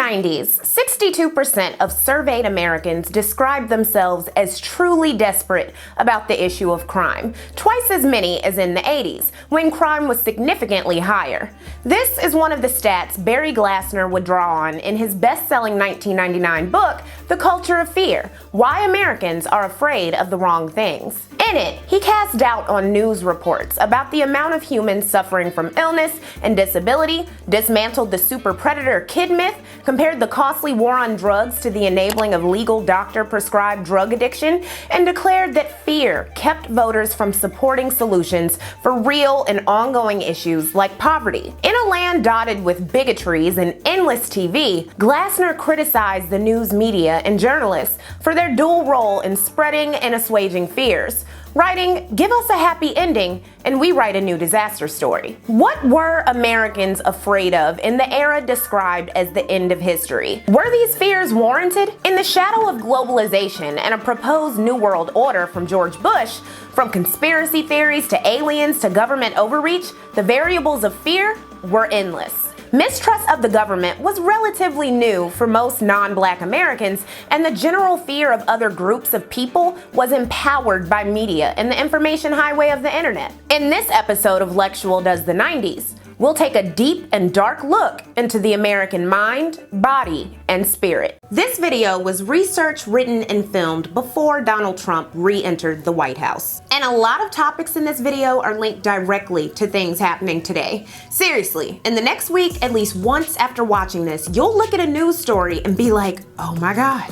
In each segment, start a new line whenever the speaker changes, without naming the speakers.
90s, 62% of surveyed Americans described themselves as truly desperate about the issue of crime, twice as many as in the 80s, when crime was significantly higher. This is one of the stats Barry Glassner would draw on in his best-selling 1999 book, The Culture of Fear: Why Americans Are Afraid of the Wrong Things. In it, he cast doubt on news reports about the amount of humans suffering from illness and disability, dismantled the super predator kid myth, compared the costly war on drugs to the enabling of legal doctor-prescribed drug addiction, and declared that fear kept voters from supporting solutions for real and ongoing issues like poverty. In a land dotted with bigotries and endless TV, Glassner criticized the news media and journalists for their dual role in spreading and assuaging fears, writing, "Give us a happy ending, and we write a new disaster story." What were Americans afraid of in the era described as the end of history? Were these fears warranted? In the shadow of globalization and a proposed New World Order from George Bush, from conspiracy theories to aliens to government overreach, the variables of fear were endless. Mistrust of the government was relatively new for most non-Black Americans, and the general fear of other groups of people was empowered by media and the information highway of the internet. In this episode of Lectual Does the 90s, we'll take a deep and dark look into the American mind, body, and spirit. This video was researched, written, and filmed before Donald Trump re-entered the White House. And a lot of topics in this video are linked directly to things happening today. Seriously, in the next week, at least once after watching this, you'll look at a news story and be like, oh my God.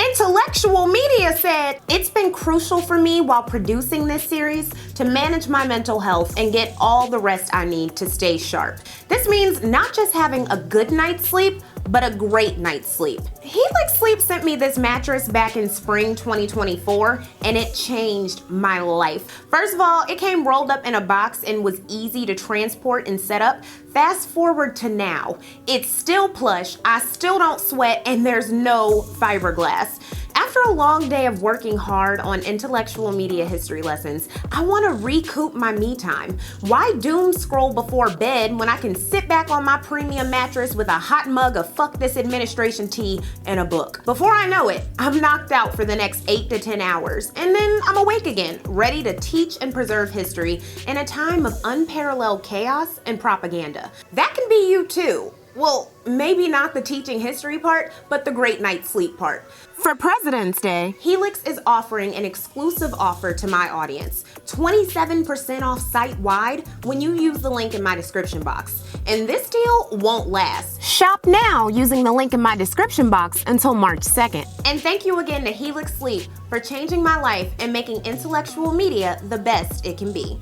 Intellectual Media said, "It's been crucial for me while producing this series to manage my mental health and get all the rest I need to stay sharp. This means not just having a good night's sleep, but a great night's sleep." Helix Sleep sent me this mattress back in spring 2024, and it changed my life. First of all, it came rolled up in a box and was easy to transport and set up. Fast forward to now, it's still plush, I still don't sweat, and there's no fiberglass. After a long day of working hard on intellectual media history lessons, I want to recoup my me time. Why doom scroll before bed when I can sit back on my premium mattress with a hot mug of fuck this administration tea and a book? Before I know it, I'm knocked out for the next 8 to 10 hours, and then I'm awake again, ready to teach and preserve history in a time of unparalleled chaos and propaganda. That can be you too. Well, maybe not the teaching history part, but the great night's sleep part. For President's Day, Helix is offering an exclusive offer to my audience, 27% off site-wide when you use the link in my description box. And this deal won't last. Shop now using the link in my description box until March 2nd. And thank you again to Helix Sleep for changing my life and making intellectual media the best it can be.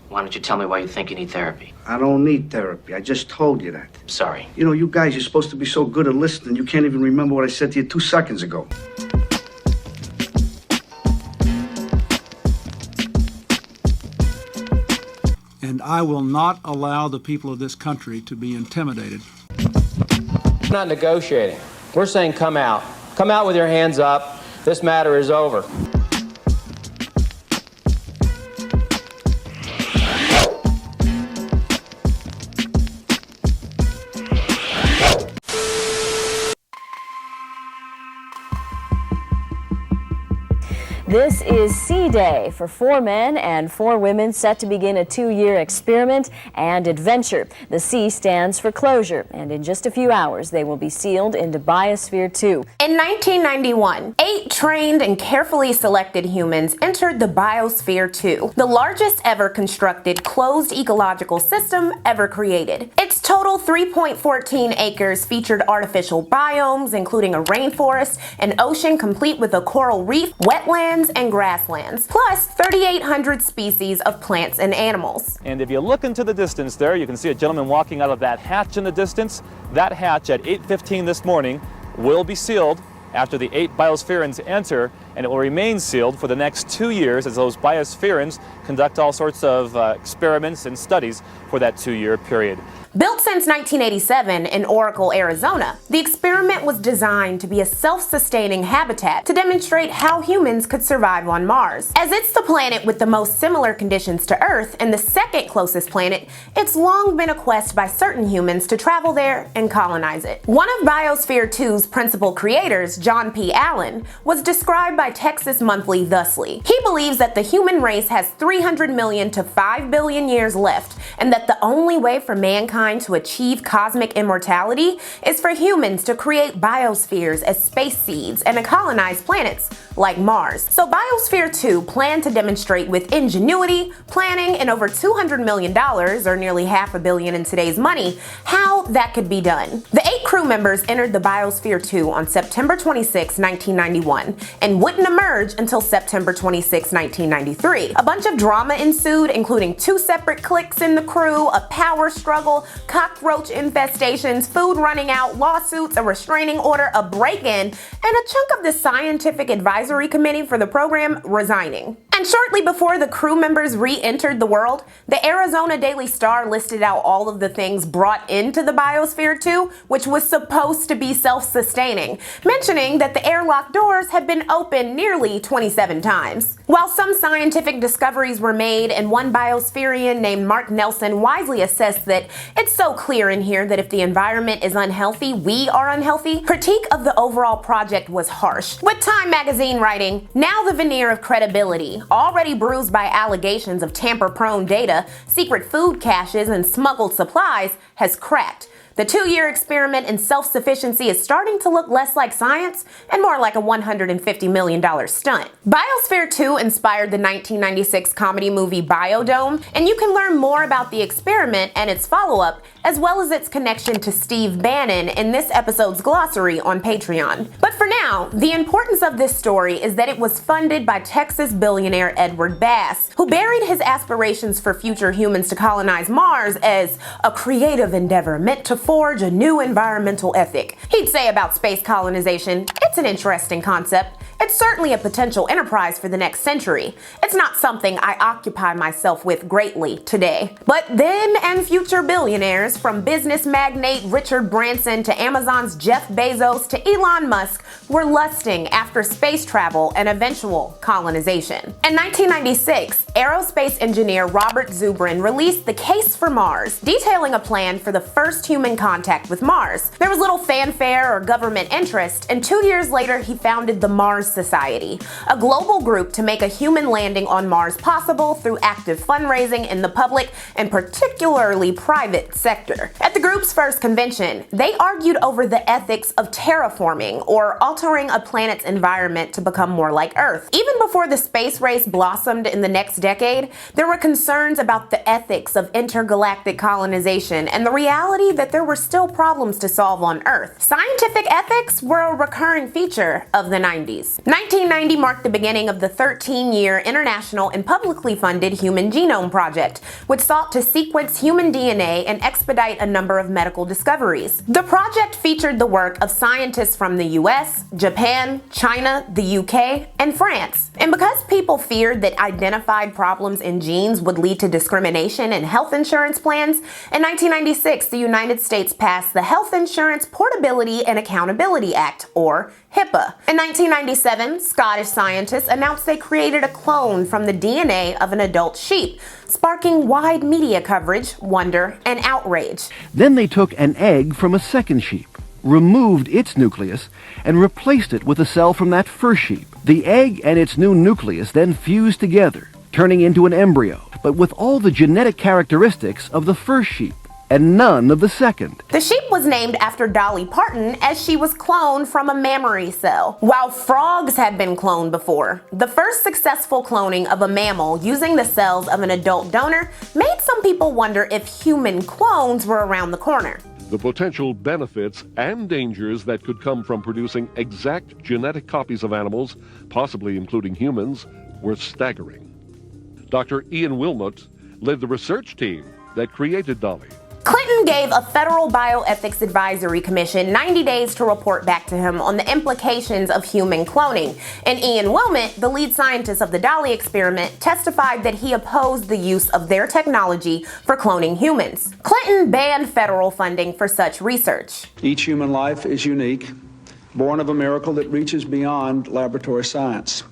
Why don't you tell me why you think you need therapy?
I don't need therapy. I just told you that.
Sorry.
You know, you guys, you're supposed to be so good at listening, you can't even remember what I said to you 2 seconds ago.
And I will not allow the people of this country to be intimidated.
We're not negotiating. We're saying come out. Come out with your hands up. This matter is over.
This is C-Day for 4 men and 4 women set to begin a 2-year experiment and adventure. The C stands for closure, and in just a few hours they will be sealed into Biosphere 2.
In 1991, 8 trained and carefully selected humans entered the Biosphere 2, the largest ever constructed closed ecological system ever created. Its total 3.14 acres featured artificial biomes, including a rainforest, an ocean complete with a coral reef, wetlands, and grasslands, plus 3,800 species of plants and animals.
And if you look into the distance there, you can see a gentleman walking out of that hatch in the distance. That hatch at 8:15 this morning will be sealed after the 8 biospherians enter, and it will remain sealed for the next 2 years as those biospherians conduct all sorts of experiments and studies for that 2-year period.
Built since 1987 in Oracle, Arizona, the experiment was designed to be a self-sustaining habitat to demonstrate how humans could survive on Mars. As it's the planet with the most similar conditions to Earth and the second closest planet, it's long been a quest by certain humans to travel there and colonize it. One of Biosphere 2's principal creators, John P. Allen, was described by Texas Monthly thusly. He believes that the human race has 300 million to 5 billion years left, and that the only way for mankind to achieve cosmic immortality is for humans to create biospheres as space seeds and to colonize planets like Mars. So Biosphere 2 planned to demonstrate with ingenuity, planning, and over $200 million, or nearly $500 million in today's money, how that could be done. The 8 crew members entered the Biosphere 2 on September 26, 1991, and wouldn't emerge until September 26, 1993. A bunch of drama ensued, including 2 separate cliques in the crew, a power struggle, cockroach infestations, food running out, lawsuits, a restraining order, a break-in, and a chunk of the scientific advisory committee for the program resigning. And shortly before the crew members re-entered the world, the Arizona Daily Star listed out all of the things brought into the Biosphere 2, which was supposed to be self-sustaining, mentioning that the airlock doors had been opened nearly 27 times. While some scientific discoveries were made, and one biospherian named Mark Nelson wisely assessed that it's so clear in here that if the environment is unhealthy, we are unhealthy, critique of the overall project was harsh. With Time magazine writing, "Now the veneer of credibility, already bruised by allegations of tamper-prone data, secret food caches, and smuggled supplies, has cracked. The 2-year experiment in self-sufficiency is starting to look less like science and more like a $150 million stunt." Biosphere 2 inspired the 1996 comedy movie Biodome, and you can learn more about the experiment and its follow-up, as well as its connection to Steve Bannon in this episode's glossary on Patreon. But for now, the importance of this story is that it was funded by Texas billionaire Edward Bass, who buried his aspirations for future humans to colonize Mars as a creative endeavor meant to forge a new environmental ethic. He'd say about space colonization, "It's an interesting concept. It's certainly a potential enterprise for the next century. It's not something I occupy myself with greatly today." But then and future billionaires, from business magnate Richard Branson to Amazon's Jeff Bezos to Elon Musk, were lusting after space travel and eventual colonization. In 1996, aerospace engineer Robert Zubrin released The Case for Mars, detailing a plan for the first human contact with Mars. There was little fanfare or government interest, and 2 years later he founded the Mars Society, a global group to make a human landing on Mars possible through active fundraising in the public and particularly private sector. At the group's first convention, they argued over the ethics of terraforming, or altering a planet's environment to become more like Earth. Even before the space race blossomed in the next decade, there were concerns about the ethics of intergalactic colonization and the reality that there were still problems to solve on Earth. Scientific ethics were a recurring feature of the 90s. 1990 marked the beginning of the 13-year international and publicly funded Human Genome Project, which sought to sequence human DNA and expedite a number of medical discoveries. The project featured the work of scientists from the US, Japan, China, the UK, and France. And because people feared that identified problems in genes would lead to discrimination in health insurance plans, in 1996 the United States passed the Health Insurance Portability and Accountability Act, or HIPAA. In 1997, Scottish scientists announced they created a clone from the DNA of an adult sheep, sparking wide media coverage, wonder, and outrage.
Then they took an egg from a second sheep, removed its nucleus, and replaced it with a cell from that first sheep. The egg and its new nucleus then fused together, turning into an embryo, but with all the genetic characteristics of the first sheep, and none of the second.
The sheep was named after Dolly Parton, as she was cloned from a mammary cell. While frogs had been cloned before, the first successful cloning of a mammal using the cells of an adult donor made some people wonder if human clones were around the corner.
The potential benefits and dangers that could come from producing exact genetic copies of animals, possibly including humans, were staggering. Dr. Ian Wilmot led the research team that created Dolly.
Clinton Clinton gave a federal bioethics advisory commission 90 days to report back to him on the implications of human cloning. And Ian Wilmot, the lead scientist of the Dolly experiment, testified that he opposed the use of their technology for cloning humans. Clinton banned federal funding for such research.
Each human life is unique, born of a miracle that reaches beyond laboratory science.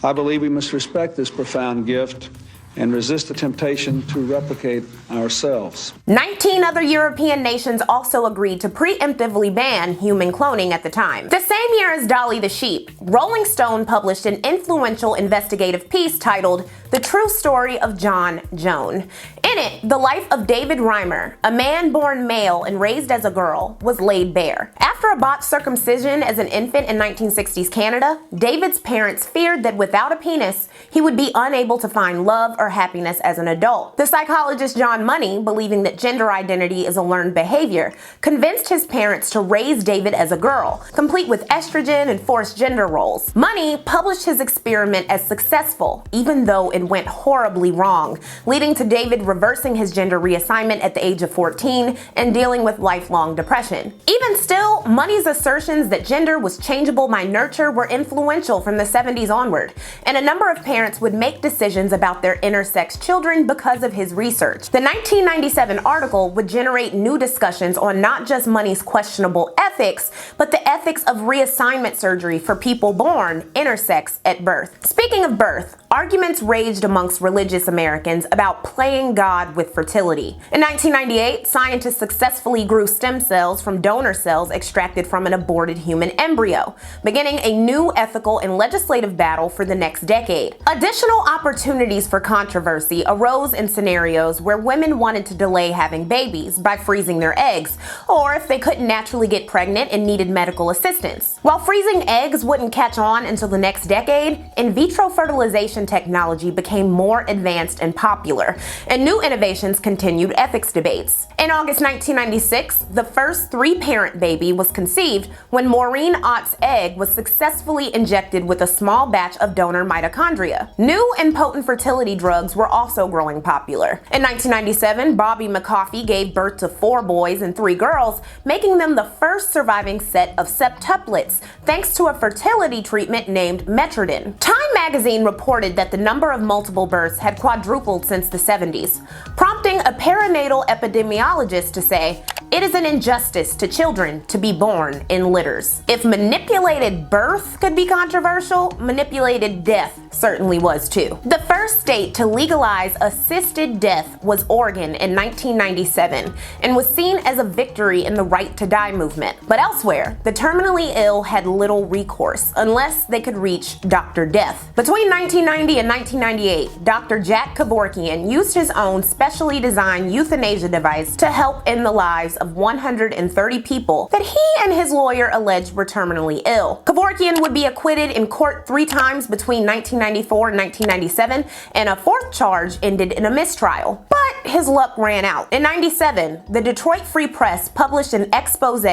I believe we must respect this profound gift and resist the temptation to replicate ourselves.
19 other European nations also agreed to preemptively ban human cloning at the time. The same year as Dolly the Sheep, Rolling Stone published an influential investigative piece titled The True Story of John Joan. In it, the life of David Reimer, a man born male and raised as a girl, was laid bare. After a botched circumcision as an infant in 1960s Canada, David's parents feared that without a penis, he would be unable to find love or happiness as an adult. The psychologist John Money, believing that gender identity is a learned behavior, convinced his parents to raise David as a girl, complete with estrogen and forced gender roles. Money published his experiment as successful, even though it went horribly wrong, leading to David reversing his gender reassignment at the age of 14 and dealing with lifelong depression. Even still, Money's assertions that gender was changeable by nurture were influential from the 70s onward, and a number of parents would make decisions about their intersex children because of his research. The 1997 article would generate new discussions on not just Money's questionable ethics, but the ethics of reassignment surgery for people born intersex at birth. Speaking of birth, arguments raged amongst religious Americans about playing God with fertility. In 1998, scientists successfully grew stem cells from donor cells extracted from an aborted human embryo, beginning a new ethical and legislative battle for the next decade. Additional opportunities for controversy arose in scenarios where women wanted to delay having babies by freezing their eggs, or if they couldn't naturally get pregnant and needed medical assistance. While freezing eggs wouldn't catch on until the next decade, in vitro fertilization technology became more advanced and popular, and new innovations continued ethics debates. In August 1996, the first three-parent baby was conceived when Maureen Ott's egg was successfully injected with a small batch of donor mitochondria. New and potent fertility drugs were also growing popular. In 1997, Bobby McCoffey gave birth to 4 boys and 3 girls, making them the first surviving set of septuplets, thanks to a fertility treatment named Metrodin. Time magazine reported that the number of multiple births had quadrupled since the 70s, prompting a perinatal epidemiologist to say, "It is an injustice to children to be born in litters." If manipulated birth could be controversial, manipulated death certainly was too. The first state to legalize assisted death was Oregon in 1997 and was seen as a victory in the right to die movement. But elsewhere, the terminally ill had little recourse unless they could reach Dr. Death. Between 1990 and 1998, Dr. Jack Kevorkian used his own specially designed euthanasia device to help end the lives of 130 people that he and his lawyer alleged were terminally ill. Kevorkian would be acquitted in court 3 times between 1994 and 1997, and a 4th charge ended in a mistrial. But his luck ran out. In 97, the Detroit Free Press published an expose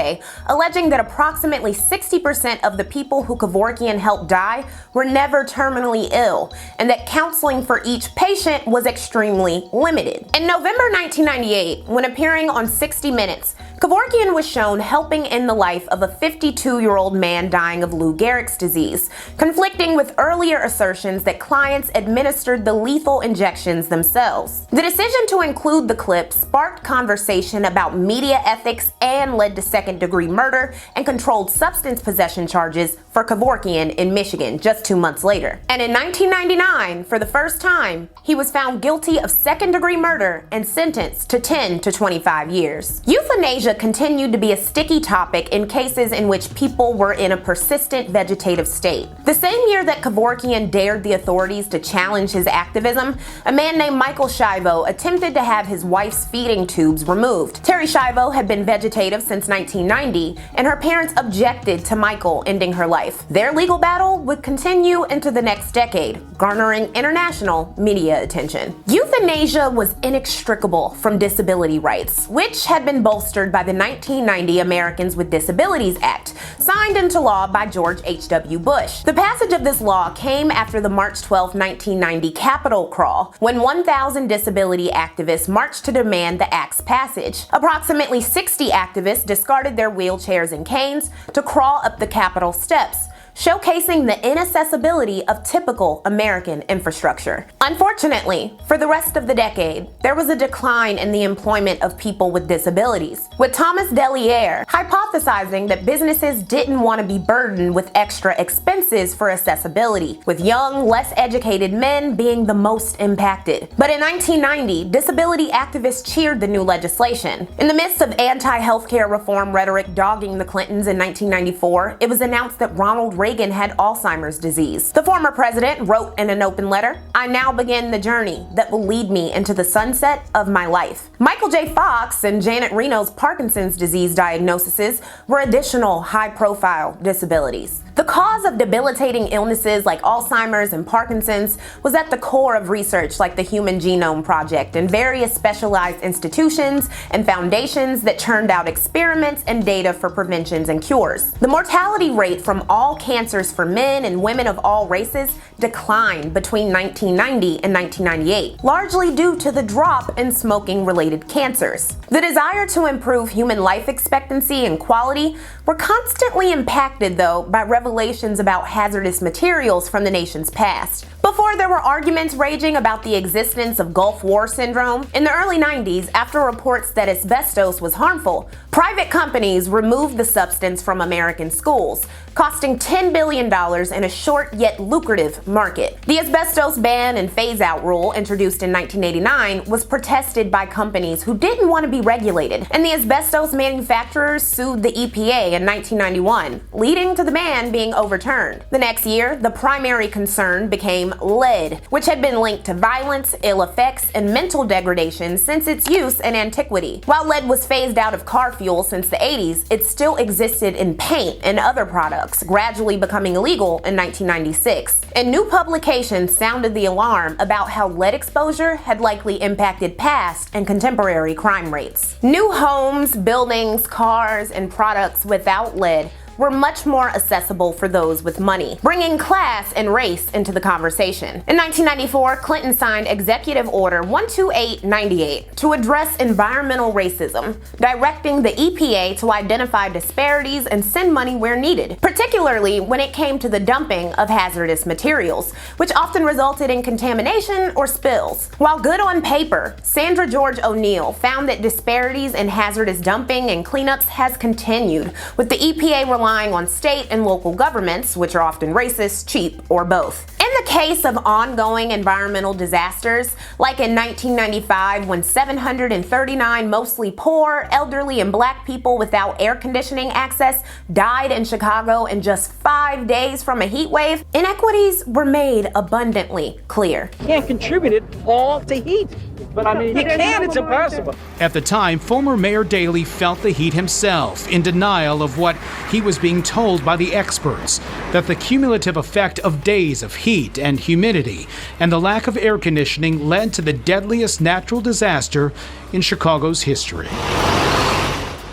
alleging that approximately 60% of the people who Kevorkian helped die were never terminally ill, and that counseling for each patient was extremely limited. In November 1998, when appearing on 60 Minutes, Kevorkian was shown helping end the life of a 52-year-old man dying of Lou Gehrig's disease, conflicting with earlier assertions that clients administered the lethal injections themselves. The decision to include the clip sparked conversation about media ethics and led to second-degree murder and controlled substance possession charges for Kevorkian in Michigan just 2 months later. And in 1999, for the first time, he was found guilty of second-degree murder and sentenced to 10 to 25 years. Euthanasia continued to be a sticky topic in cases in which people were in a persistent vegetative state. The same year that Kevorkian dared the authorities to challenge his activism, a man named Michael Schiavo attempted to have his wife's feeding tubes removed. Terry Schiavo had been vegetative since 1990, and her parents objected to Michael ending her life. Their legal battle would continue into the next decade, garnering international media attention. Euthanasia was inextricable from disability rights, which had been bolstered by by the 1990 Americans with Disabilities Act, signed into law by George H.W. Bush. The passage of this law came after the March 12, 1990 Capitol crawl, when 1,000 disability activists marched to demand the act's passage. Approximately 60 activists discarded their wheelchairs and canes to crawl up the Capitol steps, showcasing the inaccessibility of typical American infrastructure. Unfortunately, for the rest of the decade, there was a decline in the employment of people with disabilities, with Thomas Delaire hypothesizing that businesses didn't want to be burdened with extra expenses for accessibility, with young, less educated men being the most impacted. But in 1990, disability activists cheered the new legislation. In the midst of anti-healthcare reform rhetoric dogging the Clintons in 1994, it was announced that Ronald Reagan had Alzheimer's disease. The former president wrote in an open letter, "I now begin the journey that will lead me into the sunset of my life." Michael J. Fox and Janet Reno's Parkinson's disease diagnoses were additional high-profile disabilities. The cause of debilitating illnesses like Alzheimer's and Parkinson's was at the core of research like the Human Genome Project and various specialized institutions and foundations that churned out experiments and data for preventions and cures. The mortality rate from all cancers for men and women of all races declined between 1990 and 1998, largely due to the drop in smoking-related cancers. The desire to improve human life expectancy and quality were constantly impacted, though, by revelations about hazardous materials from the nation's past. Before, there were arguments raging about the existence of Gulf War syndrome. In the early 90s, after reports that asbestos was harmful, private companies removed the substance from American schools, costing $10 billion in a short yet lucrative market. The asbestos ban and phase-out rule, introduced in 1989, was protested by companies who didn't want to be regulated, and the asbestos manufacturers sued the EPA in 1991, leading to the ban being overturned. The next year, the primary concern became lead, which had been linked to violence, ill effects, and mental degradation since its use in antiquity. While lead was phased out of car fuel since the 80s, it still existed in paint and other products, gradually becoming illegal in 1996. And new publications sounded the alarm about how lead exposure had likely impacted past and contemporary crime rates. New homes, buildings, cars, and products without lead were much more accessible for those with money, bringing class and race into the conversation. In 1994, Clinton signed Executive Order 12898 to address environmental racism, directing the EPA to identify disparities and send money where needed, particularly when it came to the dumping of hazardous materials, which often resulted in contamination or spills. While good on paper, Sandra George O'Neill found that disparities in hazardous dumping and cleanups has continued, with the EPA relying on state and local governments, which are often racist, cheap, or both. In the case of ongoing environmental disasters, like in 1995 when 739 mostly poor, elderly, and black people without air conditioning access died in Chicago in just 5 days from a heat wave, inequities were made abundantly clear.
You can't contribute it all to heat. But I mean, you can, it's impossible.
At the time, former Mayor Daley felt the heat himself, in denial of what he was being told by the experts, that the cumulative effect of days of heat and humidity and the lack of air conditioning led to the deadliest natural disaster in Chicago's history.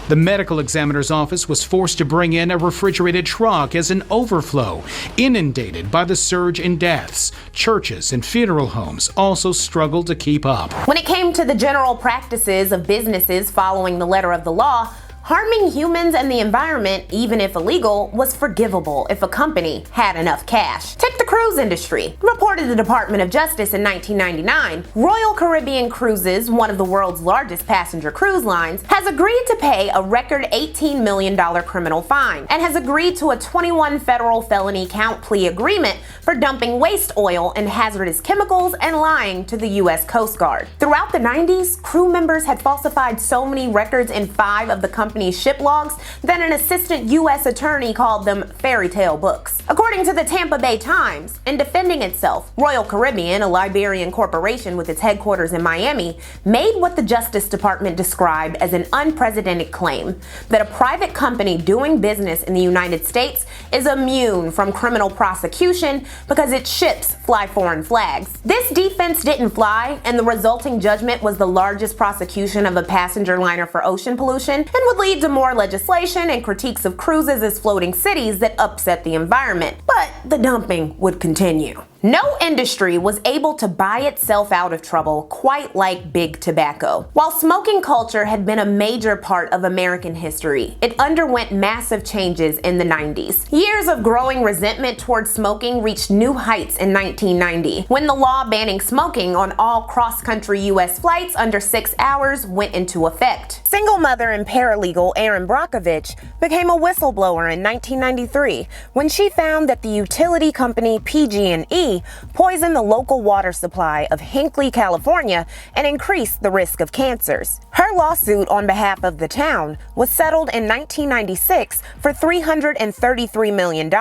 The medical examiner's office was forced to bring in a refrigerated truck as an overflow, inundated by the surge in deaths. Churches and funeral homes also struggled to keep up.
When it came to the general practices of businesses following the letter of the law, harming humans and the environment, even if illegal, was forgivable if a company had enough cash. Take the cruise industry. Reported the Department of Justice in 1999, Royal Caribbean Cruises, one of the world's largest passenger cruise lines, has agreed to pay a record $18 million criminal fine and has agreed to a 21 federal felony count plea agreement for dumping waste oil and hazardous chemicals and lying to the U.S. Coast Guard. Throughout the 90s, crew members had falsified so many records in 5 of the company's ship logs that an assistant U.S. attorney called them fairy tale books. According to the Tampa Bay Times, in defending itself, Royal Caribbean, a Liberian corporation with its headquarters in Miami, made what the Justice Department described as an unprecedented claim that a private company doing business in the United States is immune from criminal prosecution because its ships fly foreign flags. This defense didn't fly, and the resulting judgment was the largest prosecution of a passenger liner for ocean pollution and would would lead to more legislation and critiques of cruises as floating cities that upset the environment. But the dumping would continue. No industry was able to buy itself out of trouble quite like big tobacco. While smoking culture had been a major part of American history, it underwent massive changes in the 90s. Years of growing resentment towards smoking reached new heights in 1990, when the law banning smoking on all cross-country U.S. flights under 6 hours went into effect. Single mother and paralegal Erin Brokavitch became a whistleblower in 1993 when she found that the utility company PG&E poisoned the local water supply of Hinckley, California, and increased the risk of cancers. Her lawsuit on behalf of the town was settled in 1996 for $333 million,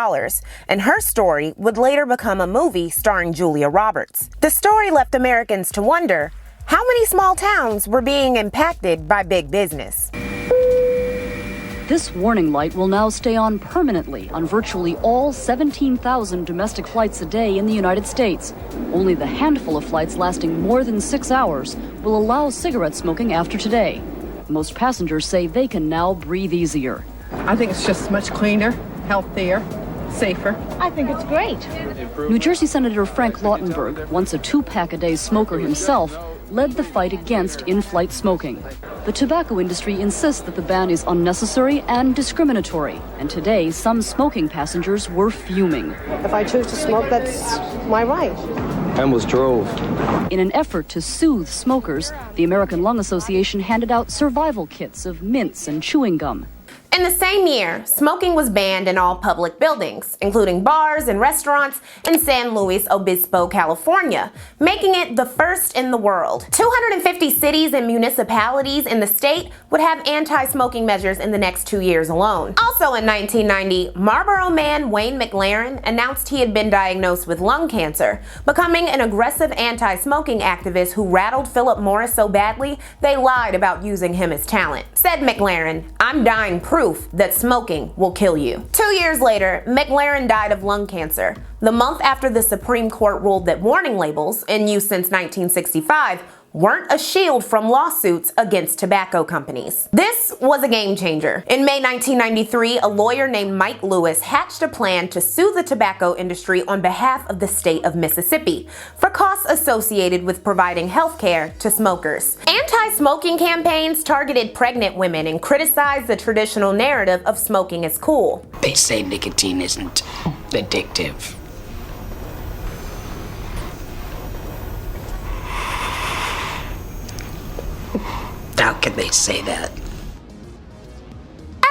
and her story would later become a movie starring Julia Roberts. The story left Americans to wonder how many small towns were being impacted by big business.
This warning light will now stay on permanently on virtually all 17,000 domestic flights a day in the United States. Only the handful of flights lasting more than 6 hours will allow cigarette smoking after today. Most passengers say they can now breathe easier.
I think it's just much cleaner, healthier, safer. I think it's great.
New Jersey Senator Frank Lautenberg, once a 2-pack-a-day smoker himself, led the fight against in-flight smoking. The tobacco industry insists that the ban is unnecessary and discriminatory, and today some smoking passengers were fuming.
If I choose to smoke, that's my right.
I almost drove.
In an effort to soothe smokers, the American Lung Association handed out survival kits of mints and chewing gum.
In the same year, smoking was banned in all public buildings, including bars and restaurants in San Luis Obispo, California, making it the first in the world. 250 cities and municipalities in the state would have anti-smoking measures in the next 2 years alone. Also in 1990, Marlboro man Wayne McLaren announced he had been diagnosed with lung cancer, becoming an aggressive anti-smoking activist who rattled Philip Morris so badly they lied about using him as talent. Said McLaren, "I'm dying proof that smoking will kill you." 2 years later, McLaren died of lung cancer, the month after the Supreme Court ruled that warning labels, in use since 1965, weren't a shield from lawsuits against tobacco companies. This was a game changer. In May 1993, a lawyer named Mike Lewis hatched a plan to sue the tobacco industry on behalf of the state of Mississippi for costs associated with providing health care to smokers. Anti-smoking campaigns targeted pregnant women and criticized the traditional narrative of smoking as cool.
They say nicotine isn't addictive. How can they say that?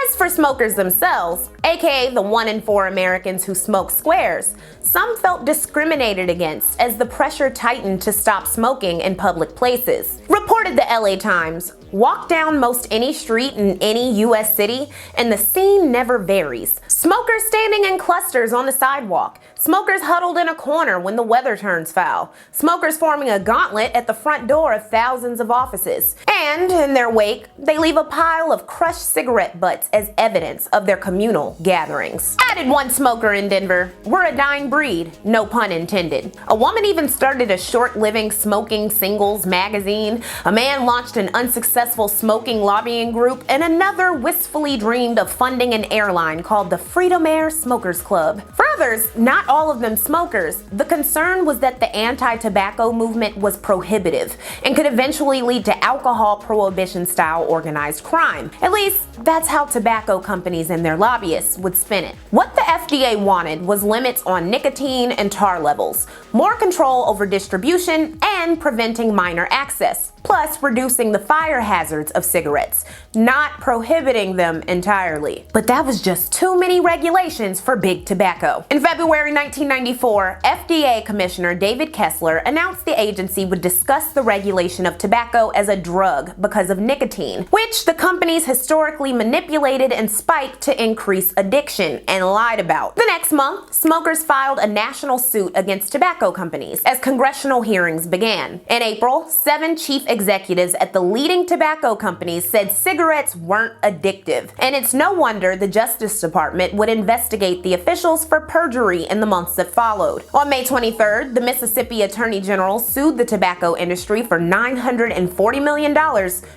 As for smokers themselves, aka the 1 in 4 Americans who smoke squares, some felt discriminated against as the pressure tightened to stop smoking in public places. Reported the LA Times, walk down most any street in any US city and the scene never varies. Smokers standing in clusters on the sidewalk. Smokers huddled in a corner when the weather turns foul. Smokers forming a gauntlet at the front door of thousands of offices. And in their wake, they leave a pile of crushed cigarette butts as evidence of their communal gatherings. Added one smoker in Denver, "We're a dying breed," no pun intended. A woman even started a short-living smoking singles magazine. A man launched an unsuccessful smoking lobbying group, and another wistfully dreamed of funding an airline called the Freedom Air Smokers Club. For others, not all of them smokers, the concern was that the anti-tobacco movement was prohibitive and could eventually lead to alcohol prohibition-style organized crime. At least, that's how tobacco companies and their lobbyists would spin it. What the FDA wanted was limits on nicotine and tar levels, more control over distribution, and preventing minor access, plus reducing the fire hazards of cigarettes, not prohibiting them entirely. But that was just too many regulations for big tobacco. In February 1994, FDA Commissioner David Kessler announced the agency would discuss the regulation of tobacco as a drug because of nicotine, which the companies historically manipulated and spiked to increase addiction and lied about. The next month, smokers filed a national suit against tobacco companies as congressional hearings began. In April, 7 chief executives at the leading tobacco companies said cigarettes weren't addictive, and it's no wonder the Justice Department would investigate the officials for perjury in the months that followed. On May 23rd, the Mississippi Attorney General sued the tobacco industry for $940 million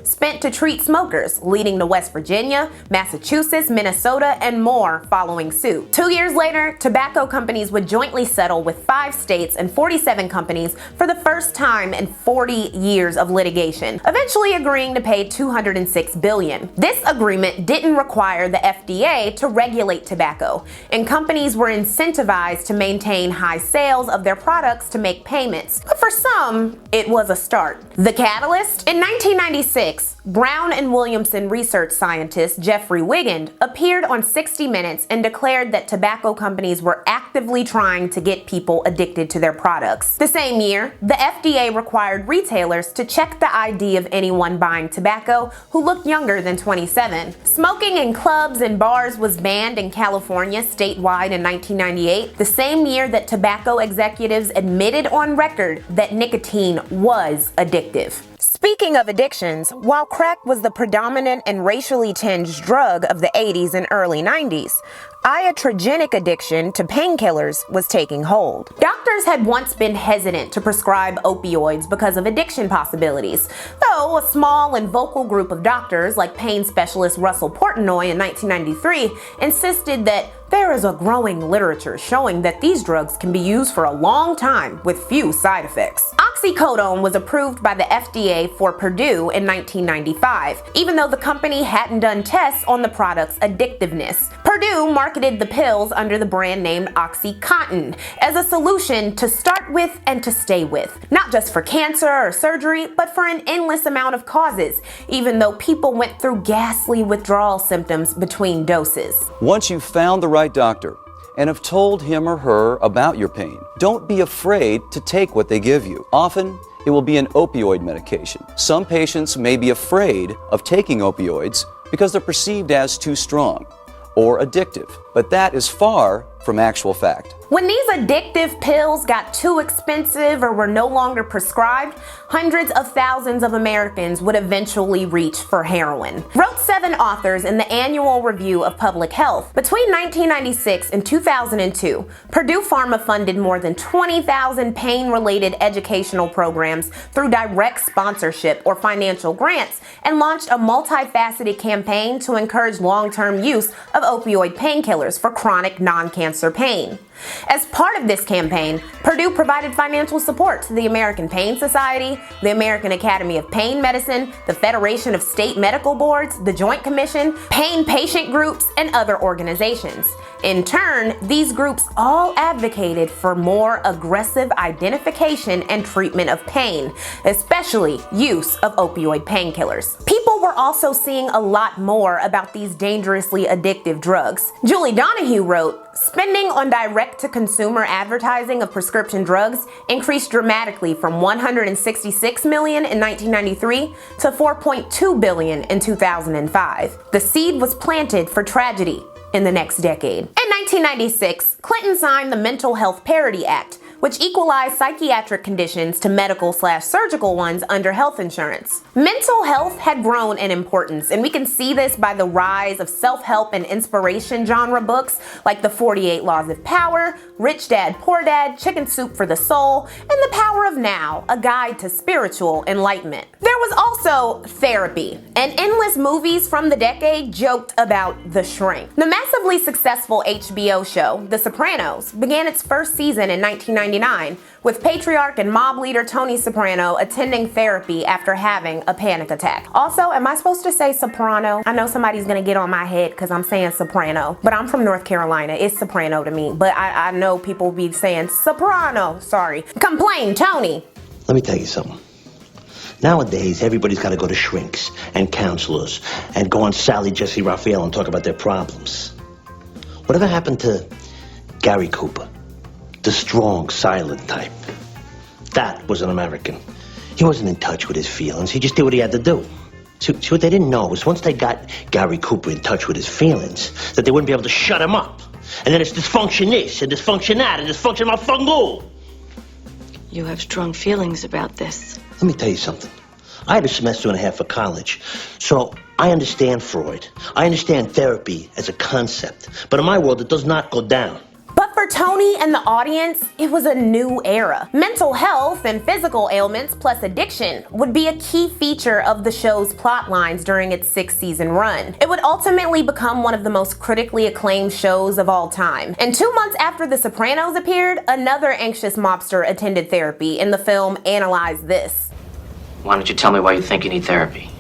spent to treat smokers, leading to West Virginia, Massachusetts, Minnesota, and more following suit. 2 years later, tobacco companies would jointly settle with 5 states and 47 companies for the first time in 40 years of litigation, eventually agreeing to pay $206 billion. This agreement didn't require the FDA to regulate tobacco, and companies were incentivized to maintain high sales of their products to make payments. But for some, it was a start. The catalyst? In 1996, Brown and Williamson research scientist Jeffrey Wiggand appeared on 60 Minutes and declared that tobacco companies were actively trying to get people addicted to their products. The same year, the FDA required retailers to check the ID of anyone buying tobacco who looked younger than 27. Smoking in clubs and bars was banned in California statewide in 1998, the same year that tobacco executives admitted on record that nicotine was addictive. Speaking of addictions, while crack was the predominant and racially tinged drug of the 80s and early 90s, iatrogenic addiction to painkillers was taking hold. Doctors had once been hesitant to prescribe opioids because of addiction possibilities, though a small and vocal group of doctors, like pain specialist Russell Portnoy in 1993, insisted that there is a growing literature showing that these drugs can be used for a long time with few side effects. Oxycodone was approved by the FDA for Purdue in 1995, even though the company hadn't done tests on the product's addictiveness. Purdue marketed the pills under the brand name OxyContin as a solution to start with and to stay with, not just for cancer or surgery, but for an endless amount of causes, even though people went through ghastly withdrawal symptoms between doses.
Once you've found the right doctor and have told him or her about your pain, don't be afraid to take what they give you. Often, it will be an opioid medication. Some patients may be afraid of taking opioids because they're perceived as too strong or addictive, but that is far from actual fact.
When these addictive pills got too expensive or were no longer prescribed, hundreds of thousands of Americans would eventually reach for heroin, wrote 7 authors in the Annual Review of Public Health. Between 1996 and 2002, Purdue Pharma funded more than 20,000 pain-related educational programs through direct sponsorship or financial grants, and launched a multifaceted campaign to encourage long-term use of opioid painkillers for chronic non-cancer pain. As part of this campaign, Purdue provided financial support to the American Pain Society, the American Academy of Pain Medicine, the Federation of State Medical Boards, the Joint Commission, pain patient groups, and other organizations. In turn, these groups all advocated for more aggressive identification and treatment of pain, especially use of opioid painkillers. People were also seeing a lot more about these dangerously addictive drugs. Julie Donahue wrote, "Spending on direct-to-consumer advertising of prescription drugs increased dramatically from $166 million in 1993 to $4.2 billion in 2005. The seed was planted for tragedy in the next decade." In 1996, Clinton signed the Mental Health Parity Act, which equalized psychiatric conditions to medical/surgical ones under health insurance. Mental health had grown in importance, and we can see this by the rise of self-help and inspiration genre books like The 48 Laws of Power, Rich Dad, Poor Dad, Chicken Soup for the Soul, and The Power of Now, a guide to spiritual enlightenment. There was also therapy, and endless movies from the decade joked about The Shrink. The massively successful HBO show, The Sopranos, began its first season in 1999, with patriarch and mob leader Tony Soprano attending therapy after having a panic attack. Also, am I supposed to say soprano? I know somebody's gonna get on my head because I'm saying soprano, but I'm from North Carolina. It's soprano to me, but I know people be saying soprano. Sorry. Complain, Tony.
Let me tell you something. Nowadays, everybody's got to go to shrinks and counselors and go on Sally, Jesse Raphael and talk about their problems. Whatever happened to Gary Cooper? The strong, silent type. That was an American. He wasn't in touch with his feelings. He just did what he had to do. See, what they didn't know was once they got Gary Cooper in touch with his feelings, that they wouldn't be able to shut him up. And then it's dysfunction this, and dysfunction that, and dysfunction motherfucking.
You have strong feelings about this.
Let me tell you something. I had a semester and a half of college, so I understand Freud. I understand therapy as a concept. But in my world, it does not go down.
But for Tony and the audience, it was a new era. Mental health and physical ailments plus addiction would be a key feature of the show's plot lines during its 6-season run. It would ultimately become one of the most critically acclaimed shows of all time. And 2 months after The Sopranos appeared, another anxious mobster attended therapy in the film Analyze This.
Why don't you tell me why you think you need therapy?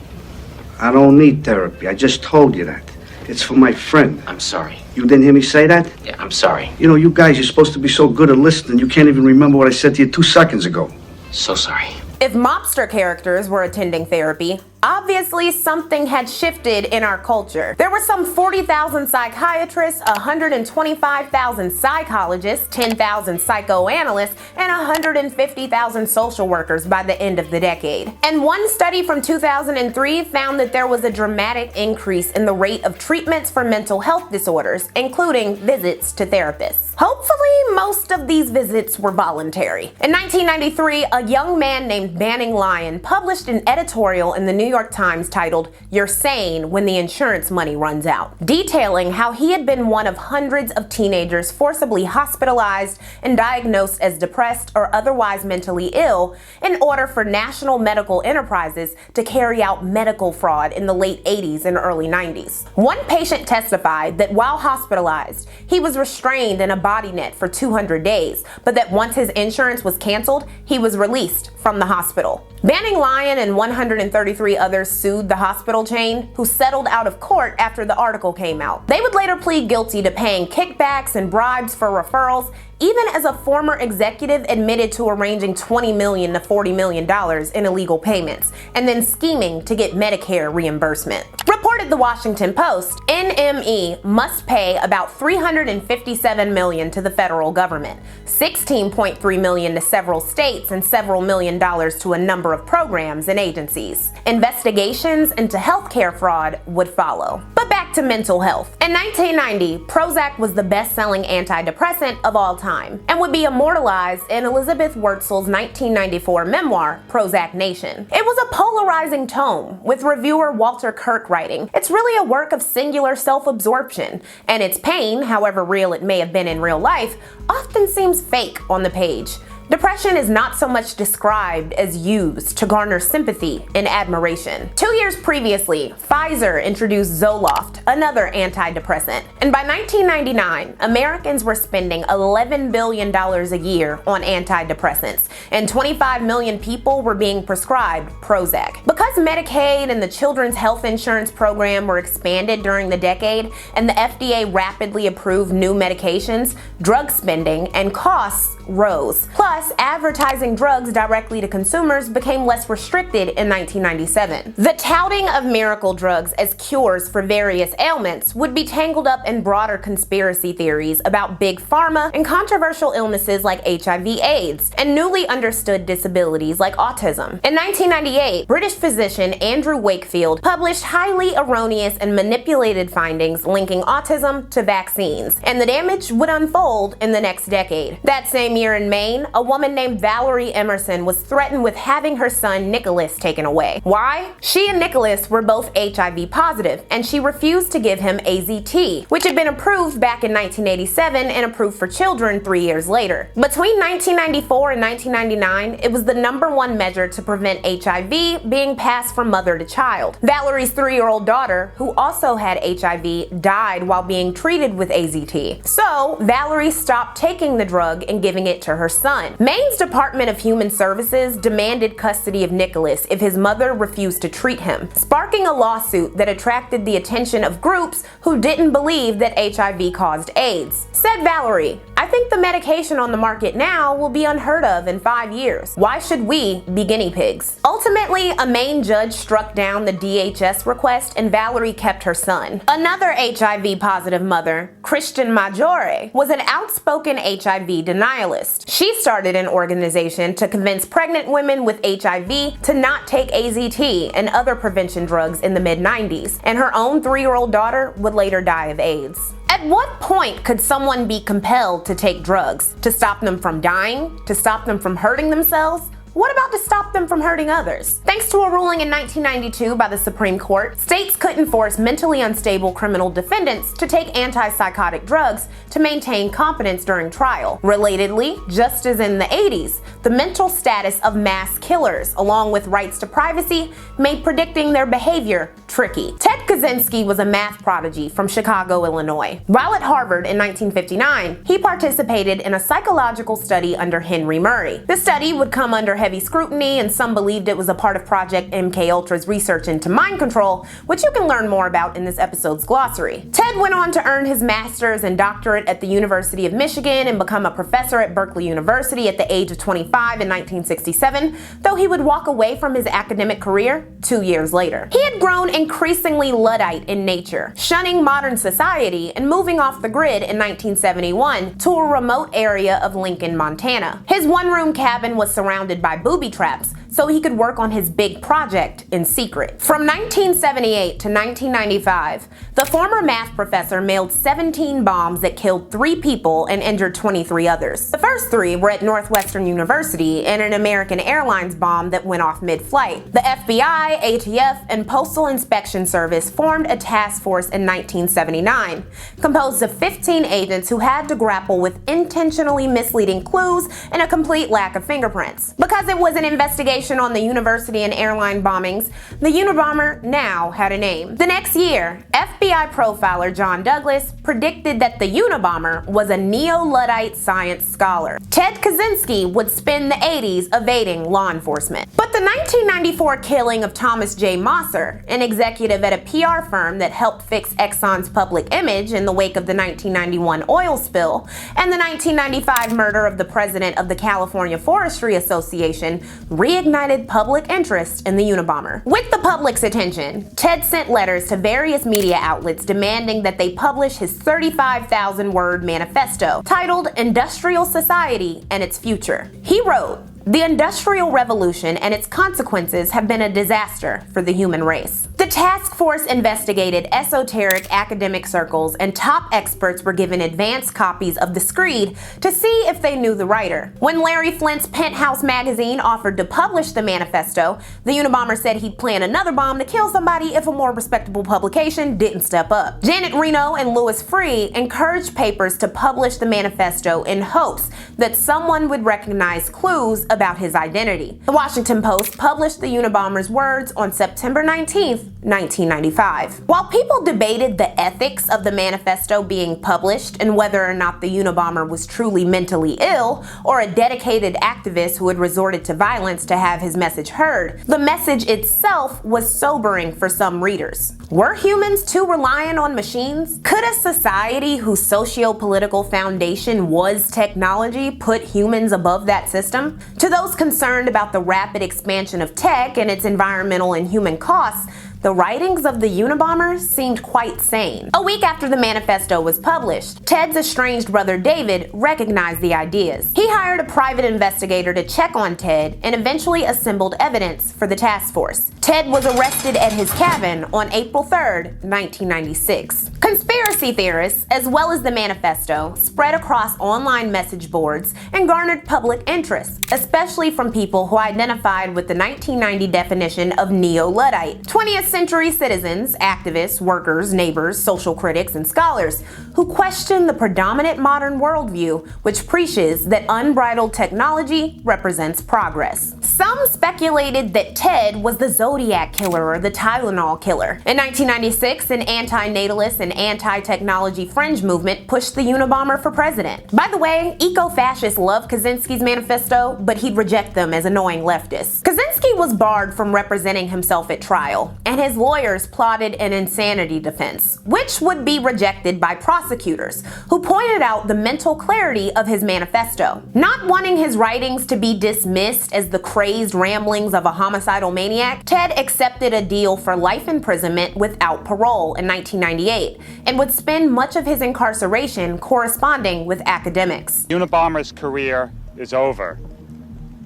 I don't need therapy. I just told you that. It's for my friend.
I'm sorry.
You didn't hear me say that?
Yeah, I'm sorry.
You know, you guys, you're supposed to be so good at listening, you can't even remember what I said to you 2 seconds ago.
So sorry.
If mobster characters were attending therapy, obviously something had shifted in our culture. There were some 40,000 psychiatrists, 125,000 psychologists, 10,000 psychoanalysts, and 150,000 social workers by the end of the decade. And one study from 2003 found that there was a dramatic increase in the rate of treatments for mental health disorders, including visits to therapists. Hopefully, most of these visits were voluntary. In 1993, a young man named Banning Lyon published an editorial in the New York Times titled, "You're Sane When the Insurance Money Runs Out," detailing how he had been one of hundreds of teenagers forcibly hospitalized and diagnosed as depressed or otherwise mentally ill in order for national medical enterprises to carry out medical fraud in the late 80s and early 90s. One patient testified that while hospitalized, he was restrained in a body net for 200 days, but that once his insurance was canceled, he was released from the hospital. Banning Lyon and 133 others sued the hospital chain, who settled out of court after the article came out. They would later plead guilty to paying kickbacks and bribes for referrals, even as a former executive admitted to arranging $20 million to $40 million in illegal payments, and then scheming to get Medicare reimbursement. Reported the Washington Post, NME must pay about $357 million to the federal government, $16.3 million to several states, and several million dollars to a number of programs and agencies. Investigations into healthcare fraud would follow. But back to mental health. In 1990, Prozac was the best-selling antidepressant of all time and would be immortalized in Elizabeth Wurtzel's 1994 memoir, Prozac Nation. It was a polarizing tome, with reviewer Walter Kirk writing, "It's really a work of singular self-absorption, and its pain, however real it may have been in real life, often seems fake on the page. Depression is not so much described as used to garner sympathy and admiration." 2 years previously, Pfizer introduced Zoloft, another antidepressant. And by 1999, Americans were spending $11 billion a year on antidepressants, and 25 million people were being prescribed Prozac. Because Medicaid and the Children's Health Insurance Program were expanded during the decade, and the FDA rapidly approved new medications, drug spending and costs rose. Plus, advertising drugs directly to consumers became less restricted in 1997. The touting of miracle drugs as cures for various ailments would be tangled up in broader conspiracy theories about big pharma and controversial illnesses like HIV/AIDS and newly understood disabilities like autism. In 1998, British physician Andrew Wakefield published highly erroneous and manipulated findings linking autism to vaccines, and the damage would unfold in the next decade. That same year in Maine, a woman named Valerie Emerson was threatened with having her son Nicholas taken away. Why? She and Nicholas were both HIV positive, and she refused to give him AZT, which had been approved back in 1987 and approved for children 3 years later. Between 1994 and 1999, it was the #1 measure to prevent HIV being passed from mother to child. Valerie's 3-year-old daughter, who also had HIV, died while being treated with AZT. So, Valerie stopped taking the drug and giving it to her son. Maine's Department of Human Services demanded custody of Nicholas if his mother refused to treat him, sparking a lawsuit that attracted the attention of groups who didn't believe that HIV caused AIDS. Said Valerie, "I think the medication on the market now will be unheard of in 5 years. Why should we be guinea pigs?" Ultimately, a Maine judge struck down the DHS request and Valerie kept her son. Another HIV positive mother, Christian Maggiore, was an outspoken HIV denialist. She started an organization to convince pregnant women with HIV to not take AZT and other prevention drugs in the mid-90s, and her own 3-year-old daughter would later die of AIDS. At what point could someone be compelled to take drugs? To stop them from dying? To stop them from hurting themselves? What about to stop them from hurting others? Thanks to a ruling in 1992 by the Supreme Court, states couldn't force mentally unstable criminal defendants to take antipsychotic drugs to maintain competence during trial. Relatedly, just as in the 80s, the mental status of mass killers, along with rights to privacy, made predicting their behavior tricky. Ted Kaczynski was a math prodigy from Chicago, Illinois. While at Harvard in 1959, he participated in a psychological study under Henry Murray. The study would come under heavy scrutiny, and some believed it was a part of Project MKUltra's research into mind control, which you can learn more about in this episode's glossary. Ted went on to earn his master's and doctorate at the University of Michigan and become a professor at Berkeley University at the age of 25 in 1967, though he would walk away from his academic career 2 years later. He had grown increasingly Luddite in nature, shunning modern society and moving off the grid in 1971 to a remote area of Lincoln, Montana. His one-room cabin was surrounded by booby traps, so he could work on his big project in secret. From 1978 to 1995, the former math professor mailed 17 bombs that killed 3 people and injured 23 others. The first 3 were at Northwestern University and an American Airlines bomb that went off mid-flight. The FBI, ATF, and Postal Inspection Service formed a task force in 1979, composed of 15 agents who had to grapple with intentionally misleading clues and a complete lack of fingerprints. Because it was an investigation on the university and airline bombings, the Unabomber now had a name. The next year, FBI profiler John Douglas predicted that the Unabomber was a neo-Luddite science scholar. Ted Kaczynski would spend the 80s evading law enforcement. But the 1994 killing of Thomas J. Mosser, an executive at a PR firm that helped fix Exxon's public image in the wake of the 1991 oil spill, and the 1995 murder of the president of the California Forestry Association reignited public interest in the Unabomber. With the public's attention, Ted sent letters to various media outlets demanding that they publish his 35,000-word manifesto titled Industrial Society and Its Future. He wrote, "The Industrial Revolution and its consequences have been a disaster for the human race." The task force investigated esoteric academic circles, and top experts were given advance copies of the screed to see if they knew the writer. When Larry Flint's Penthouse magazine offered to publish the manifesto, the Unabomber said he'd plan another bomb to kill somebody if a more respectable publication didn't step up. Janet Reno and Louis Freeh encouraged papers to publish the manifesto in hopes that someone would recognize clues about his identity. The Washington Post published the Unabomber's words on September 19th, 1995. While people debated the ethics of the manifesto being published and whether or not the Unabomber was truly mentally ill or a dedicated activist who had resorted to violence to have his message heard, the message itself was sobering for some readers. Were humans too reliant on machines? Could a society whose socio-political foundation was technology put humans above that system? To those concerned about the rapid expansion of tech and its environmental and human costs, the writings of the Unabomber seemed quite sane. A week after the manifesto was published, Ted's estranged brother David recognized the ideas. He hired a private investigator to check on Ted and eventually assembled evidence for the task force. Ted was arrested at his cabin on April 3rd, 1996. Conspiracy theorists, as well as the manifesto, spread across online message boards and garnered public interest, especially from people who identified with the 1990 definition of neo-Luddite. 20th century citizens, activists, workers, neighbors, social critics, and scholars who question the predominant modern worldview, which preaches that unbridled technology represents progress. Some speculated that Ted was the Zodiac killer or the Tylenol killer. In 1996, an anti-natalist and anti-technology fringe movement pushed the Unabomber for president. By the way, eco-fascists love Kaczynski's manifesto, but he'd reject them as annoying leftists. Kaczynski was barred from representing himself at trial, and his lawyers plotted an insanity defense, which would be rejected by prosecutors, who pointed out the mental clarity of his manifesto. Not wanting his writings to be dismissed as the crazed ramblings of a homicidal maniac, Ted accepted a deal for life imprisonment without parole in 1998, and would spend much of his incarceration corresponding with academics.
Unabomber's career is over.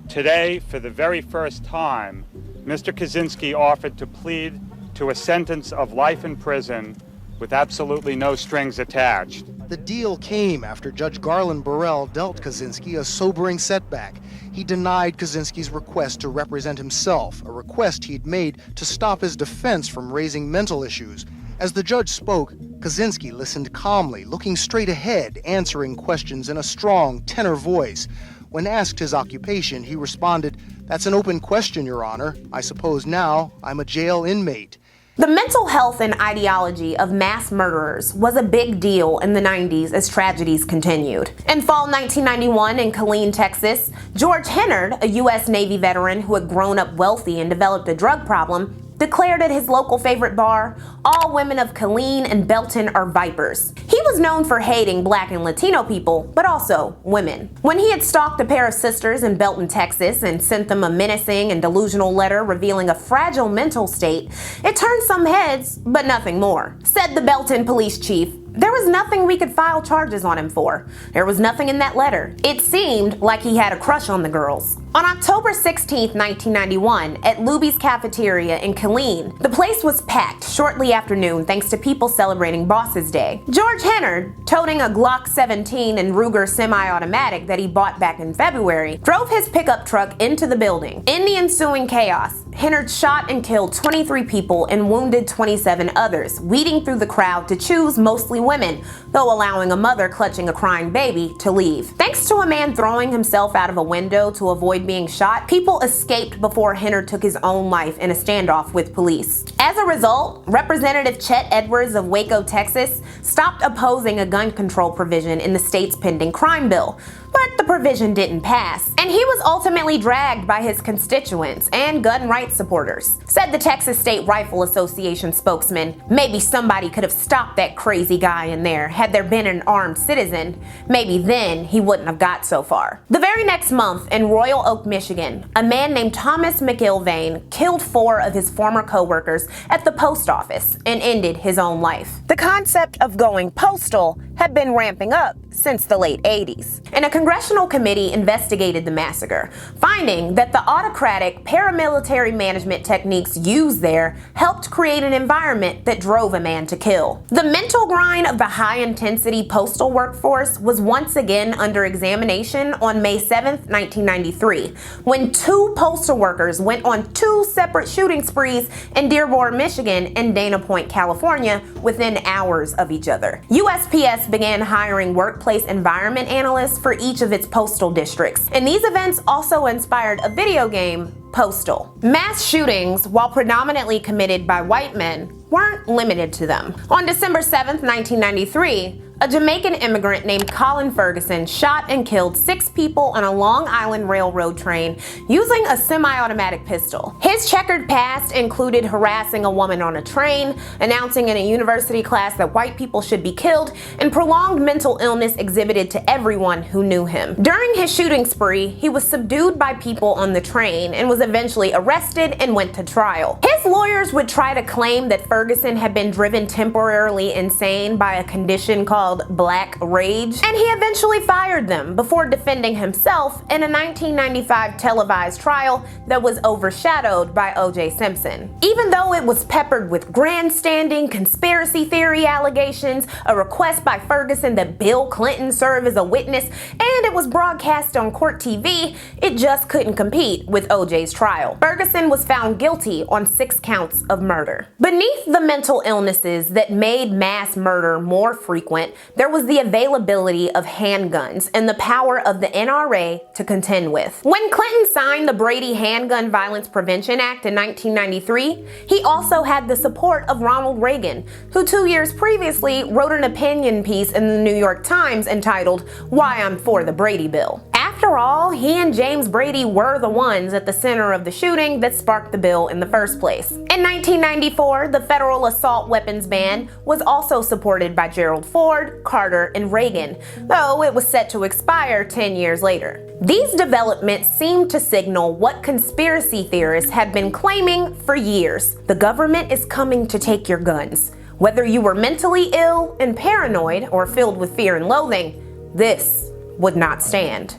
Today, for the very first time, Mr. Kaczynski offered to plead to a sentence of life in prison with absolutely no strings attached.
The deal came after Judge Garland Burrell dealt Kaczynski a sobering setback. He denied Kaczynski's request to represent himself, a request he'd made to stop his defense from raising mental issues. As the judge spoke, Kaczynski listened calmly, looking straight ahead, answering questions in a strong tenor voice. When asked his occupation, he responded, "That's an open question, Your Honor. I suppose now I'm a jail inmate."
The mental health and ideology of mass murderers was a big deal in the 90s as tragedies continued. In fall 1991 in Killeen, Texas, George Hennard, a U.S. Navy veteran who had grown up wealthy and developed a drug problem, declared at his local favorite bar, "All women of Killeen and Belton are vipers." He was known for hating Black and Latino people, but also women. When he had stalked a pair of sisters in Belton, Texas, and sent them a menacing and delusional letter revealing a fragile mental state, it turned some heads, but nothing more. Said the Belton police chief, "There was nothing we could file charges on him for. There was nothing in that letter. It seemed like he had a crush on the girls." On October 16, 1991, at Lubys Cafeteria in Killeen, the place was packed shortly after noon thanks to people celebrating Boss's Day. George Hennard, toting a Glock 17 and Ruger semi-automatic that he bought back in February, drove his pickup truck into the building. In the ensuing chaos, Hennard shot and killed 23 people and wounded 27 others, weeding through the crowd to choose mostly women, though allowing a mother clutching a crying baby to leave. Thanks to a man throwing himself out of a window to avoid being shot, people escaped before Hennard took his own life in a standoff with police. As a result, Representative Chet Edwards of Waco, Texas, stopped opposing a gun control provision in the state's pending crime bill. But the provision didn't pass, and he was ultimately dragged by his constituents and gun rights supporters. Said the Texas State Rifle Association spokesman, "Maybe somebody could have stopped that crazy guy in there had there been an armed citizen. Maybe then he wouldn't have got so far." The very next month in Royal Oak, Michigan, a man named Thomas McIlvaine killed 4 of his former co-workers at the post office and ended his own life. The concept of going postal had been ramping up since the late 80s. And a congressional committee investigated the massacre, finding that the autocratic paramilitary management techniques used there helped create an environment that drove a man to kill. The mental grind of the high-intensity postal workforce was once again under examination on May 7, 1993, when 2 postal workers went on 2 separate shooting sprees in Dearborn, Michigan and Dana Point, California within hours of each other. USPS began hiring workplace environment analysts for each of its postal districts, and these events also inspired a video game, Postal. Mass shootings, while predominantly committed by white men, weren't limited to them. On December 7, 1993, a Jamaican immigrant named Colin Ferguson shot and killed 6 people on a Long Island Railroad train using a semi-automatic pistol. His checkered past included harassing a woman on a train, announcing in a university class that white people should be killed, and prolonged mental illness exhibited to everyone who knew him. During his shooting spree, he was subdued by people on the train and was eventually arrested and went to trial. His lawyers would try to claim that Ferguson had been driven temporarily insane by a condition called Black Rage, and he eventually fired them before defending himself in a 1995 televised trial that was overshadowed by O.J. Simpson. Even though it was peppered with grandstanding, conspiracy theory allegations, a request by Ferguson that Bill Clinton serve as a witness, and it was broadcast on court TV, it just couldn't compete with O.J.'s trial. Ferguson was found guilty on 6 counts of murder. Beneath the mental illnesses that made mass murder more frequent, there was the availability of handguns and the power of the NRA to contend with. When Clinton signed the Brady Handgun Violence Prevention Act in 1993, he also had the support of Ronald Reagan, who 2 years previously wrote an opinion piece in the New York Times entitled "Why I'm for the Brady Bill." After all, he and James Brady were the ones at the center of the shooting that sparked the bill in the first place. In 1994, the federal assault weapons ban was also supported by Gerald Ford, Carter, and Reagan, though it was set to expire 10 years later. These developments seemed to signal what conspiracy theorists had been claiming for years. The government is coming to take your guns. Whether you were mentally ill and paranoid or filled with fear and loathing, this would not stand.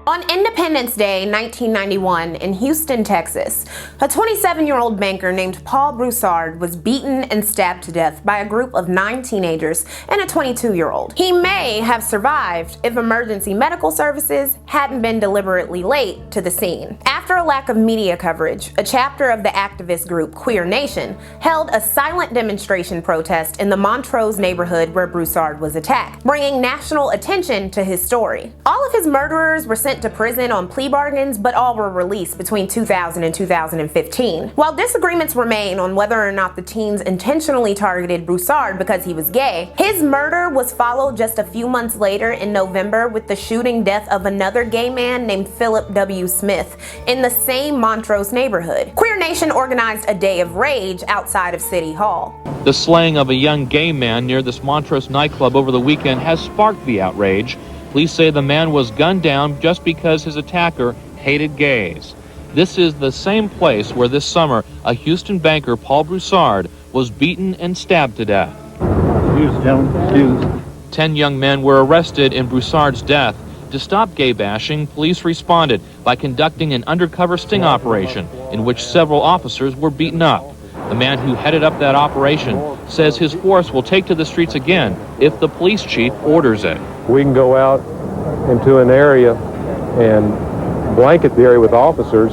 On Independence Independence Day, 1991, in Houston, Texas, a 27-year-old banker named Paul Broussard was beaten and stabbed to death by a group of 9 teenagers and a 22-year-old. He may have survived if emergency medical services hadn't been deliberately late to the scene. After a lack of media coverage, a chapter of the activist group Queer Nation held a silent demonstration protest in the Montrose neighborhood where Broussard was attacked, bringing national attention to his story. All of his murderers were sent to prison on plea bargains, but all were released between 2000 and 2015. While disagreements remain on whether or not the teens intentionally targeted Broussard because he was gay, his murder was followed just a few months later in November with the shooting death of another gay man named Philip W. Smith in the same Montrose neighborhood. Queer Nation organized a day of rage outside of City Hall.
The slaying of a young gay man near this Montrose nightclub over the weekend has sparked the outrage. Police say the man was gunned down just because his attacker hated gays. This is the same place where this summer a Houston banker, Paul Broussard, was beaten and stabbed to death. 10 young men were arrested in Broussard's death. To stop gay bashing, police responded by conducting an undercover sting operation in which several officers were beaten up. The man who headed up that operation says his force will take to the streets again if the police chief orders it.
We can go out into an area and blanket the area with officers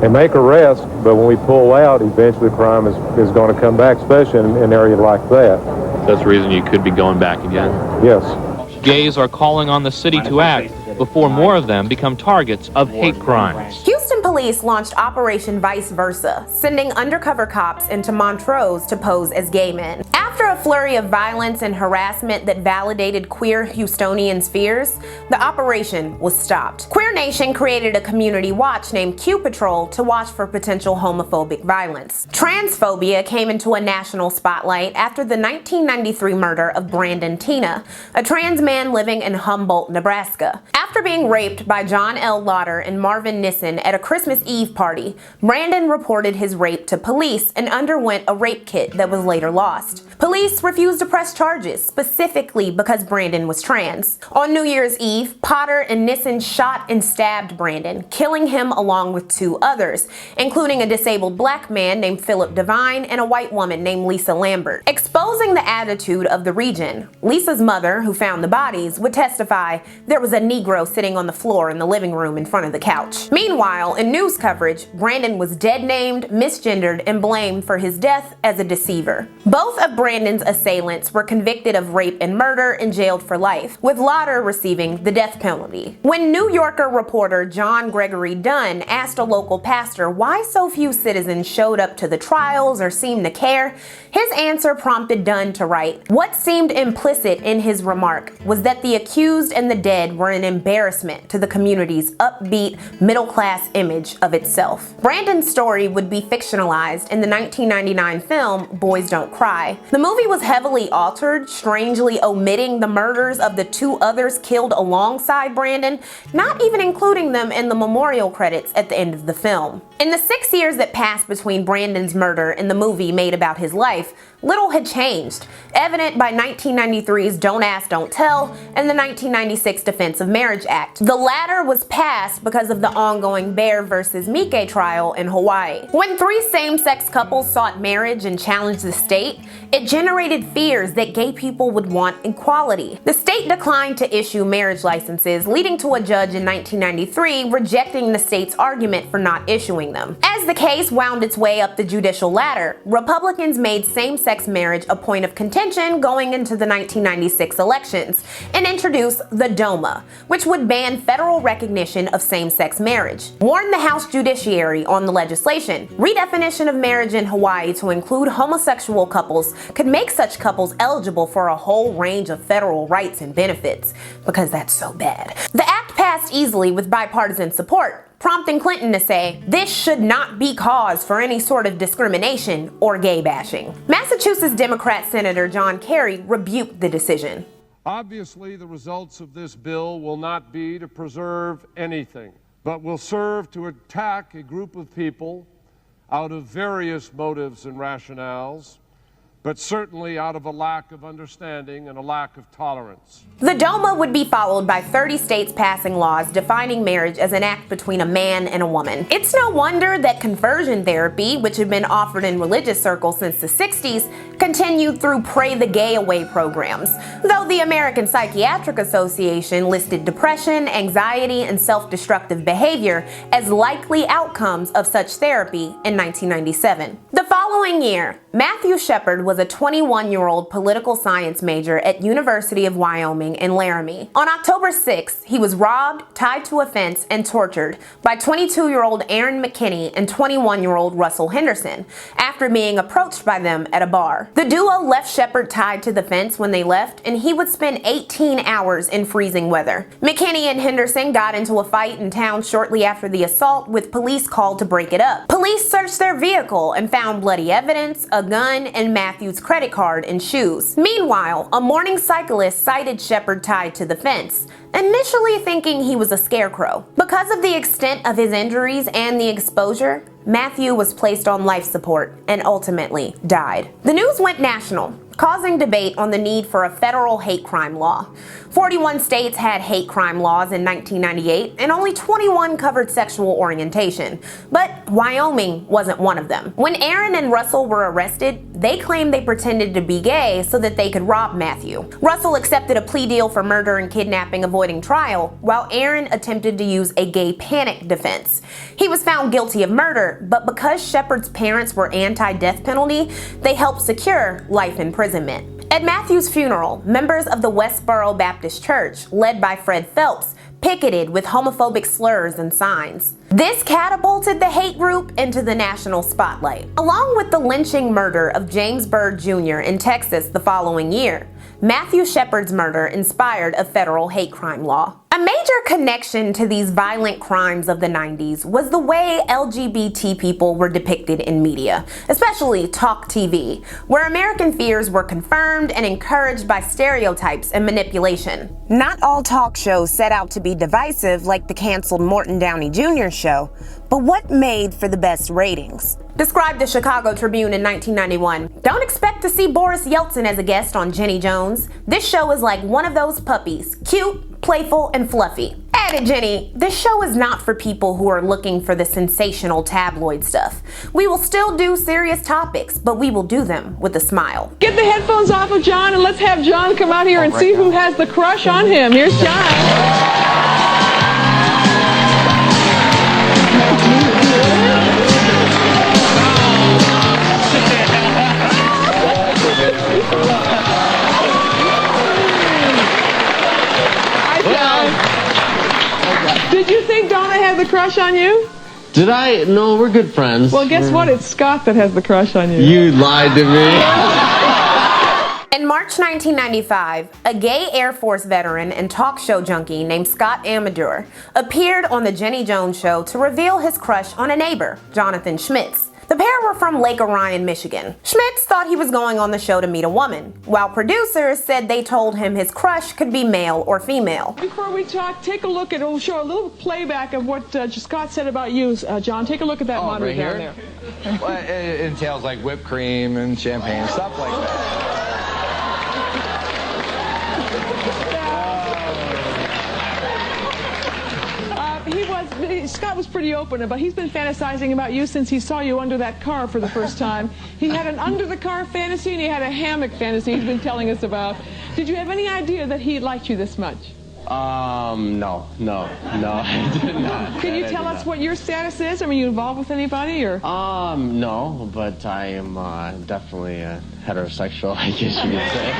and make arrests, but when we pull out, eventually crime is going to come back, especially in an area like that.
That's the reason you could be going back again?
Yes.
Gays are calling on the city to act before more of them become targets of hate crimes.
Houston police launched Operation Vice Versa, sending undercover cops into Montrose to pose as gay men. After a flurry of violence and harassment that validated queer Houstonians' fears, the operation was stopped. Queer Nation created a community watch named Q Patrol to watch for potential homophobic violence. Transphobia came into a national spotlight after the 1993 murder of Brandon Teena, a trans man living in Humboldt, Nebraska. After being raped by John L. Lauder and Marvin Nissen at a Christmas Eve party, Brandon reported his rape to police and underwent a rape kit that was later lost. Police refused to press charges, specifically because Brandon was trans. On New Year's Eve, Potter and Nissen shot and stabbed Brandon, killing him along with 2 others, including a disabled black man named Philip Devine and a white woman named Lisa Lambert. Exposing the attitude of the region, Lisa's mother, who found the bodies, would testify there was a Negro sitting on the floor in the living room in front of the couch. Meanwhile, in news coverage, Brandon was dead-named, misgendered, and blamed for his death as a deceiver. Both of Brandon's assailants were convicted of rape and murder and jailed for life, with Lauder receiving the death penalty. When New Yorker reporter John Gregory Dunn asked a local pastor why so few citizens showed up to the trials or seemed to care, his answer prompted Dunn to write, "What seemed implicit in his remark was that the accused and the dead were an embarrassment to the community's upbeat, middle-class image of itself." Brandon's story would be fictionalized in the 1999 film Boys Don't Cry. The movie was heavily altered, strangely omitting the murders of the 2 others killed alongside Brandon, not even including them in the memorial credits at the end of the film. In the 6 years that passed between Brandon's murder and the movie made about his life, little had changed, evident by 1993's Don't Ask, Don't Tell and the 1996 Defense of Marriage Act. The latter was passed because of the ongoing Bear versus Mike trial in Hawaii. When 3 same-sex couples sought marriage and challenged the state, it generated fears that gay people would want equality. The state declined to issue marriage licenses, leading to a judge in 1993 rejecting the state's argument for not issuing them. As the case wound its way up the judicial ladder, Republicans made same-sex marriage a point of contention going into the 1996 elections and introduced the DOMA, which would ban federal recognition of same-sex marriage, warned the House Judiciary on the legislation. Redefinition of marriage in Hawaii to include homosexual couples could make such couples eligible for a whole range of federal rights and benefits, because that's so bad. The act passed easily with bipartisan support, prompting Clinton to say, "This should not be cause for any sort of discrimination or gay bashing." Massachusetts Democrat Senator John Kerry rebuked the decision.
Obviously, the results of this bill will not be to preserve anything, but will serve to attack a group of people out of various motives and rationales, but certainly out of a lack of understanding and a lack of tolerance.
The DOMA would be followed by 30 states passing laws defining marriage as an act between a man and a woman. It's no wonder that conversion therapy, which had been offered in religious circles since the 60s, continued through Pray the Gay Away programs, though the American Psychiatric Association listed depression, anxiety, and self-destructive behavior as likely outcomes of such therapy in 1997. The following year, Matthew Shepard was a 21-year-old political science major at University of Wyoming in Laramie. On October 6th, he was robbed, tied to a fence, and tortured by 22-year-old Aaron McKinney and 21-year-old Russell Henderson after being approached by them at a bar. The duo left Shepard tied to the fence when they left, and he would spend 18 hours in freezing weather. McKinney and Henderson got into a fight in town shortly after the assault, with police called to break it up. Police searched their vehicle and found bloody evidence, a gun, and Matthew's credit card and shoes. Meanwhile, a morning cyclist sighted Shepard tied to the fence, initially thinking he was a scarecrow. Because of the extent of his injuries and the exposure, Matthew was placed on life support and ultimately died. The news went national, causing debate on the need for a federal hate crime law. 41 states had hate crime laws in 1998, and only 21 covered sexual orientation. But Wyoming wasn't one of them. When Aaron and Russell were arrested, they claimed they pretended to be gay so that they could rob Matthew. Russell accepted a plea deal for murder and kidnapping, avoiding trial, while Aaron attempted to use a gay panic defense. He was found guilty of murder, but because Shepard's parents were anti-death penalty, they helped secure life imprisonment. At Matthew's funeral, members of the Westboro Baptist Church, led by Fred Phelps, picketed with homophobic slurs and signs. This catapulted the hate group into the national spotlight. Along with the lynching murder of James Byrd Jr. in Texas the following year, Matthew Shepard's murder inspired a federal hate crime law. A major connection to these violent crimes of the 90s was the way LGBT people were depicted in media, especially talk TV, where American fears were confirmed and encouraged by stereotypes and manipulation. Not all talk shows set out to be divisive like the canceled Morton Downey Jr. show, but what made for the best ratings? Described the Chicago Tribune in 1991, "Don't expect to see Boris Yeltsin as a guest on Jenny Jones. This show is like one of those puppies, cute, playful, and fluffy." Added Jenny, "This show is not for people who are looking for the sensational tabloid stuff. We will still do serious topics, but we will do them with a smile."
Get the headphones off of John and let's have John come out here and see who has the crush on him. Here's John. Did you think Donna had the crush on you?
Did I? No, we're good friends.
Well, guess what? It's Scott that has the crush on you.
You lied to me.
In March 1995, a gay Air Force veteran and talk show junkie named Scott Amador appeared on the Jenny Jones Show to reveal his crush on a neighbor, Jonathan Schmitz. The pair were from Lake Orion, Michigan. Schmitz thought he was going on the show to meet a woman, while producers said they told him his crush could be male or female.
Before we talk, take a look at, it'll show a little playback of what Scott said about you, John. Take a look at that monitor
right
down
here?
there.
Well, it entails like whipped cream and champagne, stuff like that.
Scott was pretty open about he's been fantasizing about you since he saw you under that car for the first time. He had an under the car fantasy and he had a hammock fantasy he's been telling us about. Did you have any idea that he liked you this much?
No, I did not.
Can you tell us what your status is? Are you involved with anybody or?
No, but I am definitely heterosexual, I guess you could say.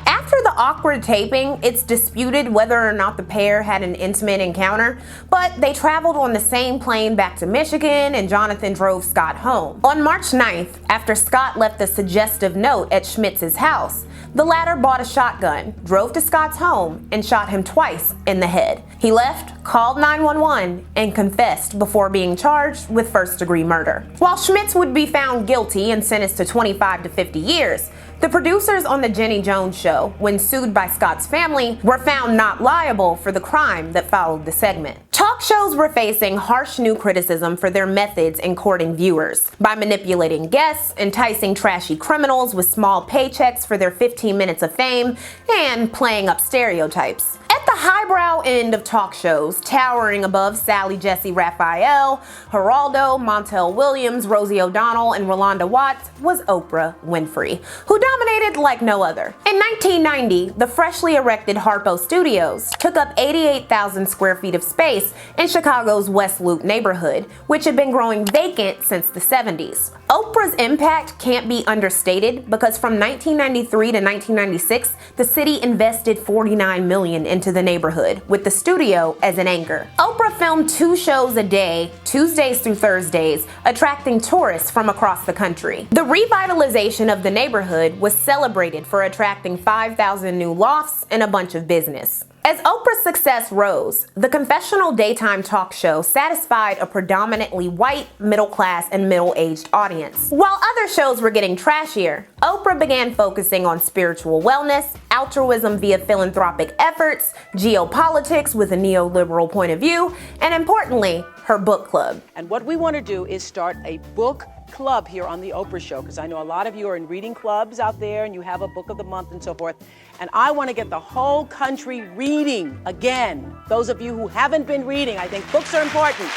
After the awkward taping, it's disputed whether or not the pair had an intimate encounter, but they traveled on the same plane back to Michigan and Jonathan drove Scott home. On March 9th, after Scott left a suggestive note at Schmitz's house, the latter bought a shotgun, drove to Scott's home, and shot him twice in the head. He left, called 911, and confessed before being charged with first-degree murder. While Schmitz would be found guilty and sentenced to 25 to 50 years, the producers on the Jenny Jones Show, when sued by Scott's family, were found not liable for the crime that followed the segment. Talk Talk shows were facing harsh new criticism for their methods in courting viewers. By manipulating guests, enticing trashy criminals with small paychecks for their 15 minutes of fame, and playing up stereotypes. At the highbrow end of talk shows, towering above Jesse Raphael, Geraldo, Montell Williams, Rosie O'Donnell, and Rolanda Watts, was Oprah Winfrey, who dominated like no other. In 1990, the freshly erected Harpo Studios took up 88,000 square feet of space in Chicago's West Loop neighborhood, which had been growing vacant since the 70s. Oprah's impact can't be understated because from 1993 to 1996, the city invested $49 million into the neighborhood, with the studio as an anchor. Oprah filmed 2 shows a day, Tuesdays through Thursdays, attracting tourists from across the country. The revitalization of the neighborhood was celebrated for attracting 5,000 new lofts and a bunch of business. As Oprah's success rose, the confessional daytime talk show satisfied a predominantly white, middle-class, and middle-aged audience. While other shows were getting trashier, Oprah began focusing on spiritual wellness, altruism via philanthropic efforts, geopolitics with a neoliberal point of view, and importantly, her book club.
And what we want to do is start a book club here on the Oprah Show, because I know a lot of you are in reading clubs out there and you have a book of the month and so forth. And I want to get the whole country reading again. Those of you who haven't been reading, I think books are important.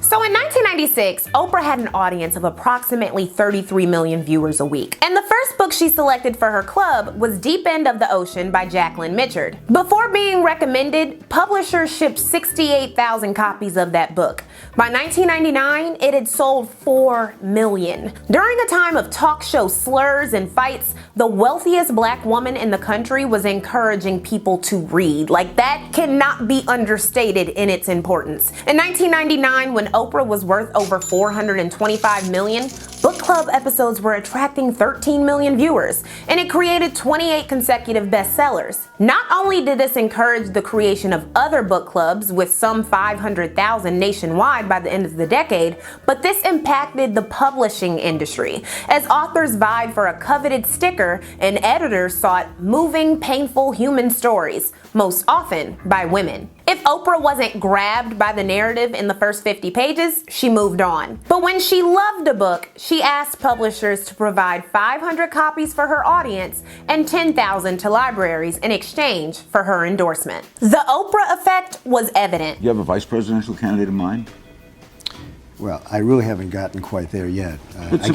So in 1996, Oprah had an audience of approximately 33 million viewers a week. And the first book she selected for her club was Deep End of the Ocean by Jacqueline Mitchard. Before being recommended, publishers shipped 68,000 copies of that book. By 1999, it had sold 4 million. During a time of talk show slurs and fights, the wealthiest black woman in the country was encouraging people to read. Like, that cannot be understated in its importance. In 1999, when Oprah was worth over $425 million, book club episodes were attracting 13 million viewers, and it created 28 consecutive bestsellers. Not only did this encourage the creation of other book clubs, with some 500,000 nationwide by the end of the decade, but this impacted the publishing industry, as authors vied for a coveted sticker and editors sought moving, painful human stories, most often by women. If Oprah wasn't grabbed by the narrative in the first 50 pages, she moved on. But when she loved a book, she asked publishers to provide 500 copies for her audience and 10,000 to libraries in exchange for her endorsement. The Oprah Effect was evident.
You have a vice presidential candidate in mind?
Well, I really haven't gotten quite there yet.
It's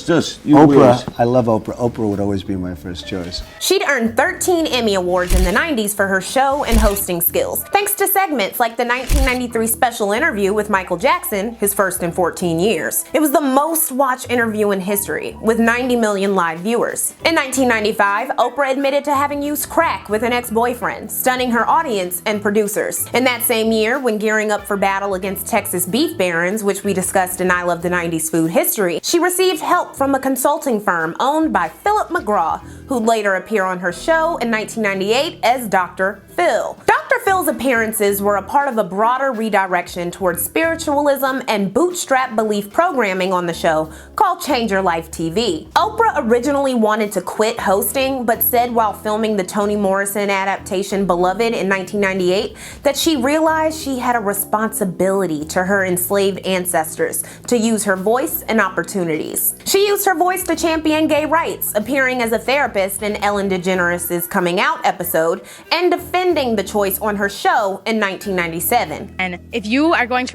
just
Oprah. I love Oprah. Oprah would always be my first choice.
She'd earned 13 Emmy Awards in the 90s for her show and hosting skills, thanks to segments like the 1993 special interview with Michael Jackson, his first in 14 years. It was the most watched interview in history, with 90 million live viewers. In 1995, Oprah admitted to having used crack with an ex-boyfriend, stunning her audience and producers. In that same year, when gearing up for battle against Texas beef barons, which we discussed in I Love the 90s Food History, she received help from a consulting firm owned by Philip McGraw, who'd later appear on her show in 1998 as Dr. Phil. Dr. Phil's appearances were a part of a broader redirection towards spiritualism and bootstrap belief programming on the show called Change Your Life TV. Oprah originally wanted to quit hosting, but said while filming the Toni Morrison adaptation Beloved in 1998 that she realized she had a responsibility to her enslaved ancestors to use her voice and opportunities. She used her voice to champion gay rights, appearing as a therapist in Ellen DeGeneres' Coming Out episode and defending the choice on her show in 1997.
And if you are going to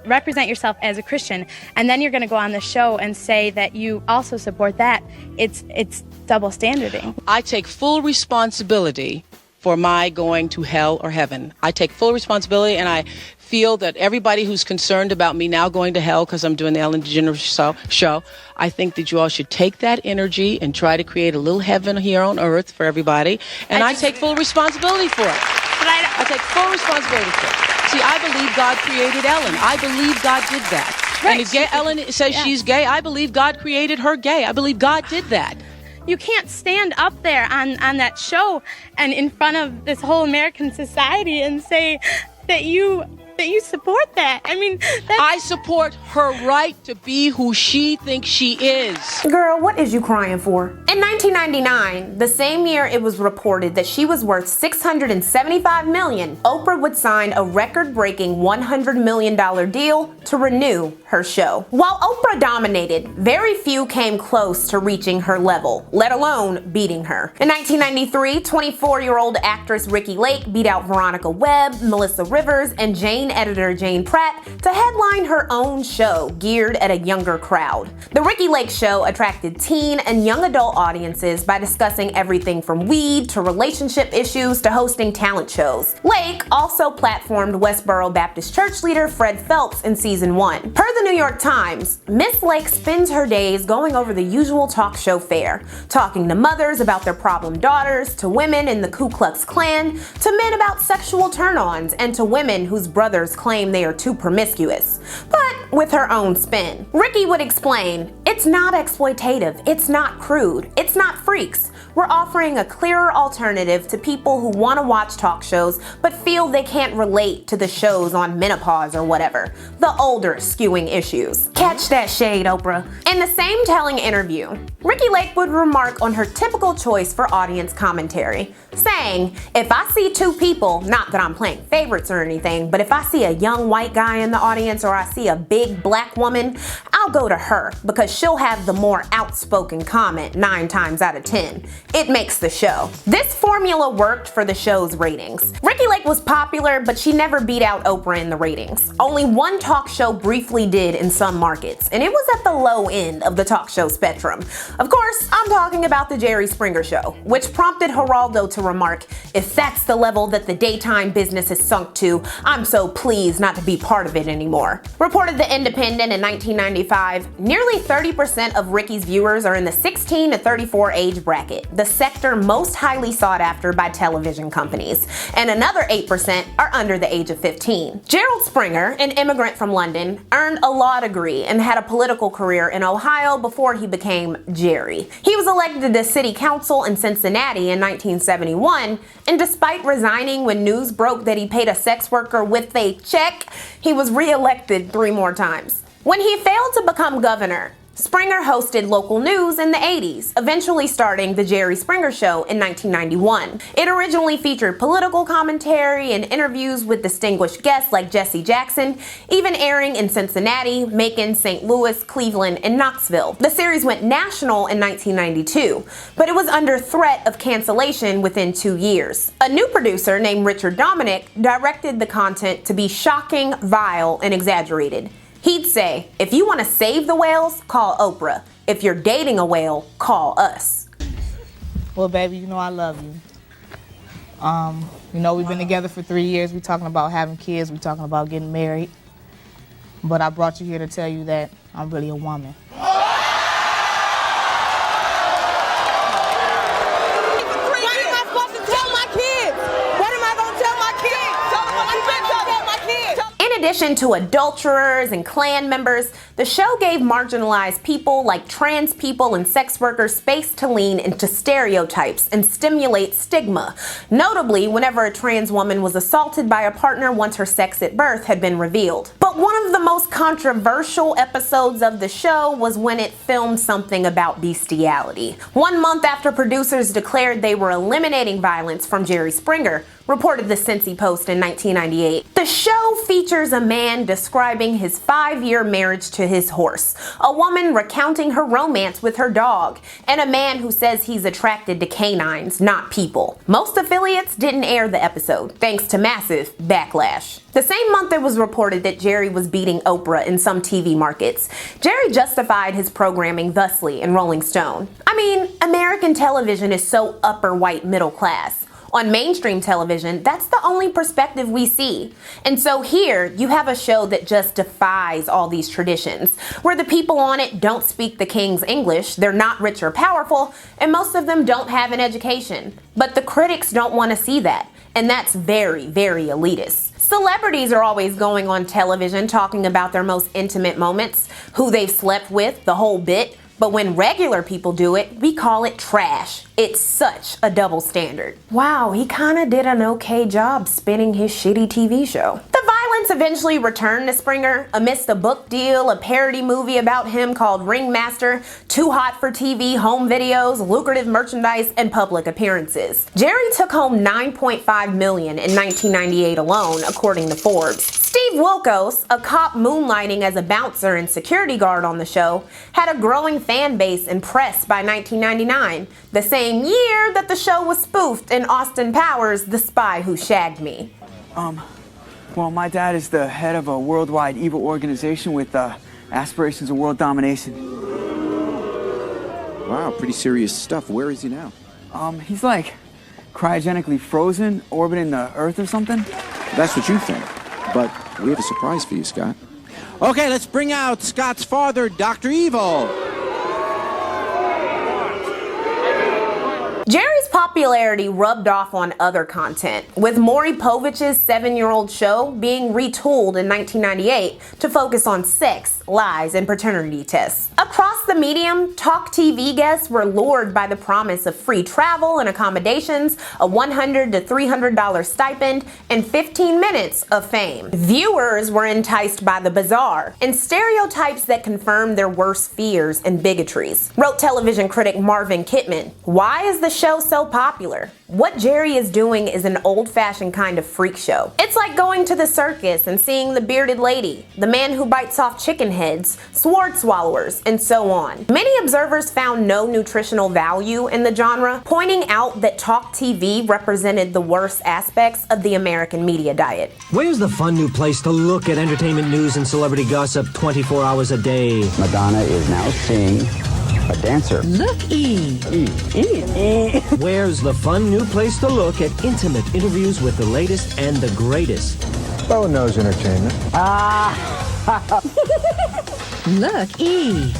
represent yourself as a Christian, and then you're going to go on the show and say that you also support that, it's double standarding.
I take full responsibility for my going to hell or heaven. I take full responsibility, and I feel that everybody who's concerned about me now going to hell because I'm doing the Ellen DeGeneres show, I think that you all should take that energy and try to create a little heaven here on earth for everybody. And I take full responsibility for it. I take full responsibility for it. See, I believe God created Ellen. I believe God did that. Right. And if Ellen says she's gay, I believe God created her gay. I believe God did that.
You can't stand up there on that show and in front of this whole American society and say that you that you support that. I mean,
I support her right to be who she thinks she is.
Girl, what is you crying for? In 1999, the same year it was reported that she was worth $675 million, Oprah would sign a record-breaking $100 million deal to renew her show. While Oprah dominated, very few came close to reaching her level, let alone beating her. In 1993, 24-year-old actress Ricki Lake beat out Veronica Webb, Melissa Rivers, and Jane editor Jane Pratt to headline her own show geared at a younger crowd. The Ricki Lake show attracted teen and young adult audiences by discussing everything from weed to relationship issues to hosting talent shows. Lake also platformed Westboro Baptist Church leader Fred Phelps in season 1. Per the New York Times, Miss Lake spends her days going over the usual talk show fare, talking to mothers about their problem daughters, to women in the Ku Klux Klan, to men about sexual turn-ons, and to women whose brothers claim they are too promiscuous, but with her own spin. Ricki would explain, "It's not exploitative, it's not crude, it's not freaks. We're offering a clearer alternative to people who want to watch talk shows but feel they can't relate to the shows on menopause or whatever, the older skewing issues." Catch that shade, Oprah. In the same telling interview, Ricki Lake would remark on her typical choice for audience commentary, saying, "If I see two people, not that I'm playing favorites or anything, but if I see a young white guy in the audience or I see a big black woman, I'll go to her because she'll have the more outspoken comment 9 times out of 10. It makes the show." This formula worked for the show's ratings. Ricki Lake was popular, but she never beat out Oprah in the ratings. Only one talk show briefly did in some markets, and it was at the low end of the talk show spectrum. Of course, I'm talking about the Jerry Springer Show, which prompted Geraldo to remark, "If that's the level that the daytime business has sunk to, I'm so pleased not to be part of it anymore." Reported The Independent in 1995, nearly 30% of Ricki's viewers are in the 16 to 34 age bracket, the sector most highly sought after by television companies, and another 8% are under the age of 15. Gerald Springer, an immigrant from London, earned a law degree and had a political career in Ohio before he became Jerry. He was elected to city council in Cincinnati in 1971, and despite resigning when news broke that he paid a sex worker with a check, he was re-elected 3 more times. When he failed to become governor, Springer hosted local news in the 80s, eventually starting The Jerry Springer Show in 1991. It originally featured political commentary and interviews with distinguished guests like Jesse Jackson, even airing in Cincinnati, Macon, St. Louis, Cleveland, and Knoxville. The series went national in 1992, but it was under threat of cancellation within 2 years. A new producer named Richard Dominic directed the content to be shocking, vile, and exaggerated. He'd say, "If you want to save the whales, call Oprah. If you're dating a whale, call us."
Well, baby, you know I love you. You know we've been together for 3 years. We're talking about having kids. We're talking about getting married. But I brought you here to tell you that I'm really a woman.
In addition to adulterers and Klan members, the show gave marginalized people like trans people and sex workers space to lean into stereotypes and stimulate stigma, notably whenever a trans woman was assaulted by a partner once her sex at birth had been revealed. But one of the most controversial episodes of the show was when it filmed something about bestiality. 1 month after producers declared they were eliminating violence from Jerry Springer, reported the Cincy Post in 1998. The show features a man describing his 5-year marriage to his horse, a woman recounting her romance with her dog, and a man who says he's attracted to canines, not people. Most affiliates didn't air the episode, thanks to massive backlash. The same month it was reported that Jerry was beating Oprah in some TV markets. Jerry justified his programming thusly in Rolling Stone. "I mean, American television is so upper white middle class. On mainstream television, that's the only perspective we see. And so here, you have a show that just defies all these traditions, where the people on it don't speak the king's English, they're not rich or powerful, and most of them don't have an education. But the critics don't want to see that, and that's very, very elitist. Celebrities are always going on television talking about their most intimate moments, who they've slept with, the whole bit. But when regular people do it, we call it trash. It's such a double standard." Wow, he kinda did an okay job spinning his shitty TV show. The violence Lawrence eventually returned to Springer amidst a book deal, a parody movie about him called Ringmaster, Too Hot for TV home videos, lucrative merchandise, and public appearances. Jerry took home $9.5 million in 1998 alone, according to Forbes. Steve Wilkos, a cop moonlighting as a bouncer and security guard on the show, had a growing fan base and press by 1999, the same year that the show was spoofed in Austin Powers' The Spy Who Shagged Me.
Well, my dad is the head of a worldwide evil organization with aspirations of world domination.
Wow, pretty serious stuff. Where is he now?
He's like cryogenically frozen, orbiting the Earth or something.
That's what you think. But we have a surprise for you, Scott.
Okay, let's bring out Scott's father, Dr. Evil.
Jerry's popularity rubbed off on other content, with Maury Povich's 7-year-old show being retooled in 1998 to focus on sex, lies, and paternity tests. Across the medium, talk TV guests were lured by the promise of free travel and accommodations, a $100 to $300 stipend, and 15 minutes of fame. Viewers were enticed by the bizarre and stereotypes that confirmed their worst fears and bigotries. Wrote television critic Marvin Kittman, "Why is the show so popular? What Jerry is doing is an old-fashioned kind of freak show. It's like going to the circus and seeing the bearded lady, the man who bites off chicken heads, sword swallowers, and so on." Many observers found no nutritional value in the genre, pointing out that talk TV represented the worst aspects of the American media diet.
Where's the fun new place to look at entertainment news and celebrity gossip 24 hours a day?
Madonna is now seeing a dancer.
Look-y. Where's the fun new place to look at intimate interviews with the latest and the greatest?
Bow-nose entertainment.
Look-y.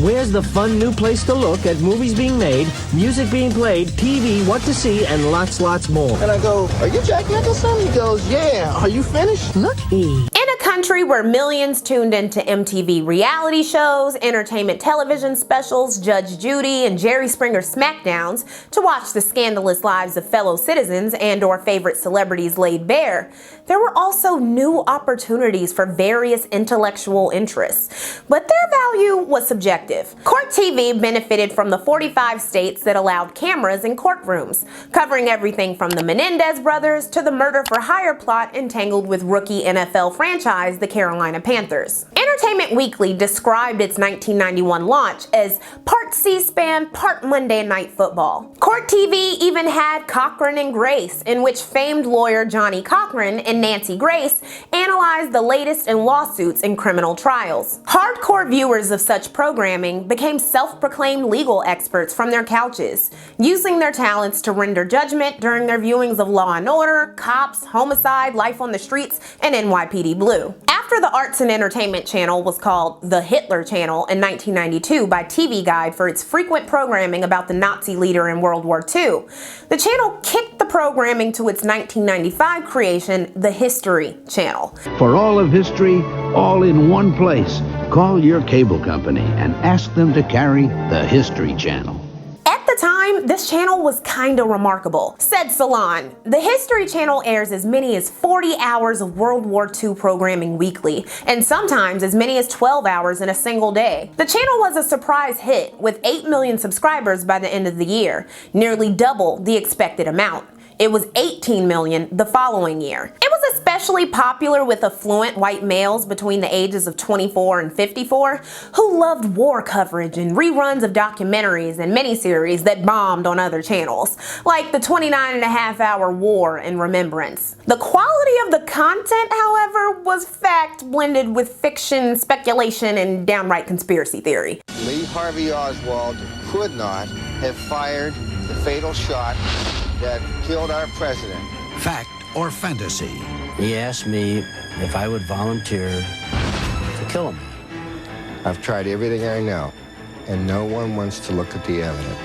Where's the fun new place to look at movies being made, music being played, TV, what to see, and lots more?
And I go, "Are you Jack Nicholson?" He goes, "Yeah. Are you finished?"
Look-y.
In a country where millions tuned into MTV reality shows, entertainment television specials, Judge Judy, and Jerry Springer Smackdowns to watch the scandalous lives of fellow citizens and/or favorite celebrities laid bare, there were also new opportunities for various intellectual interests, but their value was subjective. Court TV benefited from the 45 states that allowed cameras in courtrooms, covering everything from the Menendez brothers to the murder-for-hire plot entangled with rookie NFL franchise, the Carolina Panthers. Entertainment Weekly described its 1991 launch as part C-SPAN, part Monday Night Football. Court TV even had Cochran and Grace, in which famed lawyer Johnny Cochran and Nancy Grace analyzed the latest in lawsuits and criminal trials. Hardcore viewers of such programming became self-proclaimed legal experts from their couches, using their talents to render judgment during their viewings of Law & Order, Cops, Homicide, Life on the Streets, and NYPD Blue. After the Arts and Entertainment Channel was called the Hitler Channel in 1992 by TV Guide for its frequent programming about the Nazi leader in World War II, the channel kicked the programming to its 1995 creation, the History Channel.
For all of history, all in one place. Call your cable company and ask them to carry the History Channel.
At the time, this channel was kinda remarkable. Said Salon, the History Channel airs as many as 40 hours of World War II programming weekly, and sometimes as many as 12 hours in a single day. The channel was a surprise hit, with 8 million subscribers by the end of the year, nearly double the expected amount. It was 18 million the following year. It was especially popular with affluent white males between the ages of 24 and 54 who loved war coverage and reruns of documentaries and miniseries that bombed on other channels, like the 29.5-hour War in Remembrance. The quality of the content, however, was fact blended with fiction, speculation, and downright conspiracy theory.
Lee Harvey Oswald could not have fired the fatal shot that killed our president.
Fact or fantasy?
He asked me if I would volunteer to kill him.
I've tried everything I know, and no one wants to look at the evidence.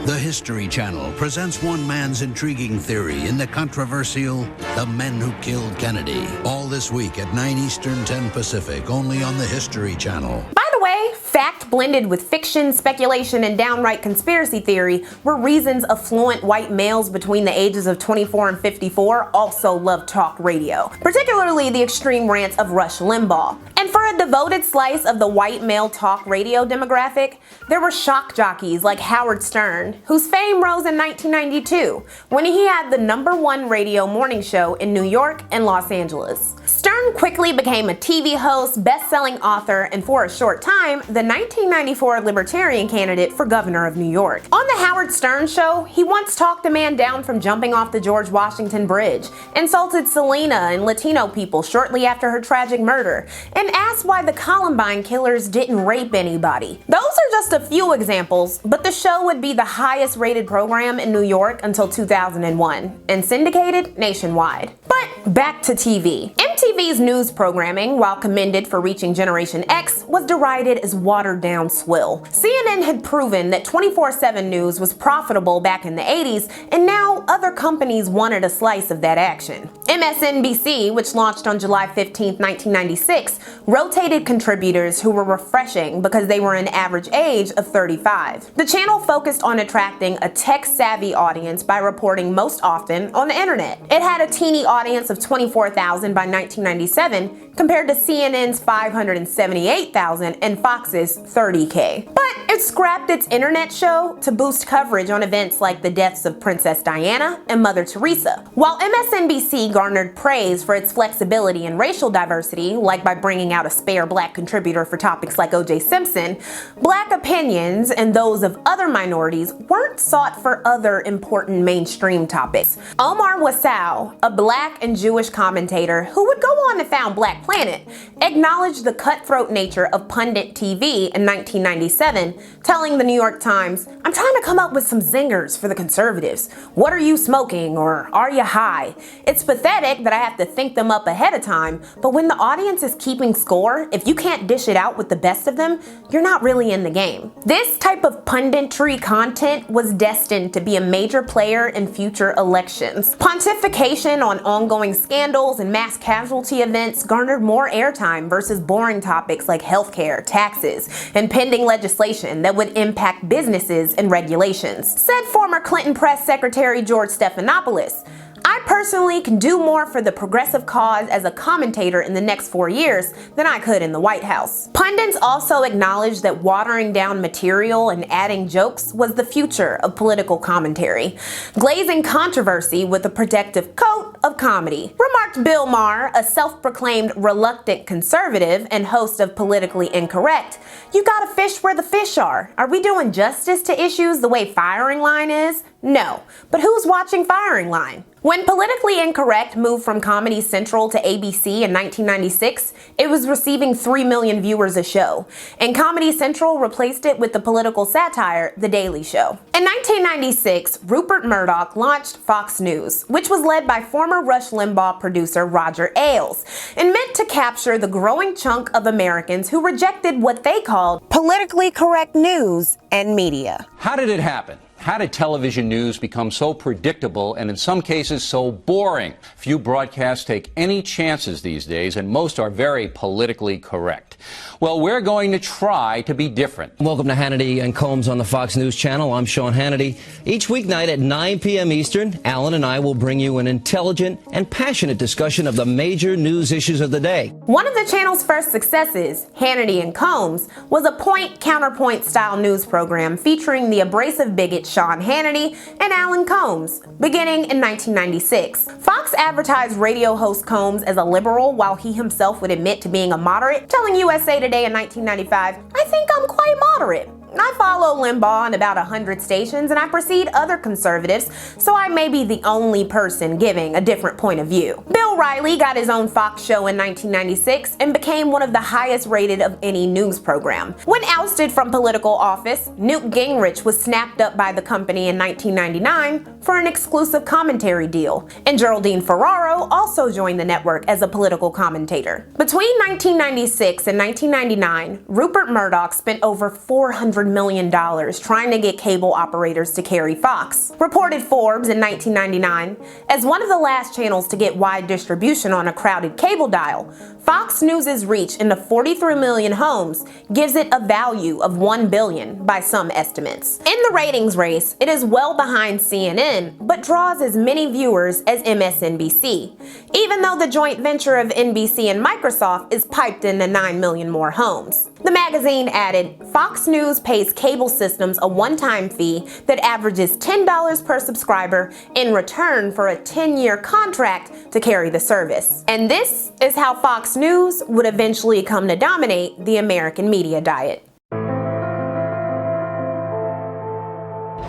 The History Channel presents one man's intriguing theory in the controversial The Men Who Killed Kennedy. All this week at 9 Eastern, 10 Pacific, only on the History Channel.
By the way, Fact blended with fiction, speculation, and downright conspiracy theory were reasons affluent white males between the ages of 24 and 54 also loved talk radio, particularly the extreme rants of Rush Limbaugh. And for a devoted slice of the white male talk radio demographic, there were shock jockeys like Howard Stern, whose fame rose in 1992 when he had the #1 radio morning show in New York and Los Angeles. Stern quickly became a TV host, best-selling author, and for a short time, the 1994 Libertarian candidate for governor of New York. On the Howard Stern show, he once talked a man down from jumping off the George Washington Bridge, insulted Selena and Latino people shortly after her tragic murder, and asked why the Columbine killers didn't rape anybody. Those are just a few examples, but the show would be the highest rated program in New York until 2001, and syndicated nationwide. But back to TV. MTV's news programming, while commended for reaching Generation X, was derided as watered-down swill. CNN had proven that 24/7 news was profitable back in the 80s, and now other companies wanted a slice of that action. MSNBC, which launched on July 15, 1996, rotated contributors who were refreshing because they were an average age of 35. The channel focused on attracting a tech-savvy audience by reporting most often on the internet. It had a teeny audience of 24,000 by 1997 compared to CNN's 578,000 and Fox's 30K. But it scrapped its internet show to boost coverage on events like the deaths of Princess Diana and Mother Teresa. While MSNBC garnered praise for its flexibility and racial diversity, like by bringing out a spare black contributor for topics like O.J. Simpson, black opinions and those of other minorities weren't sought for other important mainstream topics. Omar Wasow, a black and Jewish commentator who would go on to found Black Planet, acknowledged the cutthroat nature of pundit TV in 1997, telling the New York Times, "I'm trying to come up with some zingers for the conservatives. What are you smoking, or are you high? It's pathetic that I have to think them up ahead of time, but when the audience is keeping score, if you can't dish it out with the best of them, you're not really in the game." This type of punditry content was destined to be a major player in future elections. Pontification on ongoing scandals and mass casualty events garnered more airtime versus boring topics like healthcare, taxes, and pending legislation that would impact businesses and regulations. Said former Clinton press secretary George Stephanopoulos, "I personally can do more for the progressive cause as a commentator in the next 4 years than I could in the White House." Pundits also acknowledged that watering down material and adding jokes was the future of political commentary, glazing controversy with a protective coat of comedy. Remarked Bill Maher, a self-proclaimed reluctant conservative and host of Politically Incorrect, "You gotta fish where the fish are. Are we doing justice to issues the way Firing Line is? No. But who's watching Firing Line?" When Politically Incorrect moved from Comedy Central to ABC in 1996, it was receiving 3 million viewers a show, and Comedy Central replaced it with the political satire The Daily Show. In 1996, Rupert Murdock launched Fox News, which was led by former Rush Limbaugh producer Roger Ailes, and meant to capture the growing chunk of Americans who rejected what they called politically correct news and media.
How did it happen? How did television news become so predictable and in some cases so boring? Few broadcasts take any chances these days, and most are very politically correct. Well, we're going to try to be different.
Welcome to Hannity and Combs on the Fox News Channel. I'm Sean Hannity. Each weeknight at 9 p.m. Eastern, Alan and I will bring you an intelligent and passionate discussion of the major news issues of the day.
One of the channel's first successes, Hannity and Combs, was a point-counterpoint style news program featuring the abrasive bigot Sean Hannity and Alan Combs, beginning in 1996. Fox advertised radio host Combs as a liberal while he himself would admit to being a moderate, telling USA Today in 1995, "I think I'm quite moderate. I follow Limbaugh on about 100 stations, and I precede other conservatives, so I may be the only person giving a different point of view." Bill Riley got his own Fox show in 1996 and became one of the highest rated of any news program. When ousted from political office, Newt Gingrich was snapped up by the company in 1999, for an exclusive commentary deal, and Geraldine Ferraro also joined the network as a political commentator. Between 1996 and 1999, Rupert Murdock spent over $400 million trying to get cable operators to carry Fox. Reported Forbes in 1999, as one of the last channels to get wide distribution on a crowded cable dial, Fox News' reach into 43 million homes gives it a value of $1 billion by some estimates. In the ratings race, it is well behind CNN, but draws as many viewers as MSNBC, even though the joint venture of NBC and Microsoft is piped into 9 million more homes. The magazine added, Fox News pays cable systems a one-time fee that averages $10 per subscriber in return for a 10-year contract to carry the service. And this is how Fox News would eventually come to dominate the American media diet.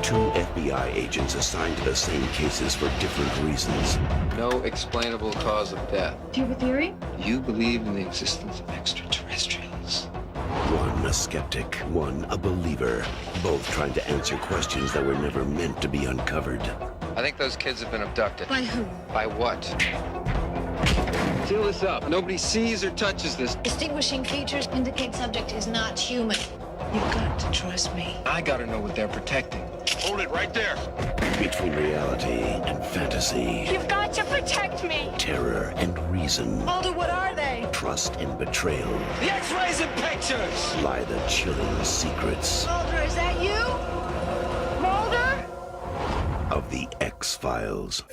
Two FBI agents assigned to the same cases for different reasons.
No explainable cause of death.
Do you have a theory?
You believe in the existence of extraterrestrials.
One a skeptic, one a believer. Both trying to answer questions that were never meant to be uncovered.
I think those kids have been abducted.
By who?
By what? Seal this up. Nobody sees or touches this.
Distinguishing features indicate subject is not human. You've got to trust me.
I gotta know what they're protecting.
Hold it right there. Between reality and fantasy.
You've got to protect me.
Terror and reason.
Mulder, what are they?
Trust and betrayal.
The X-rays and pictures!
Lie the chilling secrets.
Mulder, is that you? Mulder?
Of the X-Files.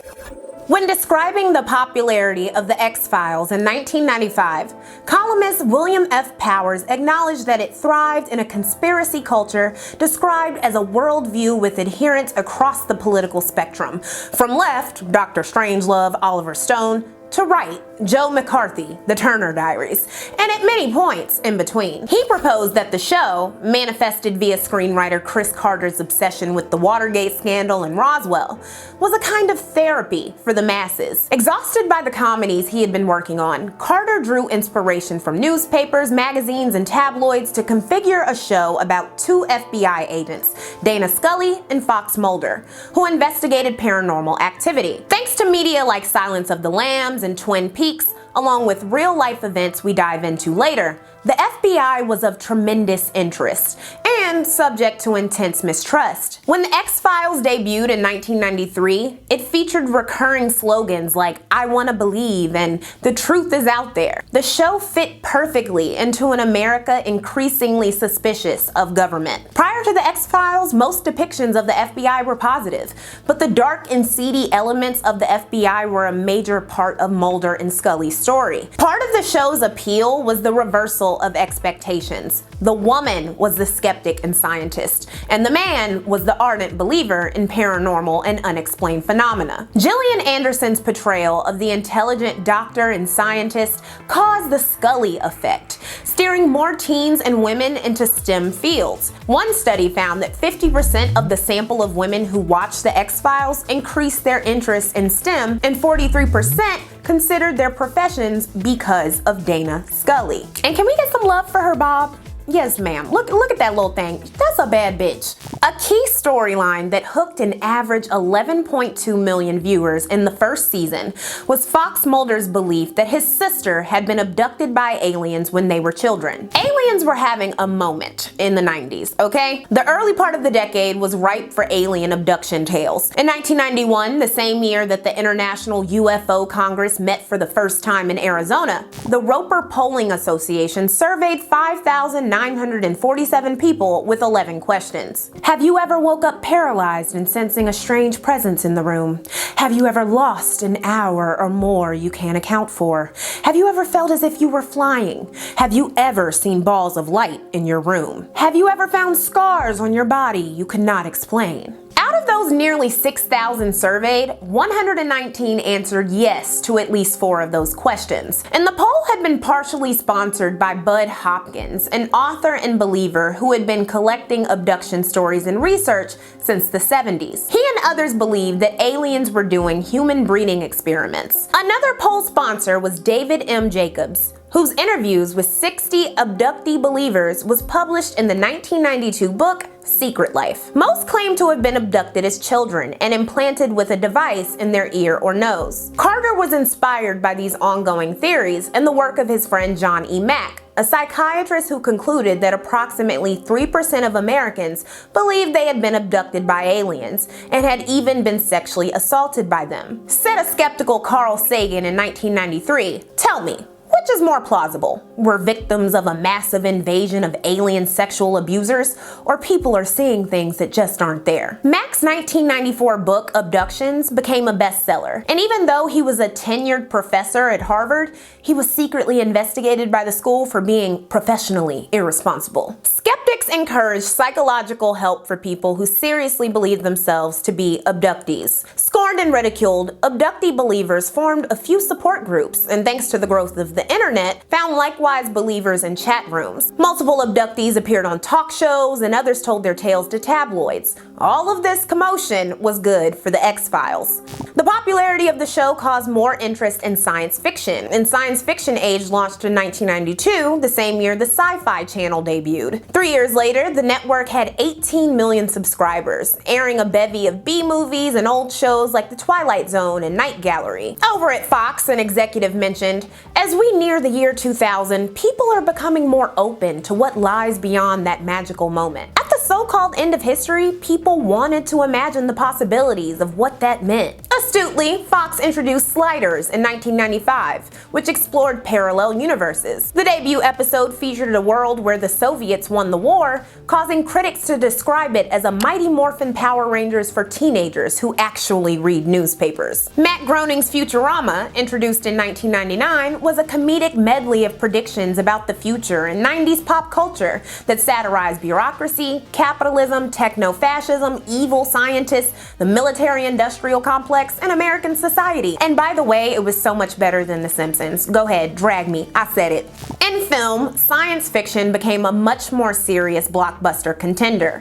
When describing the popularity of the X-Files in 1995, columnist William F. Powers acknowledged that it thrived in a conspiracy culture described as a worldview with adherents across the political spectrum, from left, Dr. Strangelove, Oliver Stone, to right, Joe McCarthy, The Turner Diaries, and at many points in between. He proposed that the show, manifested via screenwriter Chris Carter's obsession with the Watergate scandal and Roswell, was a kind of therapy for the masses. Exhausted by the comedies he had been working on, Carter drew inspiration from newspapers, magazines, and tabloids to configure a show about two FBI agents, Dana Scully and Fox Mulder, who investigated paranormal activity. Thanks to media like Silence of the Lambs and Twin Peaks, along with real-life events we dive into later, the FBI was of tremendous interest and subject to intense mistrust. When the X-Files debuted in 1993, it featured recurring slogans like "I wanna believe" and "The truth is out there." The show fit perfectly into an America increasingly suspicious of government. Prior to the X-Files, most depictions of the FBI were positive, but the dark and seedy elements of the FBI were a major part of Mulder and Scully's story. Part of the show's appeal was the reversal of expectations. The woman was the skeptic and scientist, and the man was the ardent believer in paranormal and unexplained phenomena. Gillian Anderson's portrayal of the intelligent doctor and scientist caused the Scully Effect, steering more teens and women into STEM fields. One study found that 50% of the sample of women who watched the X-Files increased their interest in STEM, and 43% considered their professions because of Dana Scully. And can we get some love for her, Bob? Yes, ma'am. Look at that little thing. That's a bad bitch. A key storyline that hooked an average 11.2 million viewers in the first season was Fox Mulder's belief that his sister had been abducted by aliens when they were children. Aliens were having a moment in the 90s, okay? The early part of the decade was ripe for alien abduction tales. In 1991, the same year that the International UFO Congress met for the first time in Arizona, the Roper Polling Association surveyed 5,947 people with 11 questions. Have you ever woke up paralyzed and sensing a strange presence in the room? Have you ever lost an hour or more you can't account for? Have you ever felt as if you were flying? Have you ever seen balls of light in your room? Have you ever found scars on your body you could not explain? Out of those nearly 6,000 surveyed, 119 answered yes to at least 4 of those questions. And the poll had been partially sponsored by Bud Hopkins, an author and believer who had been collecting abduction stories and research since the 70s. He and others believed that aliens were doing human breeding experiments. Another poll sponsor was David M. Jacobs, whose interviews with 60 abductee believers was published in the 1992 book Secret Life. Most claim to have been abducted as children and implanted with a device in their ear or nose. Carter was inspired by these ongoing theories and the work of his friend John E. Mack, a psychiatrist who concluded that approximately 3% of Americans believed they had been abducted by aliens and had even been sexually assaulted by them. Said a skeptical Carl Sagan in 1993, "Tell me, which is more plausible? We're victims of a massive invasion of alien sexual abusers, or people are seeing things that just aren't there?" Mack's 1994 book, Abductions, became a bestseller, and even though he was a tenured professor at Harvard, he was secretly investigated by the school for being professionally irresponsible. Skeptics encourage psychological help for people who seriously believe themselves to be abductees. Scorned and ridiculed, abductee believers formed a few support groups, and thanks to the growth of the internet, found likewise believers in chat rooms. Multiple abductees appeared on talk shows, and others told their tales to tabloids. All of this commotion was good for the X-Files. The popularity of the show caused more interest in science fiction, and Science Fiction Age launched in 1992, the same year the Sci-Fi Channel debuted. 3 years later, the network had 18 million subscribers, airing a bevy of B-movies and old shows like The Twilight Zone and Night Gallery. Over at Fox, an executive mentioned, "As we near the year 2000, people are becoming more open to what lies beyond that magical moment. At the so-called end of history, people wanted to imagine the possibilities of what that meant." Astutely, Fox introduced Sliders in 1995, which explored parallel universes. The debut episode featured a world where the Soviets won the war, causing critics to describe it as a Mighty Morphin Power Rangers for teenagers who actually read newspapers. Matt Groening's Futurama, introduced in 1999, was a comedic medley of predictions about the future and 90s pop culture that satirized bureaucracy, capitalism, techno-fascism, evil scientists, the military-industrial complex, and American society. And by the way, it was so much better than The Simpsons. Go ahead, drag me, I said it. In film, science fiction became a much more serious blockbuster contender.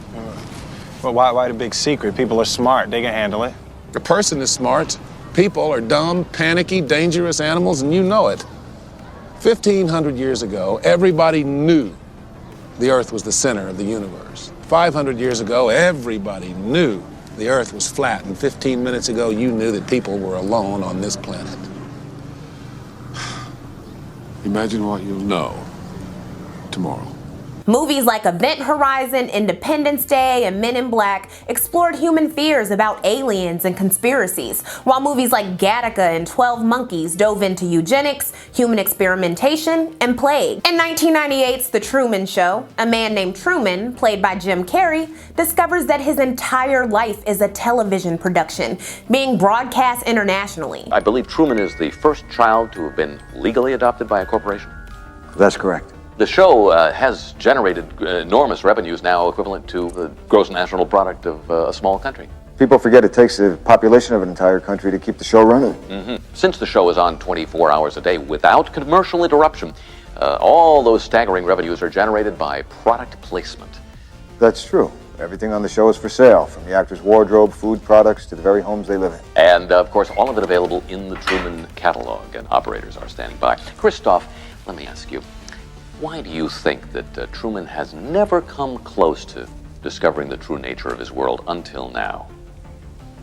Well, why the big secret? People are smart, they can handle it.
A person is smart. People are dumb, panicky, dangerous animals, and you know it. 1,500 years ago, everybody knew the Earth was the center of the universe. 500 years ago, everybody knew the Earth was flat, and 15 minutes ago, you knew that people were alone on this planet. Imagine what you'll know tomorrow.
Movies like Event Horizon, Independence Day, and Men in Black explored human fears about aliens and conspiracies, while movies like Gattaca and 12 Monkeys dove into eugenics, human experimentation, and plague. In 1998's The Truman Show, a man named Truman, played by Jim Carrey, discovers that his entire life is a television production, being broadcast internationally.
I believe Truman is the first child to have been legally adopted by a corporation.
That's correct.
The show has generated enormous revenues now equivalent to the gross national product of a small country.
People forget it takes the population of an entire country to keep the show running.
Since the show is on 24 hours a day without commercial interruption, all those staggering revenues are generated by product placement.
That's true. Everything on the show is for sale, from the actor's wardrobe, food products, to the very homes they live in.
And, of course, all of it available in the Truman catalog, and operators are standing by. Christoph, let me ask you, why do you think that Truman has never come close to discovering the true nature of his world until now?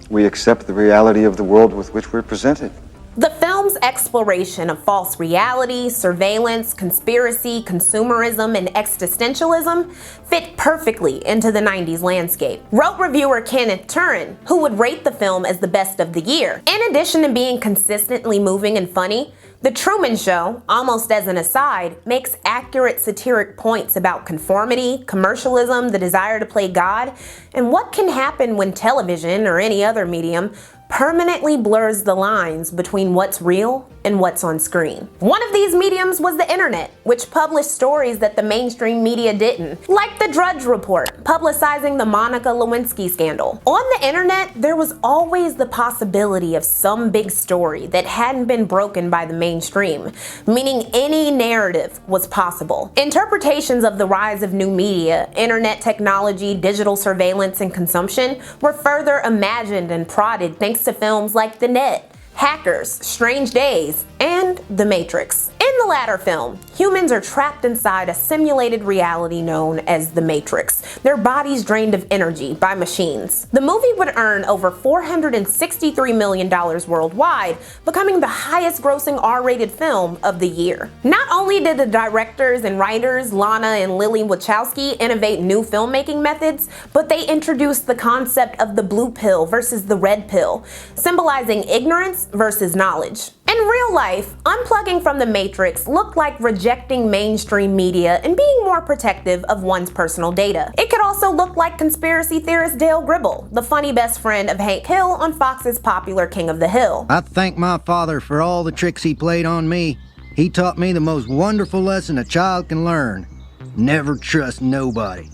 We accept the reality of the world with which we're presented.
The film's exploration of false reality, surveillance, conspiracy, consumerism, and existentialism fit perfectly into the 90s landscape, wrote reviewer Kenneth Turin, who would rate the film as the best of the year. In addition to being consistently moving and funny, The Truman Show, almost as an aside, makes accurate satiric points about conformity, commercialism, the desire to play God, and what can happen when television, or any other medium, permanently blurs the lines between what's real and what's on screen. One of these mediums was the internet, which published stories that the mainstream media didn't, like the Drudge Report, publicizing the Monica Lewinsky scandal. On the internet, there was always the possibility of some big story that hadn't been broken by the mainstream, meaning any narrative was possible. Interpretations of the rise of new media, internet technology, digital surveillance, and consumption were further imagined and prodded thanks to films like The Net, Hackers, Strange Days, and The Matrix. In the latter film, humans are trapped inside a simulated reality known as the Matrix, their bodies drained of energy by machines. The movie would earn over $463 million worldwide, becoming the highest grossing R-rated film of the year. Not only did the directors and writers Lana and Lily Wachowski innovate new filmmaking methods, but they introduced the concept of the blue pill versus the red pill, symbolizing ignorance versus knowledge. In real life, unplugging from the Matrix looked like rejecting mainstream media and being more protective of one's personal data. It could also look like conspiracy theorist Dale Gribble, the funny best friend of Hank Hill on Fox's popular King of the Hill.
I thank my father for all the tricks he played on me. He taught me the most wonderful lesson a child can learn. Never trust nobody.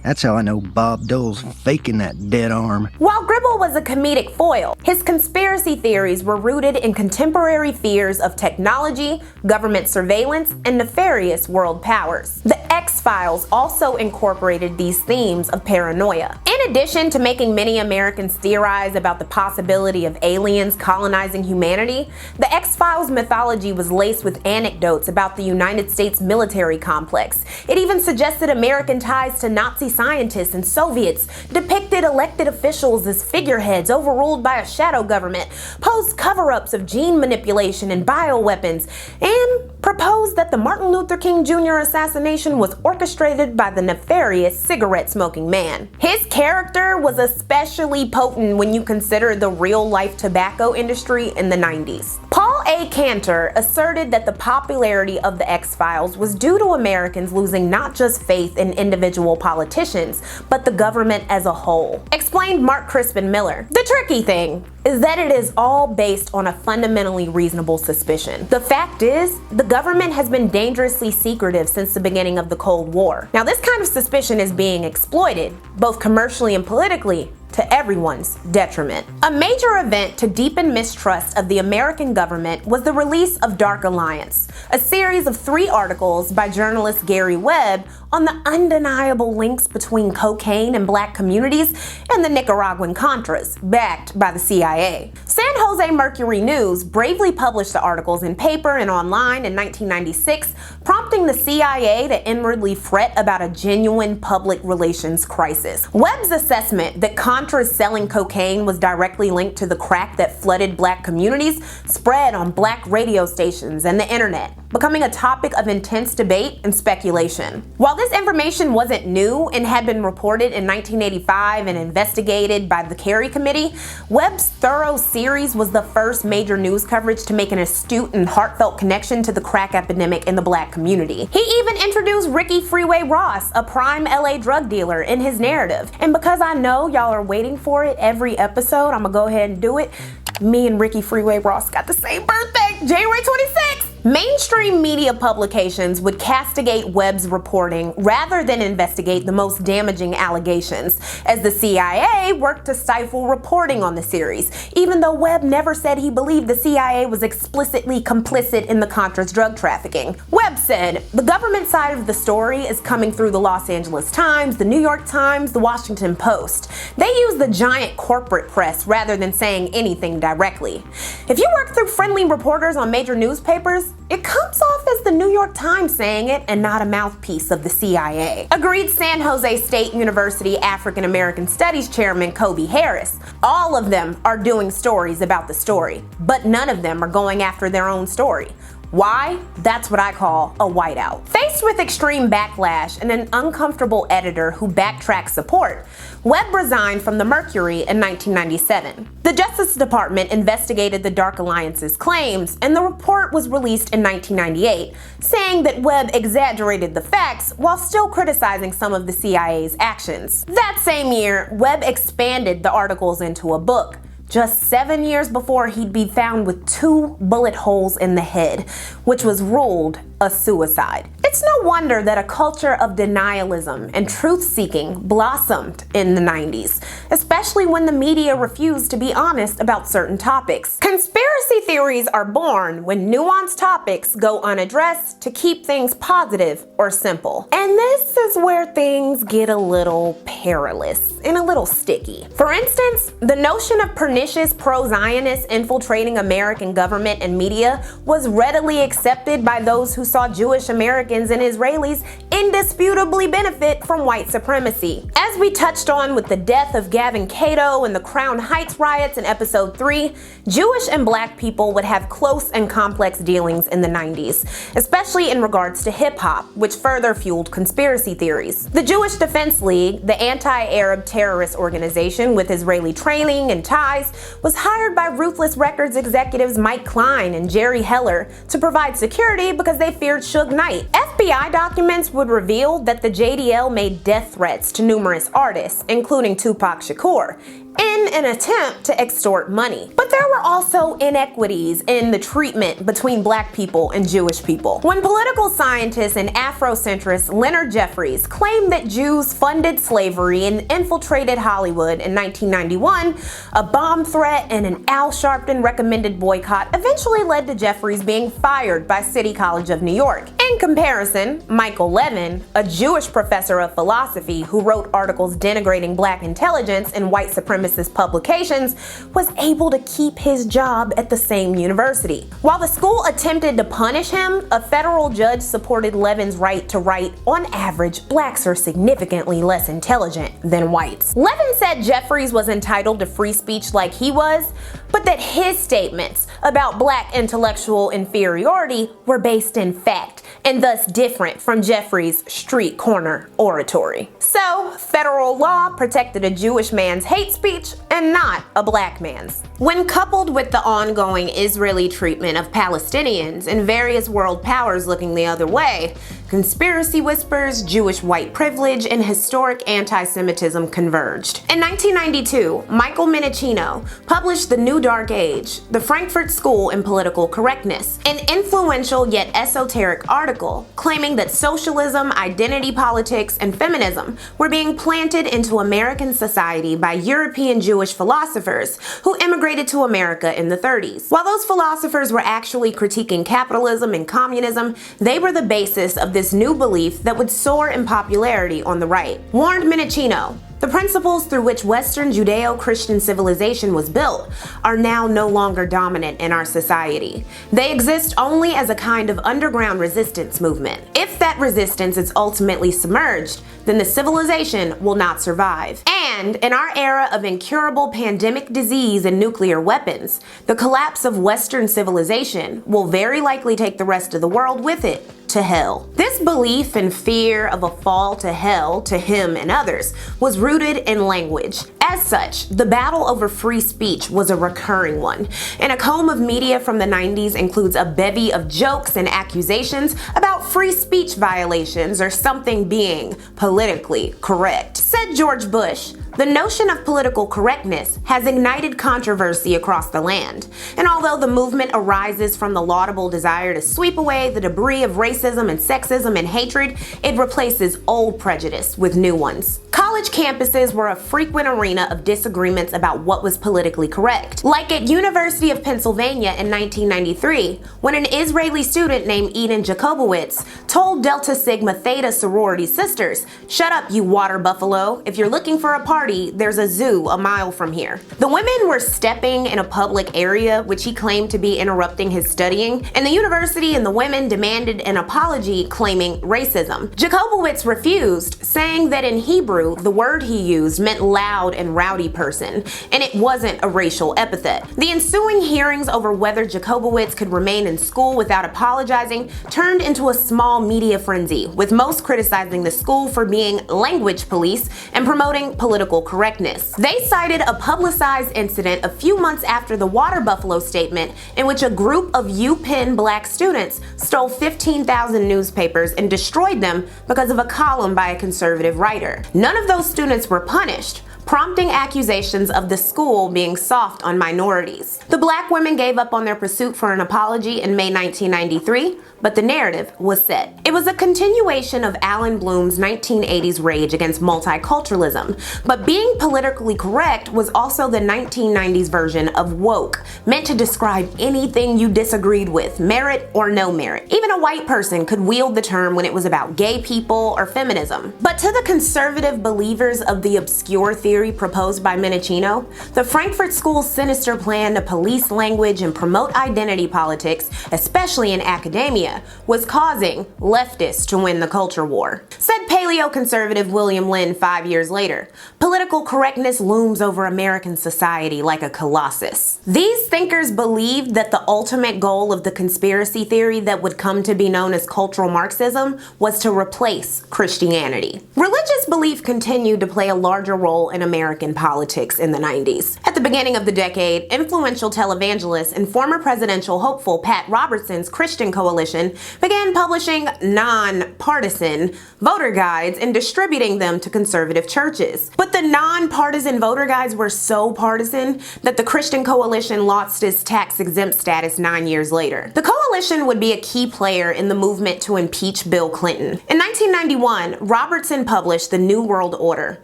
That's how I know Bob Dole's faking that dead arm.
While Gribble was a comedic foil, his conspiracy theories were rooted in contemporary fears of technology, government surveillance, and nefarious world powers. The X-Files also incorporated these themes of paranoia. In addition to making many Americans theorize about the possibility of aliens colonizing humanity, the X-Files mythology was laced with anecdotes about the United States military complex. It even suggested American ties to Nazi scientists and Soviets, depicted elected officials as figureheads overruled by a shadow government, posed cover-ups of gene manipulation and bioweapons, and proposed that the Martin Luther King Jr. assassination was orchestrated by the nefarious cigarette-smoking man. His character was especially potent when you consider the real-life tobacco industry in the 90s. Paul A. Cantor asserted that the popularity of the X-Files was due to Americans losing not just faith in individual politicians, but the government as a whole. Explained Mark Crispin Miller. The tricky thing is that it is all based on a fundamentally reasonable suspicion. The fact is, the government has been dangerously secretive since the beginning of the Cold War. Now, this kind of suspicion is being exploited, both commercially and politically, to everyone's detriment. A major event to deepen mistrust of the American government was the release of Dark Alliance, a series of 3 articles by journalist Gary Webb on the undeniable links between cocaine and black communities and the Nicaraguan Contras, backed by the CIA. San Jose Mercury News bravely published the articles in paper and online in 1996, prompting the CIA to inwardly fret about a genuine public relations crisis. Webb's assessment that Contras selling cocaine was directly linked to the crack that flooded black communities spread on black radio stations and the internet, becoming a topic of intense debate and speculation. While this information wasn't new and had been reported in 1985 and investigated by the Kerry Committee, Webb's thorough series was the first major news coverage to make an astute and heartfelt connection to the crack epidemic in the black community. He even introduced Ricky Freeway Ross, a prime LA drug dealer, in his narrative. And because I know y'all are waiting for it every episode, I'm gonna go ahead and do it. Me and Ricky Freeway Ross got the same birthday, January 26th. Mainstream media publications would castigate Webb's reporting rather than investigate the most damaging allegations, as the CIA worked to stifle reporting on the series, even though Webb never said he believed the CIA was explicitly complicit in the Contras drug trafficking. Webb said, "The government side of the story is coming through the Los Angeles Times, the New York Times, the Washington Post. They use the giant corporate press rather than saying anything directly. If you work through friendly reporters on major newspapers, it comes off as the New York Times saying it and not a mouthpiece of the CIA." Agreed San Jose State University African American Studies Chairman Kobe Harris. All of them are doing stories about the story, but none of them are going after their own story. Why? That's what I call a whiteout. Faced with extreme backlash and an uncomfortable editor who backtracked support, Webb resigned from the Mercury in 1997. The Justice Department investigated the Dark Alliance's claims, and the report was released in 1998, saying that Webb exaggerated the facts while still criticizing some of the CIA's actions. That same year, Webb expanded the articles into a book, just 7 years before he'd be found with 2 bullet holes in the head, which was ruled a suicide. It's no no wonder that a culture of denialism and truth-seeking blossomed in the 90s, especially when the media refused to be honest about certain topics. Conspiracy theories are born when nuanced topics go unaddressed to keep things positive or simple. And this is where things get a little perilous and a little sticky. For instance, the notion of pernicious pro-Zionists infiltrating American government and media was readily accepted by those who saw Jewish Americans and Israelis indisputably benefit from white supremacy. As we touched on with the death of Gavin Cato and the Crown Heights riots in episode 3, Jewish and black people would have close and complex dealings in the 90s, especially in regards to hip-hop, which further fueled conspiracy theories. The Jewish Defense League, the anti-Arab terrorist organization with Israeli training and ties, was hired by Ruthless Records executives Mike Klein and Jerry Heller to provide security because they feared Suge Knight. FBI documents would reveal that the JDL made death threats to numerous artists, including Tupac Shakur, in an attempt to extort money. But there were also inequities in the treatment between black people and Jewish people. When political scientist and Afrocentrist Leonard Jeffries claimed that Jews funded slavery and infiltrated Hollywood in 1991, a bomb threat and an Al Sharpton recommended boycott eventually led to Jeffries being fired by City College of New York. In comparison, Michael Levin, a Jewish professor of philosophy who wrote articles denigrating black intelligence in white supremacist publications, was able to keep his job at the same university. While the school attempted to punish him, a federal judge supported Levin's right to write, on average, blacks are significantly less intelligent than whites. Levin said Jeffries was entitled to free speech like he was, but that his statements about black intellectual inferiority were based in fact, and thus different from Jeffries' street corner oratory. So, federal law protected a Jewish man's hate speech and not a black man's. When coupled with the ongoing Israeli treatment of Palestinians and various world powers looking the other way, conspiracy whispers, Jewish white privilege, and historic anti-Semitism converged. In 1992, Michael Minicino published The New Dark Age, the Frankfurt School in Political Correctness, an influential yet esoteric article claiming that socialism, identity politics, and feminism were being planted into American society by European Jewish philosophers who immigrated to America in the 30s. While those philosophers were actually critiquing capitalism and communism, they were the basis of this new belief that would soar in popularity on the right. Warned Minicino, the principles through which Western Judeo-Christian civilization was built are now no longer dominant in our society. They exist only as a kind of underground resistance movement. If that resistance is ultimately submerged, then the civilization will not survive. And in our era of incurable pandemic disease and nuclear weapons, the collapse of Western civilization will very likely take the rest of the world with it to hell. This belief and fear of a fall to hell to him and others was rooted in language. As such, the battle over free speech was a recurring one, and a comb of media from the 90s includes a bevy of jokes and accusations about free speech violations or something being politically correct. Said George Bush, the notion of political correctness has ignited controversy across the land, and although the movement arises from the laudable desire to sweep away the debris of racism and sexism and hatred, it replaces old prejudice with new ones. College campuses were a frequent arena of disagreements about what was politically correct. Like at University of Pennsylvania in 1993, when an Israeli student named Eden Jacobowitz told Delta Sigma Theta sorority sisters, "Shut up, you water buffalo. If you're looking for a party, there's a zoo a mile from here." The women were stepping in a public area, which he claimed to be interrupting his studying, and the university and the women demanded an apology claiming racism. Jacobowitz refused, saying that in Hebrew, the word he used meant loud and rowdy person, and it wasn't a racial epithet. The ensuing hearings over whether Jacobowitz could remain in school without apologizing turned into a small media frenzy, with most criticizing the school for being language police and promoting political correctness. They cited a publicized incident a few months after the water buffalo statement in which a group of UPenn black students stole 15,000 newspapers and destroyed them because of a column by a conservative writer. None of those students were punished. prompting accusations of the school being soft on minorities. The black women gave up on their pursuit for an apology in May 1993, but the narrative was set. It was a continuation of Alan Bloom's 1980s rage against multiculturalism, but being politically correct was also the 1990s version of woke, meant to describe anything you disagreed with, merit or no merit. Even a white person could wield the term when it was about gay people or feminism. But to the conservative believers of the obscure theory proposed by Minichino, the Frankfurt School's sinister plan to police language and promote identity politics, especially in academia, was causing leftists to win the culture war. Said paleoconservative William Lynn 5 years later, political correctness looms over American society like a colossus. These thinkers believed that the ultimate goal of the conspiracy theory that would come to be known as cultural Marxism was to replace Christianity. Religious belief continued to play a larger role in American politics in the 90s. At the beginning of the decade, influential televangelist and former presidential hopeful Pat Robertson's Christian Coalition began publishing non-partisan voter guides and distributing them to conservative churches. But the non-partisan voter guides were so partisan that the Christian Coalition lost its tax-exempt status 9 years later. The coalition would be a key player in the movement to impeach Bill Clinton. In 1991, Robertson published The New World Order,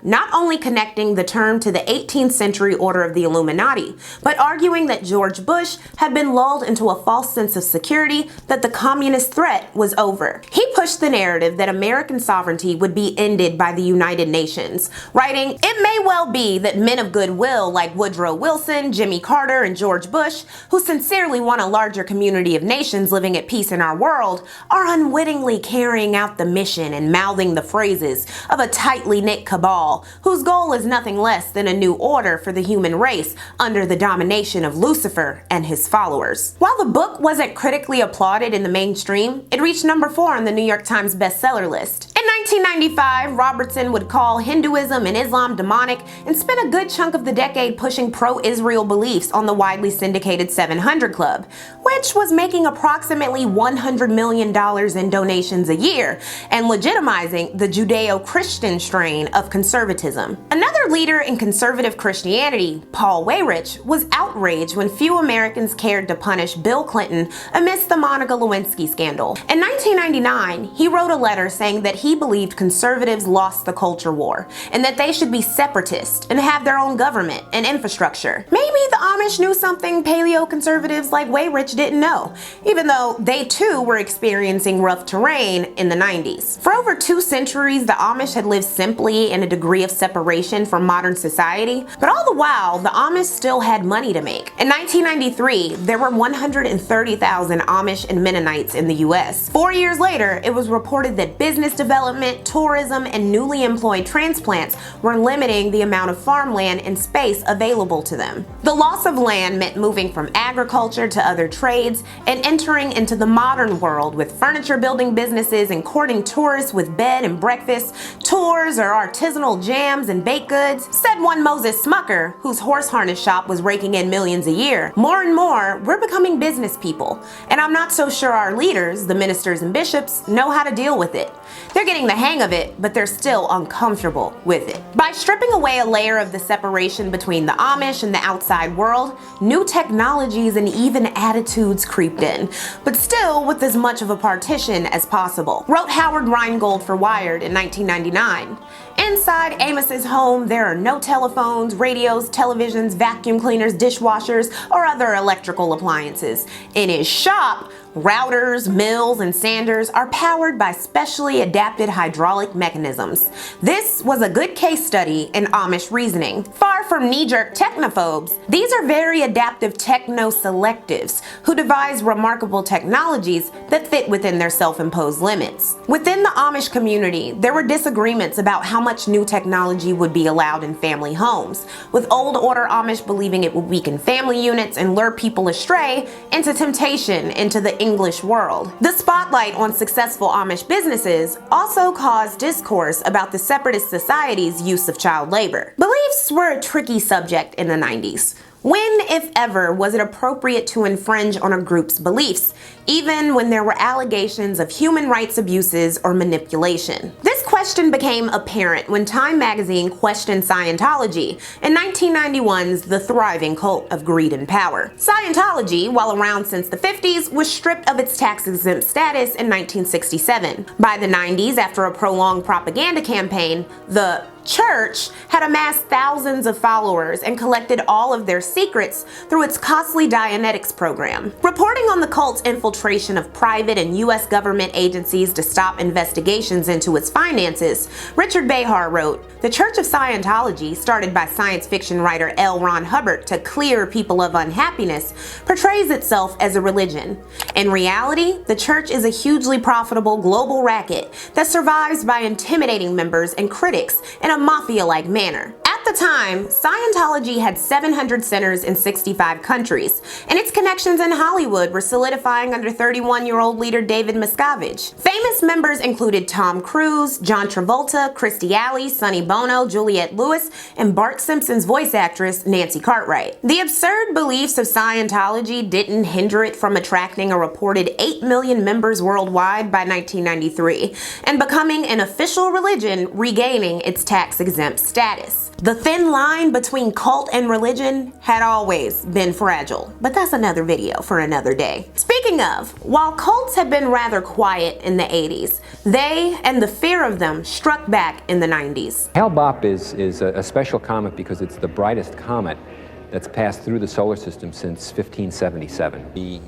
not only connecting the term to the 18th century order of the Illuminati, but arguing that George Bush had been lulled into a false sense of security that the communist threat was over. He pushed the narrative that American sovereignty would be ended by the United Nations, writing, "It may well be that men of goodwill like Woodrow Wilson, Jimmy Carter, and George Bush, who sincerely want a larger community of nations living at peace in our world, are unwittingly carrying out the mission and mouthing the phrases of a tightly knit cabal whose goal is nothing less than a new order for the human race under the domination of Lucifer and his followers." While the book wasn't critically applauded in the mainstream, it reached number 4 on the New York Times bestseller list. In 1995, Robertson would call Hinduism and Islam demonic and spent a good chunk of the decade pushing pro-Israel beliefs on the widely syndicated 700 Club, which was making approximately $100 million in donations a year and legitimizing the Judeo-Christian strain of conservatism. Another leader in conservative Christianity, Paul Weyrich, was outraged when few Americans cared to punish Bill Clinton amidst the Monica Lewinsky scandal. In 1999, he wrote a letter saying that he believed conservatives lost the culture war and that they should be separatist and have their own government and infrastructure. Maybe the Amish knew something paleo-conservatives like Weyrich didn't know, even though they too were experiencing rough terrain in the 90s. For over 2 centuries, the Amish had lived simply in a degree of separation from modern society, but all the while, the Amish still had money to make. In 1993, there were 130,000 Amish and Mennonites in the US. 4 years later, it was reported that business development, tourism, and newly employed transplants were limiting the amount of farmland and space available to them. The loss of land meant moving from agriculture to other trades and entering into the modern world with furniture building businesses and courting tourists with bed and breakfast, tours, or artisanal jams and baked goods. Said one Moses Smucker, whose horse harness shop was raking in millions a year, "More and more, we're becoming business people, and I'm not so sure our leaders, the ministers and bishops, know how to deal with it. They're getting the hang of it, but they're still uncomfortable with it." By stripping away a layer of the separation between the Amish and the outside world, new technologies and even attitudes creeped in, but still with as much of a partition as possible. Wrote Howard Rheingold for Wired in 1999. Inside Amos's home, there are no telephones, radios, televisions, vacuum cleaners, dishwashers, or other electrical appliances. In his shop, routers, mills, and sanders are powered by specially adapted hydraulic mechanisms. This was a good case study in Amish reasoning. Far from knee-jerk technophobes, these are very adaptive techno-selectives who devise remarkable technologies that fit within their self-imposed limits. Within the Amish community, there were disagreements about how much new technology would be allowed in family homes, with old order Amish believing it would weaken family units and lure people astray into temptation into the English world. The spotlight on successful Amish businesses also caused discourse about the separatist society's use of child labor. Beliefs were a tricky subject in the 90s. When, if ever, was it appropriate to infringe on a group's beliefs, even when there were allegations of human rights abuses or manipulation? This question question became apparent when Time magazine questioned Scientology in 1991's The Thriving Cult of Greed and Power. Scientology, while around since the 50s, was stripped of its tax-exempt status in 1967. By the 90s, after a prolonged propaganda campaign, the church had amassed thousands of followers and collected all of their secrets through its costly Dianetics program. Reporting on the cult's infiltration of private and U.S. government agencies to stop investigations into its finances, Richard Behar wrote, "The Church of Scientology, started by science fiction writer L. Ron Hubbard to clear people of unhappiness, portrays itself as a religion. In reality, the church is a hugely profitable global racket that survives by intimidating members and critics in a mafia-like manner." At the time, Scientology had 700 centers in 65 countries, and its connections in Hollywood were solidifying under 31-year-old leader David Miscavige. Famous members included Tom Cruise, John Travolta, Kirstie Alley, Sonny Bono, Juliette Lewis, and Bart Simpson's voice actress Nancy Cartwright. The absurd beliefs of Scientology didn't hinder it from attracting a reported 8 million members worldwide by 1993 and becoming an official religion, regaining its tax-exempt status. The thin line between cult and religion had always been fragile, but that's another video for another day. Speaking of, while cults had been rather quiet in the 80s, they and the fear of them struck back in the 90s.
Hale Bopp is a special comet because it's the brightest comet that's passed through the solar system since 1577.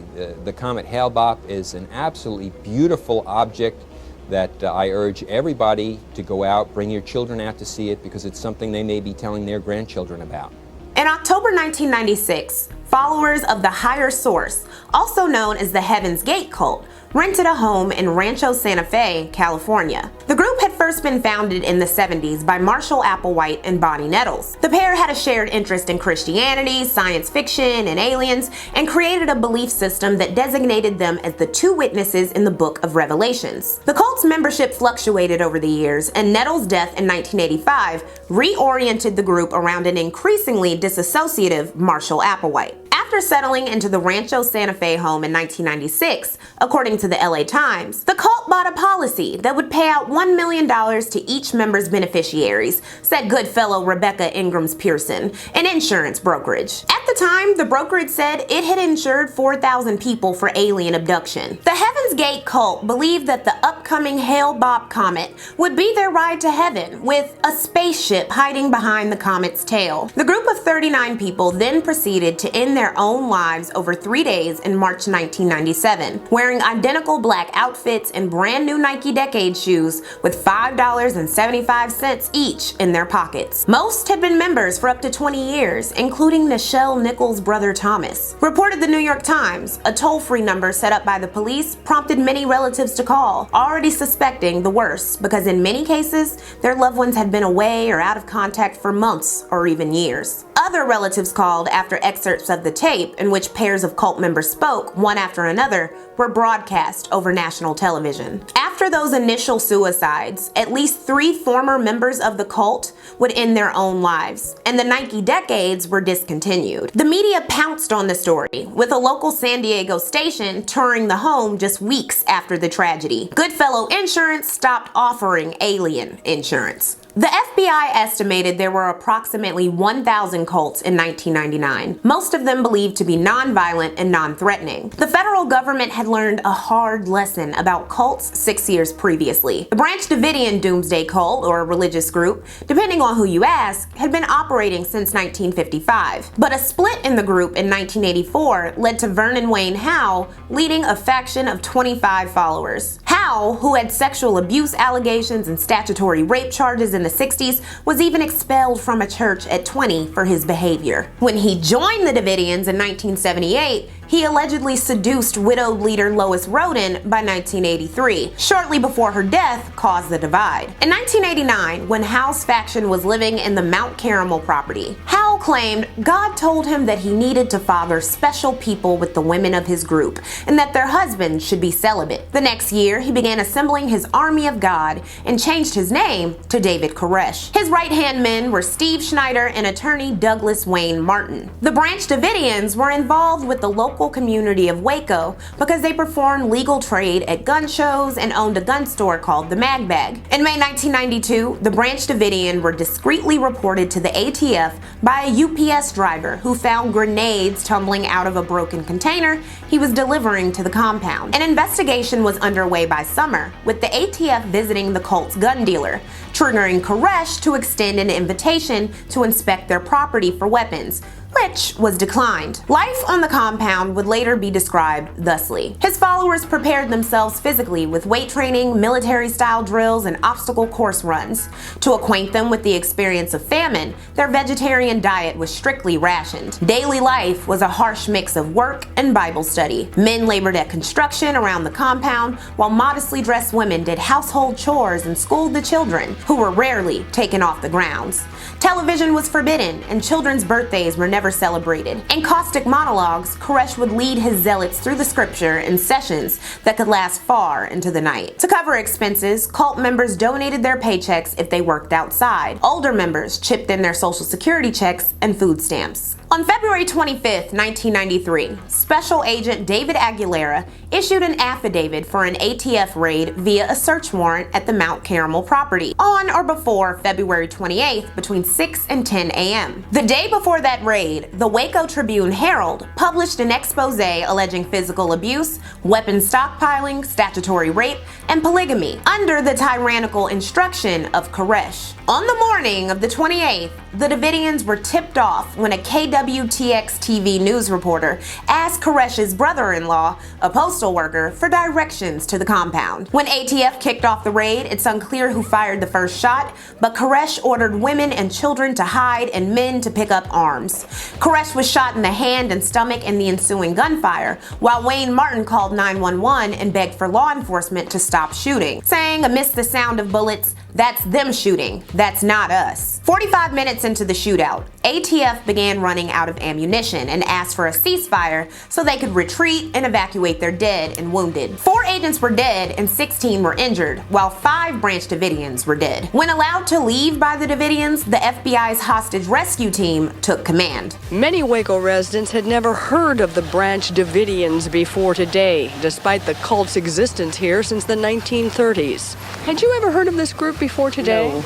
The comet Hale Bopp is an absolutely beautiful object that I urge everybody to go out, bring your children out to see it, because it's something they may be telling their grandchildren about.
In October 1996, followers of the Higher Source, also known as the Heaven's Gate cult, rented a home in Rancho Santa Fe, California. The group had first been founded in the 70s by Marshall Applewhite and Bonnie Nettles. The pair had a shared interest in Christianity, science fiction, and aliens, and created a belief system that designated them as the two witnesses in the Book of Revelations. The cult's membership fluctuated over the years, and Nettles' death in 1985 reoriented the group around an increasingly disassociative Marshall Applewhite. After settling into the Rancho Santa Fe home in 1996, according to the LA Times, the cult bought a policy that would pay out $1 million to each member's beneficiaries, said good fellow Rebecca Ingrams Pearson, an insurance brokerage. At the time, the brokerage said it had insured 4,000 people for alien abduction. The Heaven's Gate cult believed that the upcoming Hale Bopp comet would be their ride to heaven, with a spaceship hiding behind the comet's tail. The group of 39 people then proceeded to end their own lives over 3 days in March 1997, wearing identical black outfits and brand new Nike Decade shoes with $5.75 each in their pockets. Most had been members for up to 20 years, including Nichelle Nichols' brother Thomas. Reported the New York Times, a toll-free number set up by the police prompted many relatives to call, already suspecting the worst, because in many cases, their loved ones had been away or out of contact for months or even years. Other relatives called after excerpts of the tape in which pairs of cult members spoke, one after another, were broadcast over national television. After those initial suicides, at least 3 former members of the cult would end their own lives, and the Nike Decades were discontinued. The media pounced on the story, with a local San Diego station touring the home just weeks after the tragedy. Goodfellow Insurance stopped offering alien insurance. The FBI estimated there were approximately 1,000 cults in 1999, most of them believed to be nonviolent and non-threatening. The federal government had learned a hard lesson about cults 6 years previously. The Branch Davidian Doomsday Cult, or religious group, depending on who you ask, had been operating since 1955. But a split in the group in 1984 led to Vernon Wayne Howell leading a faction of 25 followers. Howell, who had sexual abuse allegations and statutory rape charges in the 60s, was even expelled from a church at 20 for his behavior. When he joined the Davidians in 1978, he allegedly seduced widowed leader Lois Roden by 1983, shortly before her death caused the divide. In 1989, when Howell's faction was living in the Mount Carmel property, Howell claimed God told him that he needed to father special people with the women of his group, and that their husbands should be celibate. The next year, he began assembling his army of God and changed his name to David Koresh. His right-hand men were Steve Schneider and attorney Douglas Wayne Martin. The Branch Davidians were involved with the local local community of Waco because they performed legal trade at gun shows and owned a gun store called the Mag Bag. In May 1992, the Branch Davidian were discreetly reported to the ATF by a UPS driver who found grenades tumbling out of a broken container he was delivering to the compound. An investigation was underway by summer, with the ATF visiting the cult's gun dealer, triggering Koresh to extend an invitation to inspect their property for weapons, which was declined. Life on the compound would later be described thusly. His followers prepared themselves physically with weight training, military-style drills, and obstacle course runs. To acquaint them with the experience of famine, their vegetarian diet was strictly rationed. Daily life was a harsh mix of work and Bible study. Men labored at construction around the compound, while modestly dressed women did household chores and schooled the children, who were rarely taken off the grounds. Television was forbidden, and children's birthdays were never celebrated. In caustic monologues, Koresh would lead his zealots through the scripture in sessions that could last far into the night. To cover expenses, cult members donated their paychecks if they worked outside. Older members chipped in their Social Security checks and food stamps. On February 25, 1993, Special Agent David Aguilera issued an affidavit for an ATF raid via a search warrant at the Mount Carmel property on or before February 28th between 6 and 10 a.m. The day before that raid, the Waco Tribune-Herald published an expose alleging physical abuse, weapons stockpiling, statutory rape, and polygamy under the tyrannical instruction of Koresh. On the morning of the 28th, the Davidians were tipped off when a KWTX-TV news reporter asked Koresh's brother-in-law, a postal worker, for directions to the compound. When ATF kicked off the raid, it's unclear who fired the first shot, but Koresh ordered women and children to hide and men to pick up arms. Koresh was shot in the hand and stomach in the ensuing gunfire, while Wayne Martin called 911 and begged for law enforcement to stop shooting, saying amidst the sound of bullets, "That's them shooting, that's not us." 45 minutes into the shootout, ATF began running out of ammunition and asked for a ceasefire so they could retreat and evacuate their dead and wounded. 4 agents were dead and 16 were injured, while 5 Branch Davidians were dead. When allowed to leave by the Davidians, the FBI's hostage rescue team took command.
Many Waco residents had never heard of the Branch Davidians before today, despite the cult's existence here since the 1930s. Had you ever heard of this group before today?
No,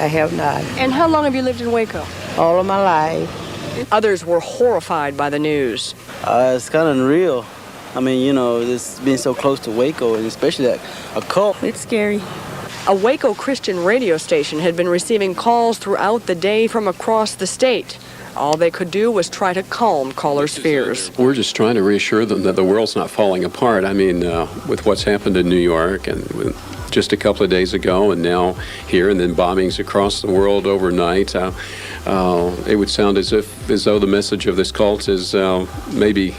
I have not.
And how long have you lived in Waco?
All of my life.
Others were horrified by the news.
It's kind of unreal. I mean, you know, this being so close to Waco, and especially a cult.
It's scary. A Waco Christian radio station had been receiving calls throughout the day from across the state. All they could do was try to calm callers' fears.
We're just trying to reassure them that the world's not falling apart. I mean, with what's happened in New York and just a couple of days ago and now here, and then bombings across the world overnight, it would sound as though the message of this cult is maybe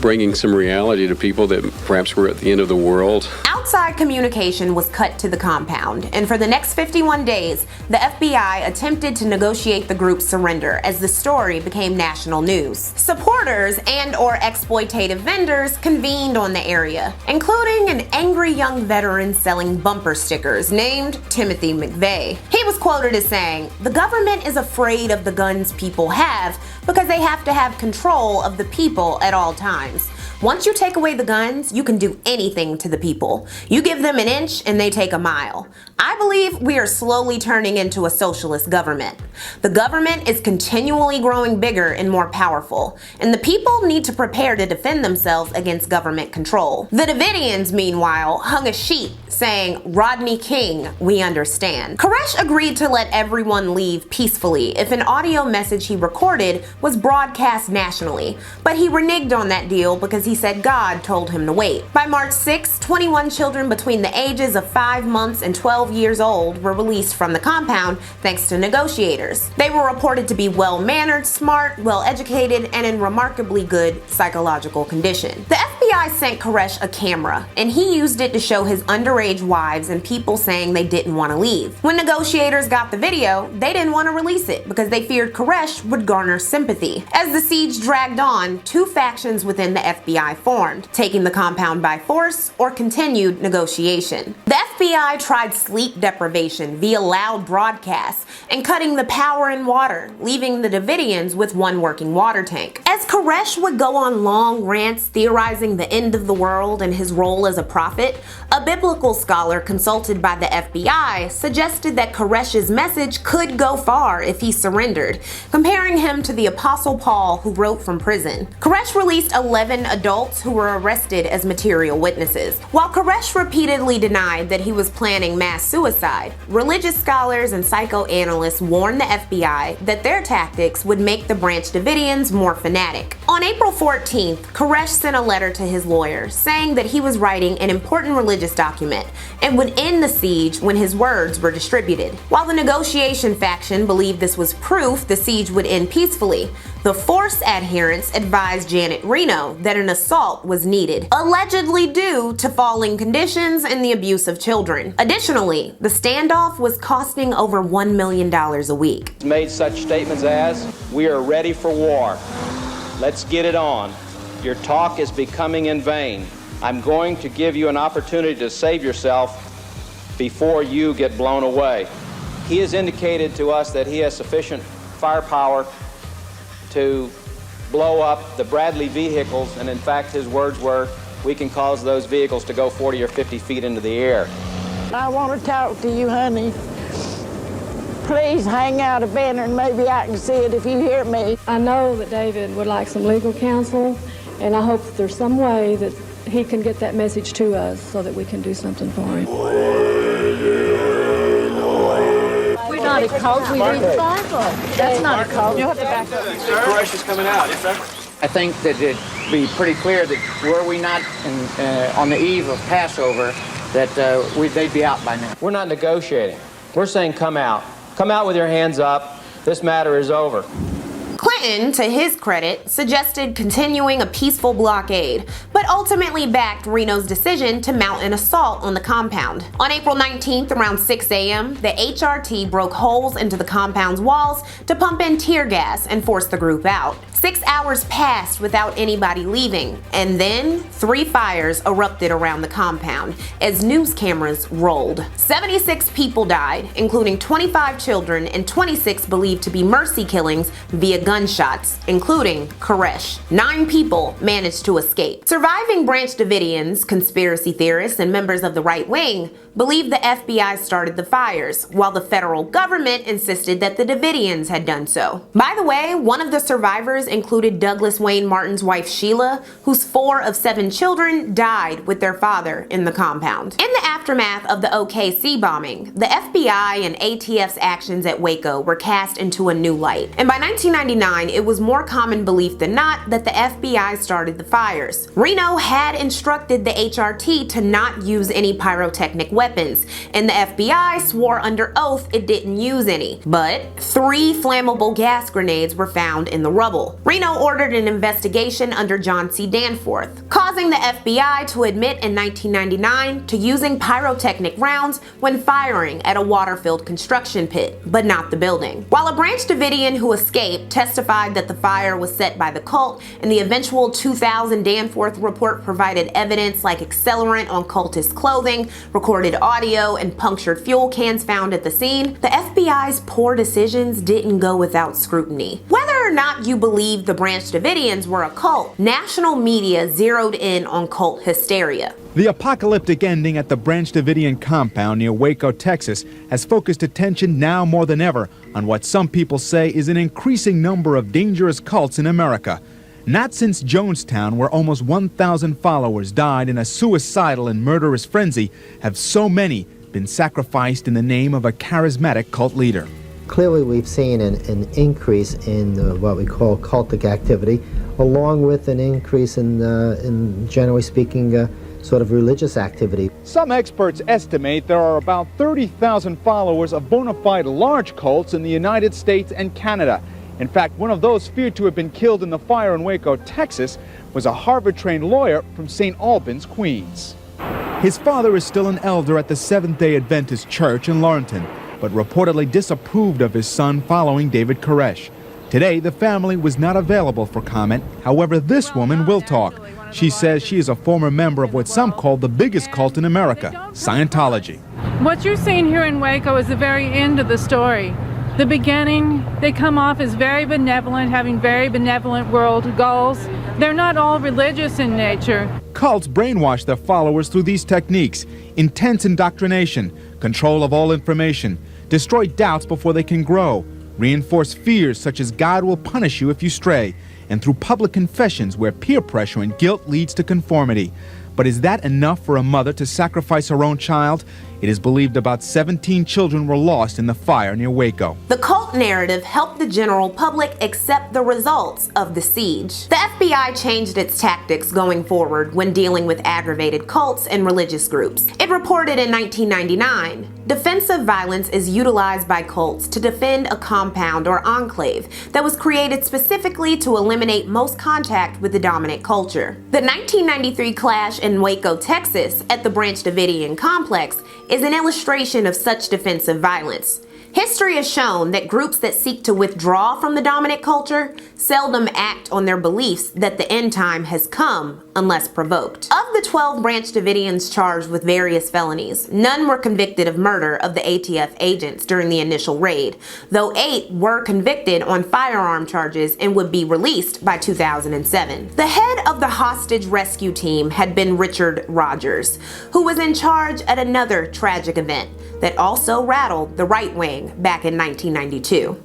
bringing some reality to people that perhaps we're at the end of the world.
Outside communication was cut to the compound, and for the next 51 days, the FBI attempted to negotiate the group's surrender as the story became national news. Supporters and/or exploitative vendors convened on the area, including an angry young veteran selling bumper stickers named Timothy McVeigh. He was quoted as saying, "The government is afraid of the guns people have because they have to have control of the people at all times. Once you take away the guns, you can do anything to the people. You give them an inch and they take a mile." I believe we are slowly turning into a socialist government. The government is continually growing bigger and more powerful, and the people need to prepare to defend themselves against government control. The Davidians, meanwhile, hung a sheet saying, "Rodney King, we understand." Koresh agreed to let everyone leave peacefully if an audio message he recorded was broadcast nationally, but he reneged on that deal because he said God told him to wait. By March 6, 21 children between the ages of 5 months and 12 years old were released from the compound thanks to negotiators. They were reported to be well-mannered, smart, well-educated, and in remarkably good psychological condition. The FBI FBI sent Koresh a camera, and he used it to show his underage wives and people saying they didn't want to leave. When negotiators got the video, they didn't want to release it because they feared Koresh would garner sympathy. As the siege dragged on, two factions within the FBI formed, taking the compound by force or continued negotiation. The FBI tried sleep deprivation via loud broadcasts and cutting the power and water, leaving the Davidians with one working water tank. As Koresh would go on long rants theorizing the end of the world and his role as a prophet, a biblical scholar consulted by the FBI suggested that Koresh's message could go far if he surrendered, comparing him to the Apostle Paul who wrote from prison. Koresh released 11 adults who were arrested as material witnesses. While Koresh repeatedly denied that he was planning mass suicide, religious scholars and psychoanalysts warned the FBI that their tactics would make the Branch Davidians more fanatic. On April 14th, Koresh sent a letter to his lawyer saying that he was writing an important religious document and would end the siege when his words were distributed. While the negotiation faction believed this was proof the siege would end peacefully, the Force adherents advised Janet Reno that an assault was needed, allegedly due to falling conditions and the abuse of children. Additionally, the standoff was costing over $1 million a week.
Made such statements as, "We are ready for war. Let's get it on. Your talk is becoming in vain. I'm going to give you an opportunity to save yourself before you get blown away." He has indicated to us that he has sufficient firepower to blow up the Bradley vehicles, and in fact his words were, "We can cause those vehicles to go 40 or 50 feet into the air."
I want to talk to you, honey. Please hang out a banner and maybe I can see it if you hear me.
I know that David would like some legal counsel, and I hope that there's some way that he can get that message to us so that we can do something for him.
We're not a cult, we read the Bible. That's not a cult. You'll have to back up.
Koresh is coming out.
I think that it'd be pretty clear that were we not on the eve of Passover, that they'd be out by now.
We're not negotiating. We're saying come out. Come out with your hands up. This matter is over.
Clinton, to his credit, suggested continuing a peaceful blockade, but ultimately backed Reno's decision to mount an assault on the compound. On April 19th, around 6 a.m., the HRT broke holes into the compound's walls to pump in tear gas and force the group out. 6 hours passed without anybody leaving, and then 3 fires erupted around the compound as news cameras rolled. 76 people died, including 25 children and 26 believed to be mercy killings via gunshots, including Koresh. 9 people managed to escape. Surviving Branch Davidians, conspiracy theorists, and members of the right wing believed the FBI started the fires, while the federal government insisted that the Davidians had done so. By the way, one of the survivors included Douglas Wayne Martin's wife Sheila, whose 4 of 7 children died with their father in the compound. In the aftermath of the OKC bombing, the FBI and ATF's actions at Waco were cast into a new light, and by 1999 it was more common belief than not that the FBI started the fires. Reno had instructed the HRT to not use any pyrotechnic weapons, and the FBI swore under oath it didn't use any, but 3 flammable gas grenades were found in the rubble. Reno ordered an investigation under John C. Danforth, causing the FBI to admit in 1999 to using pyrotechnic rounds when firing at a water-filled construction pit, but not the building. While a Branch Davidian who escaped testified that the fire was set by the cult, and the eventual 2000 Danforth report provided evidence like accelerant on cultist clothing, recorded audio, and punctured fuel cans found at the scene, the FBI's poor decisions didn't go without scrutiny. Whether or not you believe the Branch Davidians were a cult, national media zeroed in on cult hysteria.
The apocalyptic ending at the Branch Davidian compound near Waco, Texas, has focused attention now more than ever on what some people say is an increasing number of dangerous cults in America. Not since Jonestown, where almost 1,000 followers died in a suicidal and murderous frenzy, have so many been sacrificed in the name of a charismatic cult leader.
Clearly, we've seen an increase in what we call cultic activity, along with an increase in generally speaking, sort of religious activity.
Some experts estimate there are about 30,000 followers of bona fide large cults in the United States and Canada. In fact, one of those feared to have been killed in the fire in Waco, Texas, was a Harvard-trained lawyer from St. Albans, Queens. His father is still an elder at the Seventh-day Adventist Church in Laurelton, but reportedly disapproved of his son following David Koresh. Today, the family was not available for comment. However, this woman will talk. She says she is a former member of what some call the biggest cult in America, Scientology.
What you're seeing here in Waco is the very end of the story. The beginning, they come off as very benevolent, having very benevolent world goals. They're not all religious in nature.
Cults brainwash their followers through these techniques: intense indoctrination, control of all information, destroy doubts before they can grow, reinforce fears such as God will punish you if you stray, and through public confessions where peer pressure and guilt leads to conformity. But is that enough for a mother to sacrifice her own child? It is believed about 17 children were lost in the fire near Waco.
The cult narrative helped the general public accept the results of the siege. The FBI changed its tactics going forward when dealing with aggravated cults and religious groups. It reported in 1999, defensive violence is utilized by cults to defend a compound or enclave that was created specifically to eliminate most contact with the dominant culture. The 1993 clash in Waco, Texas at the Branch Davidian complex is an illustration of such defensive violence. History has shown that groups that seek to withdraw from the dominant culture seldom act on their beliefs that the end time has come unless provoked. Of the 12 Branch Davidians charged with various felonies, none were convicted of murder of the ATF agents during the initial raid, though 8 were convicted on firearm charges and would be released by 2007. The head of the hostage rescue team had been Richard Rogers, who was in charge at another tragic event that also rattled the right wing back in 1992.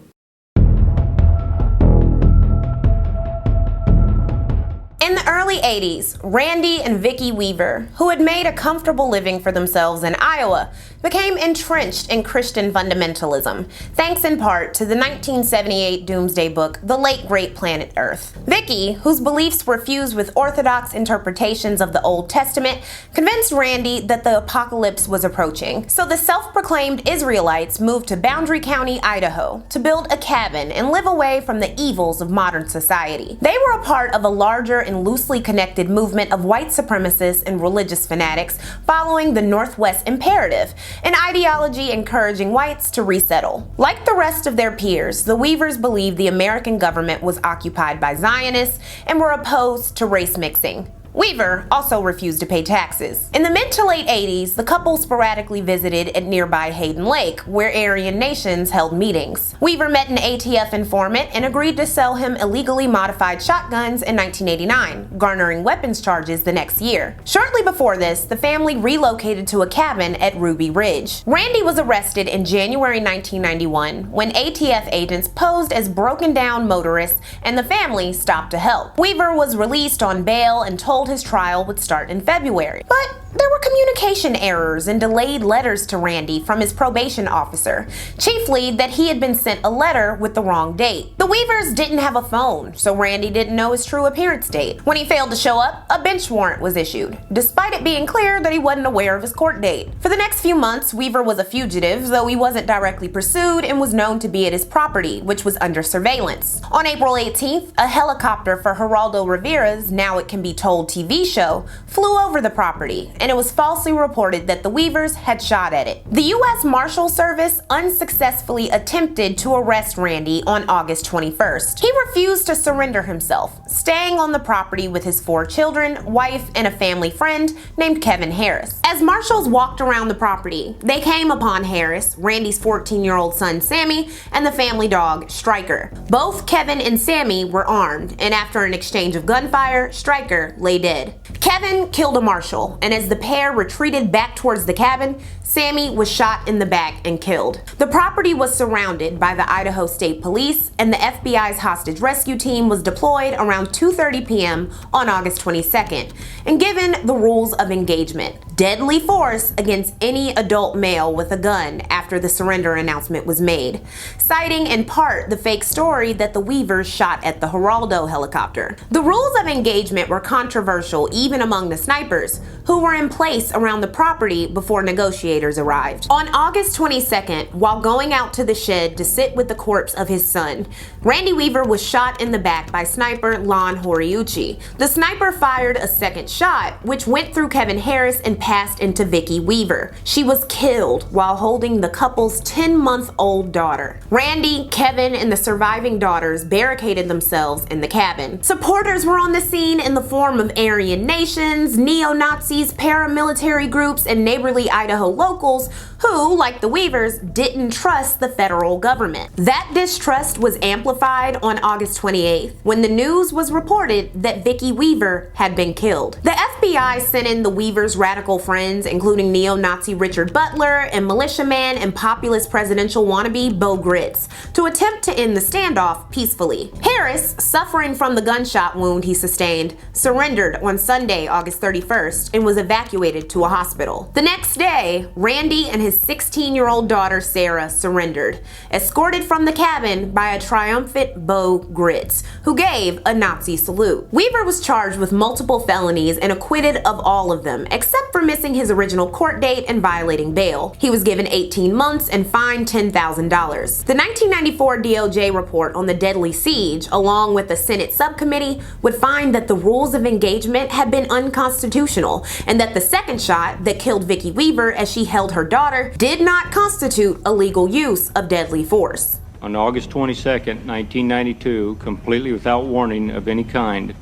In the early 80s, Randy and Vicki Weaver, who had made a comfortable living for themselves in Iowa, became entrenched in Christian fundamentalism, thanks in part to the 1978 doomsday book, The Late Great Planet Earth. Vicki, whose beliefs were fused with Orthodox interpretations of the Old Testament, convinced Randy that the apocalypse was approaching. So the self-proclaimed Israelites moved to Boundary County, Idaho, to build a cabin and live away from the evils of modern society. They were a part of a larger and loosely connected movement of white supremacists and religious fanatics following the Northwest Imperative, an ideology encouraging whites to resettle. Like the rest of their peers, the Weavers believed the American government was occupied by Zionists and were opposed to race mixing. Weaver also refused to pay taxes. In the mid to late 80s, the couple sporadically visited at nearby Hayden Lake, where Aryan nations held meetings. Weaver met an ATF informant and agreed to sell him illegally modified shotguns in 1989, garnering weapons charges the next year. Shortly before this, the family relocated to a cabin at Ruby Ridge. Randy was arrested in January 1991 when ATF agents posed as broken down motorists and the family stopped to help. Weaver was released on bail and told his trial would start in February. But there were communication errors and delayed letters to Randy from his probation officer, chiefly that he had been sent a letter with the wrong date. The Weavers didn't have a phone, so Randy didn't know his true appearance date. When he failed to show up, a bench warrant was issued, despite it being clear that he wasn't aware of his court date. For the next few months, Weaver was a fugitive, though he wasn't directly pursued and was known to be at his property, which was under surveillance. On April 18th, a helicopter for Geraldo Rivera's Now It Can Be Told TV show flew over the property, and it was falsely reported that the Weavers had shot at it. The U.S. Marshal Service unsuccessfully attempted to arrest Randy on August 21st. He refused to surrender himself, staying on the property with his 4 children, wife, and a family friend named Kevin Harris. As marshals walked around the property, they came upon Harris, Randy's 14-year-old son Sammy, and the family dog Stryker. Both Kevin and Sammy were armed, and after an exchange of gunfire, Stryker lay dead. Kevin killed a marshal, and as the pair retreated back towards the cabin, Sammy was shot in the back and killed. The property was surrounded by the Idaho State Police, and the FBI's hostage rescue team was deployed around 2:30 p.m. on August 22nd, and given the rules of engagement: deadly force against any adult male with a gun after the surrender announcement was made, citing in part the fake story that the Weavers shot at the Geraldo helicopter. The rules of engagement were controversial controversial even among the snipers, who were in place around the property before negotiators arrived. On August 22nd, while going out to the shed to sit with the corpse of his son, Randy Weaver was shot in the back by sniper Lon Horiuchi. The sniper fired a second shot, which went through Kevin Harris and passed into Vicki Weaver. She was killed while holding the couple's 10-month-old daughter. Randy, Kevin, and the surviving daughters barricaded themselves in the cabin. Supporters were on the scene in the form of Aryan nations, neo-Nazis, paramilitary groups, and neighborly Idaho locals who, like the Weavers, didn't trust the federal government. That distrust was amplified on August 28th when the news was reported that Vicki Weaver had been killed. The FBI sent in the Weavers' radical friends, including neo-Nazi Richard Butler and militiaman and populist presidential wannabe Bo Gritz, to attempt to end the standoff peacefully. Harris, suffering from the gunshot wound he sustained, surrendered on Sunday, August 31st, and was evacuated to a hospital. The next day, Randy and his 16-year-old daughter Sarah surrendered, escorted from the cabin by a triumphant Bo Gritz, who gave a Nazi salute. Weaver was charged with multiple felonies and acquitted of all of them, except for missing his original court date and violating bail. He was given 18 months and fined $10,000. The 1994 DOJ report on the deadly siege, along with the Senate subcommittee, would find that the rules of engagement had been unconstitutional, and that the second shot that killed Vicki Weaver as she held her daughter did not constitute illegal use of deadly force.
On August 22nd, 1992, completely without warning of any kind,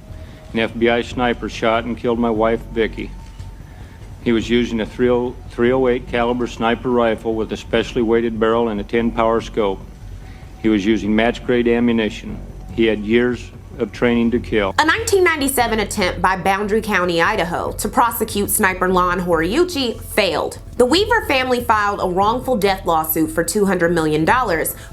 an FBI sniper shot and killed my wife, Vicki. He was using a .308 caliber sniper rifle with a specially weighted barrel and a 10-power scope. He was using match-grade ammunition. He had years of training to kill.
A 1997 attempt by Boundary County, Idaho, to prosecute sniper Lon Horiuchi failed. The Weaver family filed a wrongful death lawsuit for $200 million,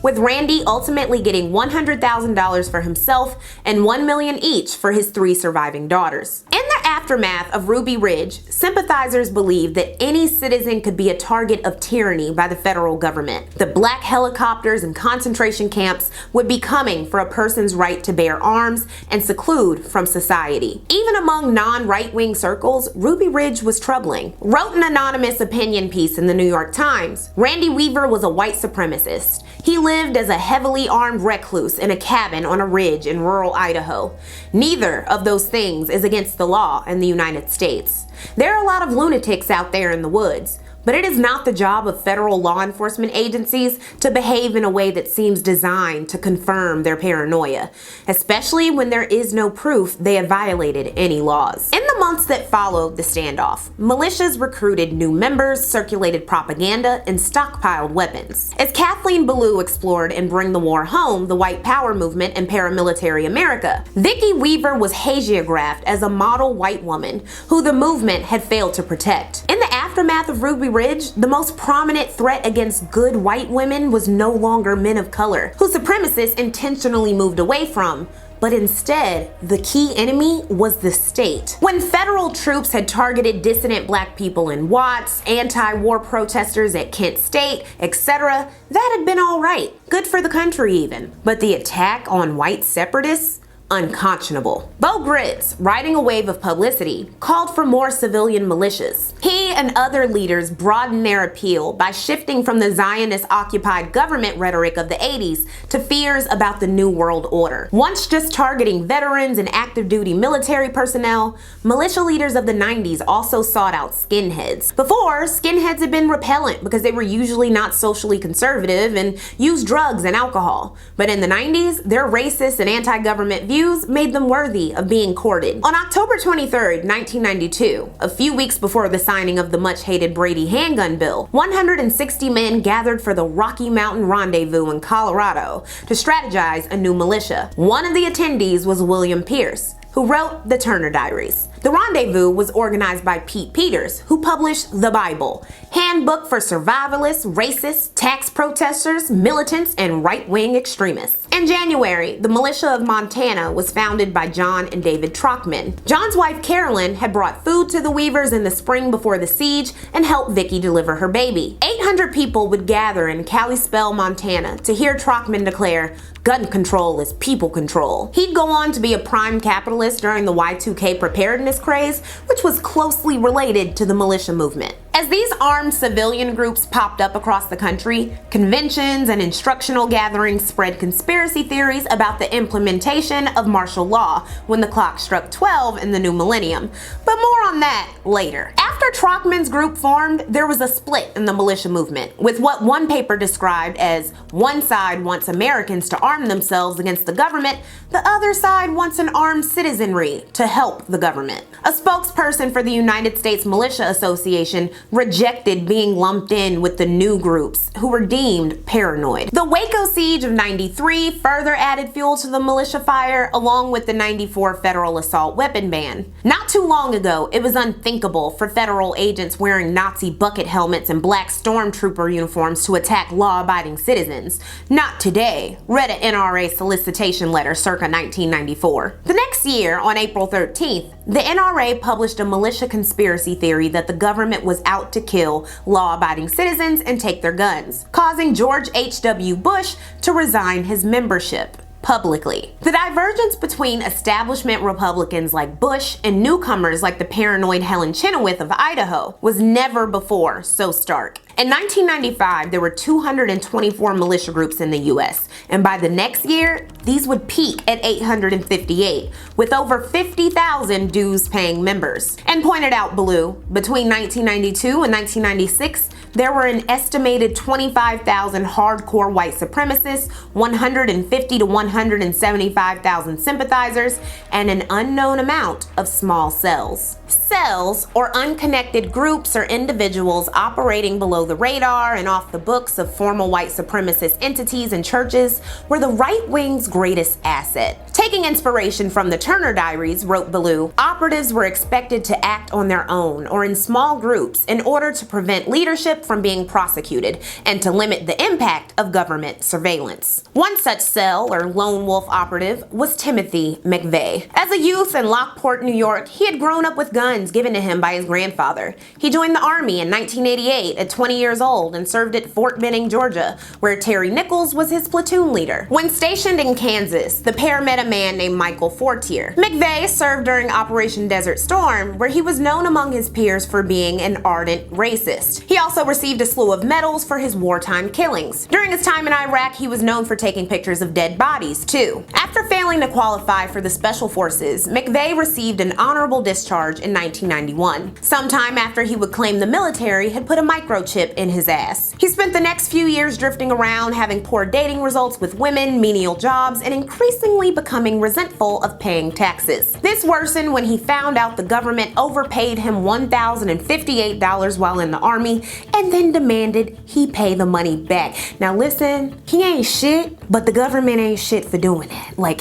with Randy ultimately getting $100,000 for himself and $1 million each for his 3 surviving daughters. In the aftermath of Ruby Ridge, sympathizers believed that any citizen could be a target of tyranny by the federal government. The black helicopters and concentration camps would be coming for a person's right to bear arms and seclude from society. Even among non-right-wing circles, Ruby Ridge was troubling. Wrote an anonymous opinion piece in the New York Times, Randy Weaver was a white supremacist. He lived as a heavily armed recluse in a cabin on a ridge in rural Idaho. Neither of those things is against the law in the United States. There are a lot of lunatics out there in the woods, but it is not the job of federal law enforcement agencies to behave in a way that seems designed to confirm their paranoia, especially when there is no proof they have violated any laws. In the months that followed the standoff, militias recruited new members, circulated propaganda, and stockpiled weapons. As Kathleen Belew explored in Bring the War Home, the White Power Movement and Paramilitary America, Vicki Weaver was hagiographed as a model white woman who the movement had failed to protect. In the aftermath of Ruby Ridge, the most prominent threat against good white women was no longer men of color, who supremacists intentionally moved away from, but instead, the key enemy was the state. When federal troops had targeted dissident black people in Watts, anti-war protesters at Kent State, etc., that had been all right. Good for the country even. But the attack on white separatists? Unconscionable. Bo Gritz, riding a wave of publicity, called for more civilian militias. He and other leaders broadened their appeal by shifting from the Zionist-occupied government rhetoric of the 80s to fears about the New World Order. Once just targeting veterans and active-duty military personnel, militia leaders of the 90s also sought out skinheads. Before, skinheads had been repellent because they were usually not socially conservative and used drugs and alcohol. But in the 90s, their racist and anti-government views made them worthy of being courted. On October 23, 1992, a few weeks before the signing of the much-hated Brady handgun bill, 160 men gathered for the Rocky Mountain Rendezvous in Colorado to strategize a new militia. One of the attendees was William Pierce, who wrote the Turner Diaries. The rendezvous was organized by Pete Peters, who published The Bible, handbook for survivalists, racists, tax protesters, militants, and right-wing extremists. In January, the militia of Montana was founded by John and David Trockman. John's wife Carolyn had brought food to the Weavers in the spring before the siege and helped Vicki deliver her baby. 800 100 people would gather in Kalispell, Montana to hear Trockman declare, "Gun control is people control." He'd go on to be a prime capitalist during the Y2K preparedness craze, which was closely related to the militia movement. As these armed civilian groups popped up across the country, conventions and instructional gatherings spread conspiracy theories about the implementation of martial law when the clock struck 12 in the new millennium. But more on that later. After Trockman's group formed, there was a split in the militia movement, with what one paper described as one side wants Americans to arm themselves against the government, the other side wants an armed citizenry to help the government. A spokesperson for the United States Militia Association rejected being lumped in with the new groups, who were deemed paranoid. The Waco siege of '93 further added fuel to the militia fire, along with the '94 federal assault weapon ban. Not too long ago, it was unthinkable for federal agents wearing Nazi bucket helmets and black stormtrooper uniforms to attack law-abiding citizens. Not today. Read an NRA solicitation letter circa 1994. The next year, on April 13th, the NRA published a militia conspiracy theory that the government was out to kill law-abiding citizens and take their guns, causing George H.W. Bush to resign his membership publicly. The divergence between establishment Republicans like Bush and newcomers like the paranoid Helen Chenoweth of Idaho was never before so stark. In 1995, there were 224 militia groups in the U.S., and by the next year, these would peak at 858, with over 50,000 dues-paying members. And pointed out Blue, between 1992 and 1996, there were an estimated 25,000 hardcore white supremacists, 150 to 175,000 sympathizers, and an unknown amount of small cells. Cells, or unconnected groups or individuals operating below the radar and off the books of formal white supremacist entities and churches, were the right wing's greatest asset. Taking inspiration from the Turner Diaries, wrote Ballou, operatives were expected to act on their own or in small groups in order to prevent leadership from being prosecuted and to limit the impact of government surveillance. One such cell, or lone wolf operative, was Timothy McVeigh. As a youth in Lockport, New York, he had grown up with guns given to him by his grandfather. He joined the Army in 1988 at 20 years old and served at Fort Benning, Georgia, where Terry Nichols was his platoon leader. When stationed in Kansas, the pair met a man named Michael Fortier. McVeigh served during Operation Desert Storm, where he was known among his peers for being an ardent racist. He also received a slew of medals for his wartime killings. During his time in Iraq, he was known for taking pictures of dead bodies, too. After failing to qualify for the Special Forces, McVeigh received an honorable discharge in 1991. Sometime after he would claim the military had put a microchip in his ass. He spent the next few years drifting around, having poor dating results with women, menial jobs, and increasingly becoming resentful of paying taxes. This worsened when he found out the government overpaid him $1,058 while in the Army and then demanded he pay the money back. Now listen, he ain't shit, but the government ain't shit for doing it. Like,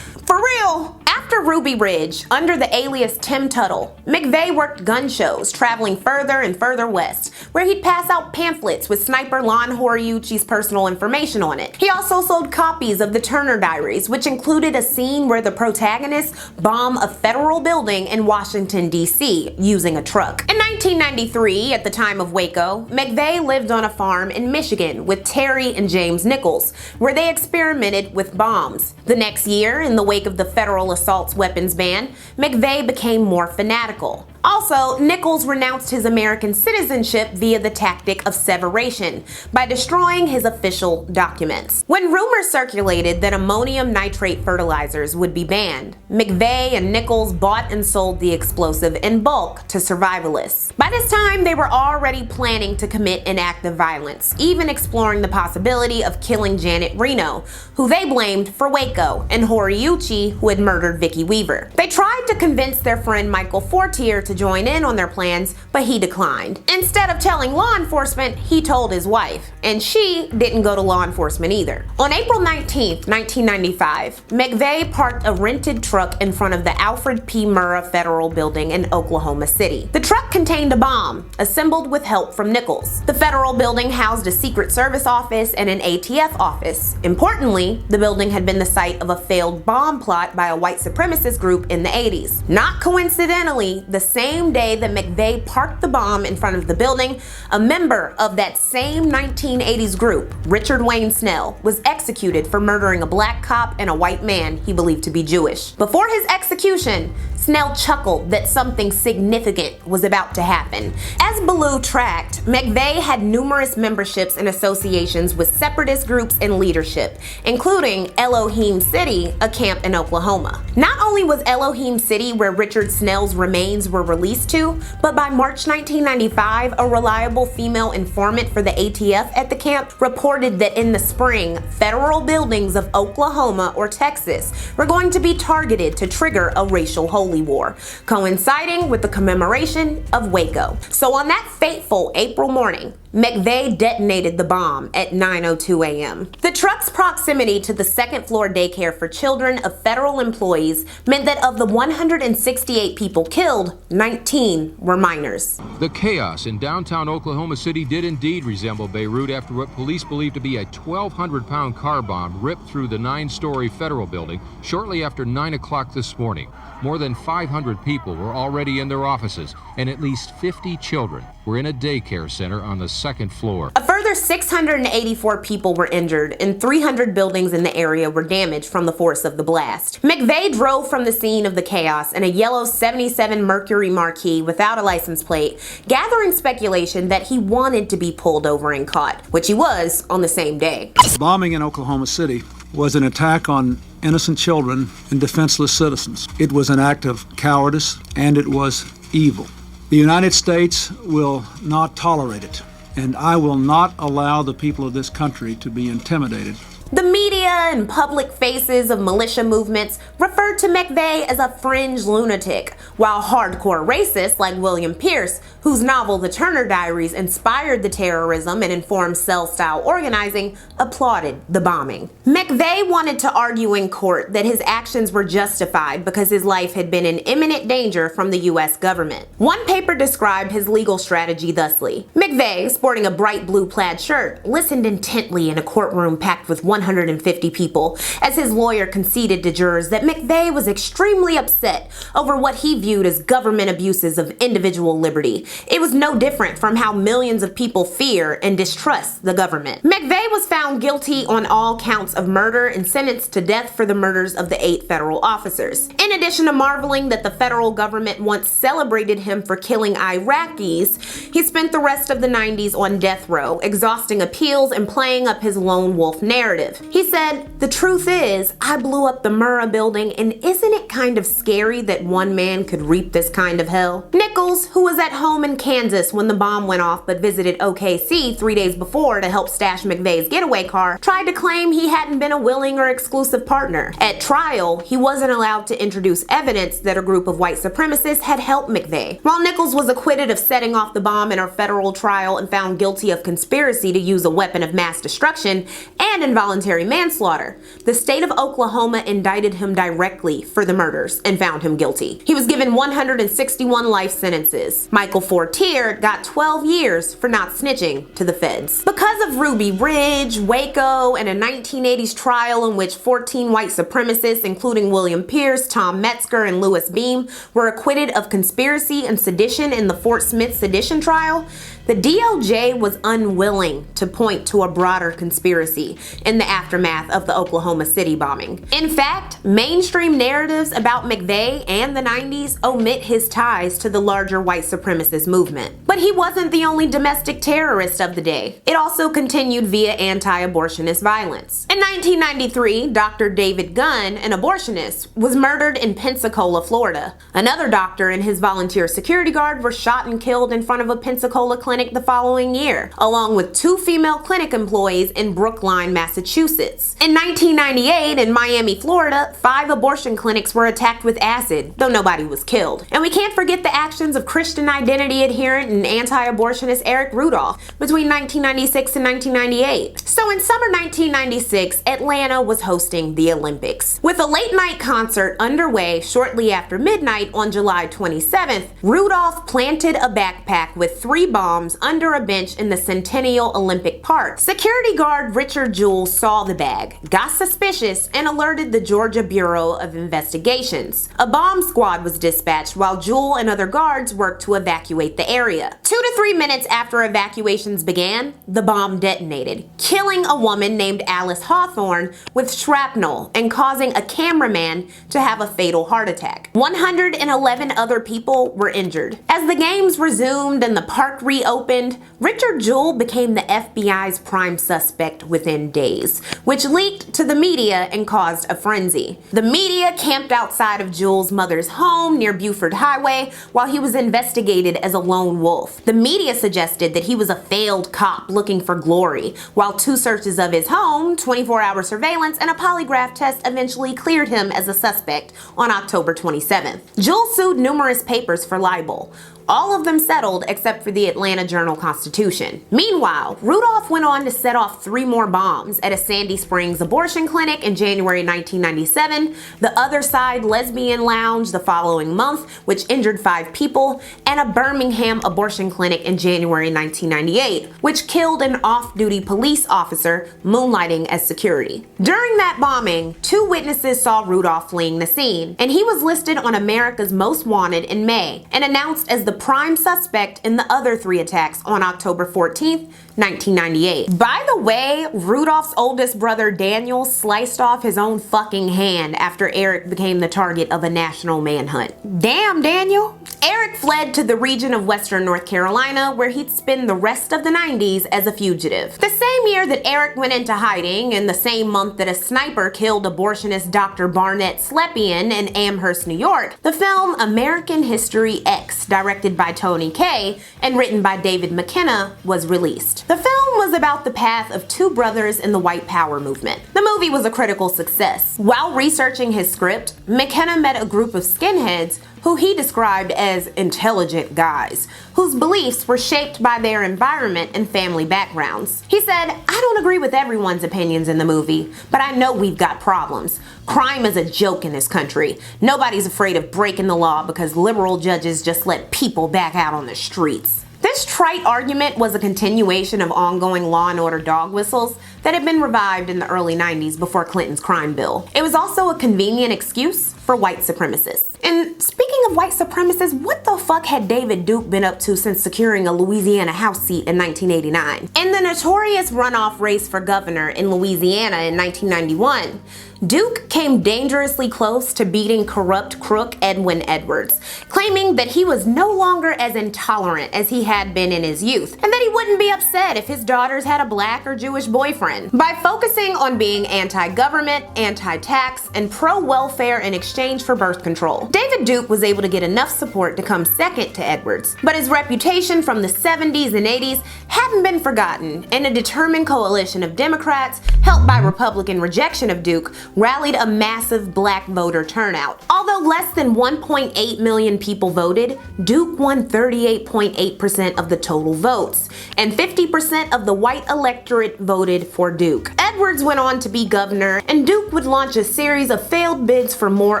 for real. After Ruby Ridge, under the alias Tim Tuttle, McVeigh worked gun shows, traveling further and further west, where he'd pass out pamphlets with sniper Lon Horiuchi's personal information on it. He also sold copies of the Turner Diaries, which included a scene where the protagonists bomb a federal building in Washington, D.C., using a truck. In 1993, at the time of Waco, McVeigh lived on a farm in Michigan with Terry and James Nichols, where they experimented with bombs. The next year, in the wake of the federal assault weapons ban, McVeigh became more fanatical. Also, Nichols renounced his American citizenship via the tactic of severation by destroying his official documents. When rumors circulated that ammonium nitrate fertilizers would be banned, McVeigh and Nichols bought and sold the explosive in bulk to survivalists. By this time, they were already planning to commit an act of violence, even exploring the possibility of killing Janet Reno, who they blamed for Waco, and Horiuchi, who had murdered Vicki Weaver. They tried to convince their friend Michael Fortier to join in on their plans, but he declined. Instead of telling law enforcement, he told his wife, and she didn't go to law enforcement either. On April 19, 1995, McVeigh parked a rented truck in front of the Alfred P. Murrah Federal Building in Oklahoma City. The truck contained a bomb, assembled with help from Nichols. The federal building housed a Secret Service office and an ATF office. Importantly, the building had been the site of a failed bomb plot by a white supremacist group in the 80s. Not coincidentally, the same day that McVeigh parked the bomb in front of the building, a member of that same 1980s group, Richard Wayne Snell, was executed for murdering a black cop and a white man he believed to be Jewish. Before his execution, Snell chuckled that something significant was about to happen. As Ballou tracked, McVeigh had numerous memberships and associations with separatist groups and leadership, including Elohim City, a camp in Oklahoma. Not only was Elohim City where Richard Snell's remains were released to, but by March 1995, a reliable female informant for the ATF at the camp reported that in the spring, federal buildings of Oklahoma or Texas were going to be targeted to trigger a racial holy war, coinciding with the commemoration of Waco. So on that fateful April morning, McVeigh detonated the bomb at 9:02 a.m. The truck's proximity to the second-floor daycare for children of federal employees meant that of the 168 people killed, 19 were minors.
The chaos in downtown Oklahoma City did indeed resemble Beirut after what police believe to be a 1,200-pound car bomb ripped through the 9-story federal building shortly after 9 o'clock this morning. More than 500 people were already in their offices, and at least 50 children were in a daycare center on the second floor.
A further 684 people were injured, and 300 buildings in the area were damaged from the force of the blast. McVeigh drove from the scene of the chaos in a yellow 77 Mercury Marquis without a license plate, gathering speculation that he wanted to be pulled over and caught, which he was on the same day.
Bombing in Oklahoma City was an attack on innocent children and defenseless citizens. It was an act of cowardice, and it was evil. The United States will not tolerate it, and I will not allow the people of this country to be intimidated.
The media and public faces of militia movements referred to McVeigh as a fringe lunatic, while hardcore racists like William Pierce, whose novel The Turner Diaries inspired the terrorism and informed cell-style organizing, applauded the bombing. McVeigh wanted to argue in court that his actions were justified because his life had been in imminent danger from the U.S. government. One paper described his legal strategy thusly. McVeigh, sporting a bright blue plaid shirt, listened intently in a courtroom packed with 150 people as his lawyer conceded to jurors that McVeigh was extremely upset over what he viewed as government abuses of individual liberty. It was no different from how millions of people fear and distrust the government. McVeigh was found guilty on all counts of murder and sentenced to death for the murders of the 8 federal officers. In addition to marveling that the federal government once celebrated him for killing Iraqis, he spent the rest of the 90s on death row, exhausting appeals and playing up his lone wolf narrative. He said, "The truth is, I blew up the Murrah building, and isn't it kind of scary that one man could reap this kind of hell?" Nichols, who was at home in Kansas when the bomb went off but visited OKC 3 days before to help stash McVeigh's getaway car, tried to claim he hadn't been a willing or exclusive partner. At trial, he wasn't allowed to introduce evidence that a group of white supremacists had helped McVeigh. While Nichols was acquitted of setting off the bomb in a federal trial and found guilty of conspiracy to use a weapon of mass destruction and involuntary manslaughter, the state of Oklahoma indicted him directly for the murders and found him guilty. He was given 161 life sentences. Michael Fortier got 12 years for not snitching to the feds. Because of Ruby Ridge, Waco, and a 1980s trial in which 14 white supremacists, including William Pierce, Tom Metzger, and Louis Beam, were acquitted of conspiracy and sedition in the Fort Smith sedition trial, the DOJ was unwilling to point to a broader conspiracy in the aftermath of the Oklahoma City bombing. In fact, mainstream narratives about McVeigh and the 90s omit his ties to the larger white supremacist movement. But he wasn't the only domestic terrorist of the day. It also continued via anti-abortionist violence. In 1993, Dr. David Gunn, an abortionist, was murdered in Pensacola, Florida. Another doctor and his volunteer security guard were shot and killed in front of a Pensacola clinic the following year, along with 2 female clinic employees in Brookline, Massachusetts. In 1998, in Miami, Florida, 5 abortion clinics were attacked with acid, though nobody was killed. And we can't forget the actions of Christian identity adherent and anti-abortionist Eric Rudolph between 1996 and 1998. So in summer 1996, Atlanta was hosting the Olympics. With a late-night concert underway shortly after midnight on July 27th, Rudolph planted a backpack with 3 bombs under a bench in the Centennial Olympic Park. Security guard Richard Jewell saw saw the bag, got suspicious, and alerted the Georgia Bureau of Investigations. A bomb squad was dispatched while Jewel and other guards worked to evacuate the area. 2 to 3 minutes after evacuations began, the bomb detonated, killing a woman named Alice Hawthorne with shrapnel and causing a cameraman to have a fatal heart attack. 111 other people were injured. As the games resumed and the park reopened, Richard Jewell became the FBI's prime suspect within days, which leaked to the media and caused a frenzy. The media camped outside of Jewell's mother's home near Buford Highway while he was investigated as a lone wolf. The media suggested that he was a failed cop looking for glory, while 2 searches of his home, 24-hour surveillance, and a polygraph test eventually cleared him as a suspect on October 27th. Jewell sued numerous papers for libel. All of them settled except for the Atlanta Journal-Constitution. Meanwhile, Rudolph went on to set off 3 more bombs at a Sandy Springs abortion clinic in January 1997, the Other Side Lesbian Lounge the following month, which injured 5 people, and a Birmingham abortion clinic in January 1998, which killed an off-duty police officer moonlighting as security. During that bombing, 2 witnesses saw Rudolph fleeing the scene, and he was listed on America's Most Wanted in May and announced as the prime suspect in the other 3 attacks on October 14th, 1998. By the way, Rudolph's oldest brother Daniel sliced off his own fucking hand after Eric became the target of a national manhunt. Damn, Daniel. Eric fled to the region of Western North Carolina, where he'd spend the rest of the 90s as a fugitive. The same year that Eric went into hiding, and the same month that a sniper killed abortionist Dr. Barnett Slepian in Amherst, New York, the film American History X, directed by Tony Kaye and written by David McKenna, was released. The film was about the path of 2 brothers in the white power movement. The movie was a critical success. While researching his script, McKenna met a group of skinheads who he described as intelligent guys, whose beliefs were shaped by their environment and family backgrounds. He said, "I don't agree with everyone's opinions in the movie, but I know we've got problems. Crime is a joke in this country. Nobody's afraid of breaking the law because liberal judges just let people back out on the streets." This trite argument was a continuation of ongoing Law and Order dog whistles that had been revived in the early 90s before Clinton's crime bill. It was also a convenient excuse for white supremacists. And speaking of white supremacists, what the fuck had David Duke been up to since securing a Louisiana House seat in 1989? In the notorious runoff race for governor in Louisiana in 1991, Duke came dangerously close to beating corrupt crook Edwin Edwards, claiming that he was no longer as intolerant as he had been in his youth, and that he wouldn't be upset if his daughters had a black or Jewish boyfriend. By focusing on being anti-government, anti-tax, and pro-welfare in exchange for birth control, David Duke was able to get enough support to come second to Edwards. But his reputation from the 70s and 80s hadn't been forgotten, and a determined coalition of Democrats, helped by Republican rejection of Duke, rallied a massive black voter turnout. Although less than 1.8 million people voted, Duke won 38.8% of the total votes, and 50% of the white electorate voted for Duke. Edwards went on to be governor, and Duke would launch a series of failed bids for more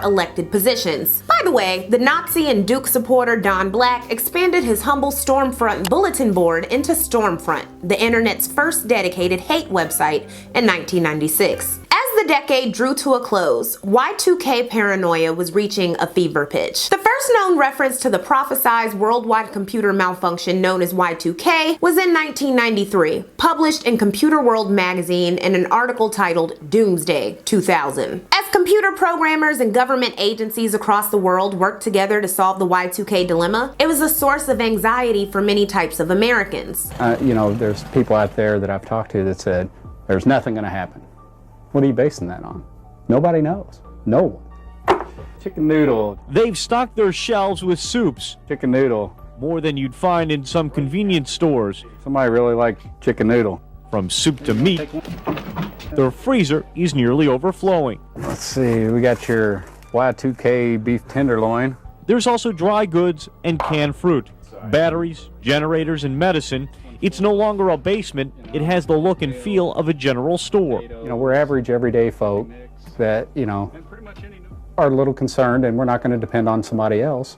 elected positions. By the way, the Nazi and Duke supporter Don Black expanded his humble Stormfront bulletin board into Stormfront, the internet's first dedicated hate website, in 1996. As the decade drew to a close, Y2K paranoia was reaching a fever pitch. The first known reference to the prophesized worldwide computer malfunction known as Y2K was in 1993, published in Computer World magazine in an article titled Doomsday 2000. As computer programmers and government agencies across the world worked together to solve the Y2K dilemma, it was a source of anxiety for many types of Americans.
There's people out there that I've talked to that said, there's nothing going to happen. What are you basing that on? Nobody knows. No one. Chicken noodle.
They've stocked their shelves with soups.
Chicken noodle.
More than you'd find in some convenience stores.
Somebody really likes chicken noodle.
From soup to meat, their freezer is nearly overflowing.
Let's see, we got your Y2K beef tenderloin.
There's also dry goods and canned fruit, batteries, generators, and medicine. It's no longer a basement, it has the look and feel of a general store.
We're average, everyday folk that, are a little concerned, and we're not going to depend on somebody else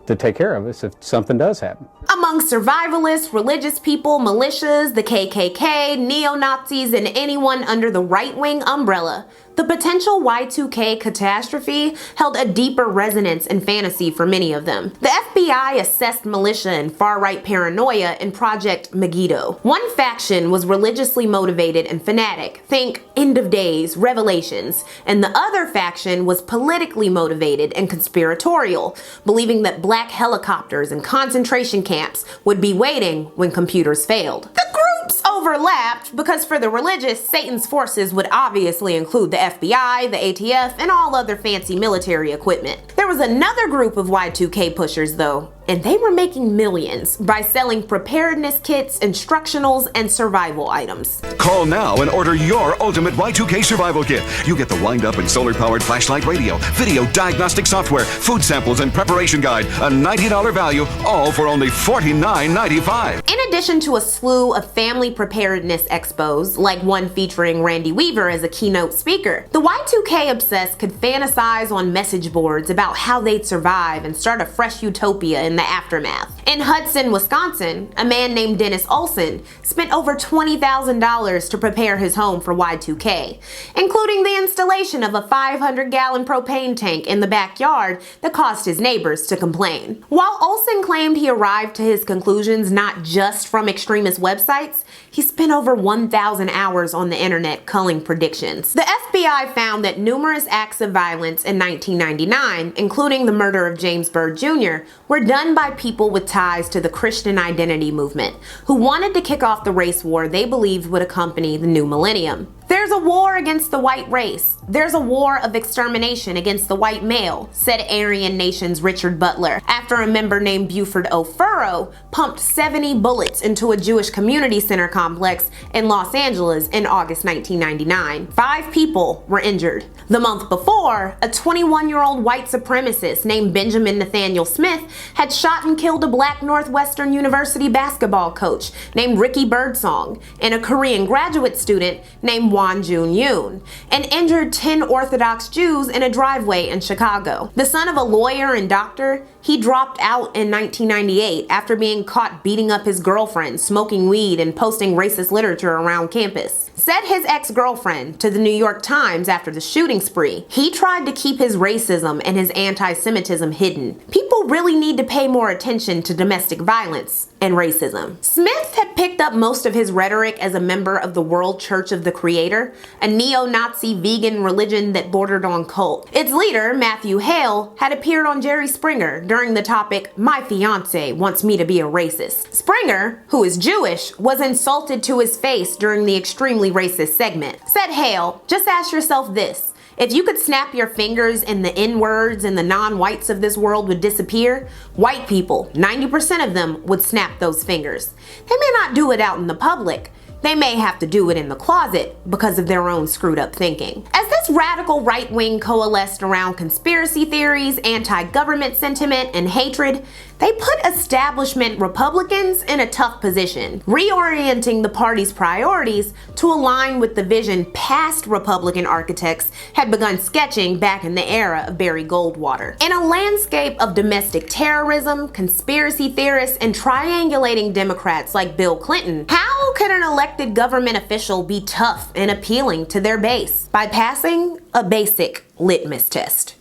to take care of us if something does happen.
Among survivalists, religious people, militias, the KKK, neo-Nazis, and anyone under the right-wing umbrella, the potential Y2K catastrophe held a deeper resonance and fantasy for many of them. The FBI assessed militia and far-right paranoia in Project Megiddo. One faction was religiously motivated and fanatic, think end of days, revelations, and the other faction was politically motivated and conspiratorial, believing that black helicopters and concentration camps would be waiting when computers failed. The groups overlapped because for the religious, Satan's forces would obviously include the FBI, the ATF, and all other fancy military equipment. There was another group of Y2K pushers though, and they were making millions by selling preparedness kits, instructionals, and survival items.
Call now and order your ultimate Y2K survival kit. You get the wind-up and solar-powered flashlight radio, video diagnostic software, food samples, and preparation guide. A $90 value, all for only $49.95.
In addition to a slew of family preparedness expos, like one featuring Randy Weaver as a keynote speaker, the Y2K obsessed could fantasize on message boards about how they'd survive and start a fresh utopia in the aftermath. In Hudson, Wisconsin, a man named Dennis Olson spent over $20,000 to prepare his home for Y2K, including the installation of a 500-gallon propane tank in the backyard that caused his neighbors to complain. While Olson claimed he arrived to his conclusions not just from extremist websites, he spent over 1,000 hours on the internet culling predictions. The FBI found that numerous acts of violence in 1999, including the murder of James Byrd Jr., were done by people with ties to the Christian identity movement, who wanted to kick off the race war they believed would accompany the new millennium. There's a war against the white race. There's a war of extermination against the white male, said Aryan Nation's Richard Butler, after a member named Buford O'Furrow pumped 70 bullets into a Jewish community center complex in Los Angeles in August 1999. 5 people were injured. The month before, a 21-year-old white supremacist named Benjamin Nathaniel Smith had shot and killed a black Northwestern University basketball coach named Ricky Birdsong and a Korean graduate student named Won Jun Yoon, and injured 10 Orthodox Jews in a driveway in Chicago. The son of a lawyer and doctor, he dropped out in 1998 after being caught beating up his girlfriend, smoking weed, and posting racist literature around campus. Said his ex-girlfriend to the New York Times after the shooting spree, he tried to keep his racism and his anti-Semitism hidden. People really need to pay more attention to domestic violence and racism. Smith had picked up most of his rhetoric as a member of the World Church of the Creator, a neo-Nazi vegan religion that bordered on cult. Its leader, Matthew Hale, had appeared on Jerry Springer during the topic, "My fiance wants me to be a racist." Springer, who is Jewish, was insulted to his face during the extremely racist segment. Said Hale, "Just ask yourself this. If you could snap your fingers and the N-words and the non-whites of this world would disappear, white people, 90% of them, would snap those fingers. They may not do it out in the public. They may have to do it in the closet because of their own screwed up thinking." As this radical right wing coalesced around conspiracy theories, anti-government sentiment, and hatred, they put establishment Republicans in a tough position, reorienting the party's priorities to align with the vision past Republican architects had begun sketching back in the era of Barry Goldwater. In a landscape of domestic terrorism, conspiracy theorists, and triangulating Democrats like Bill Clinton, how can an elected government official be tough and appealing to their base? By passing a basic litmus test.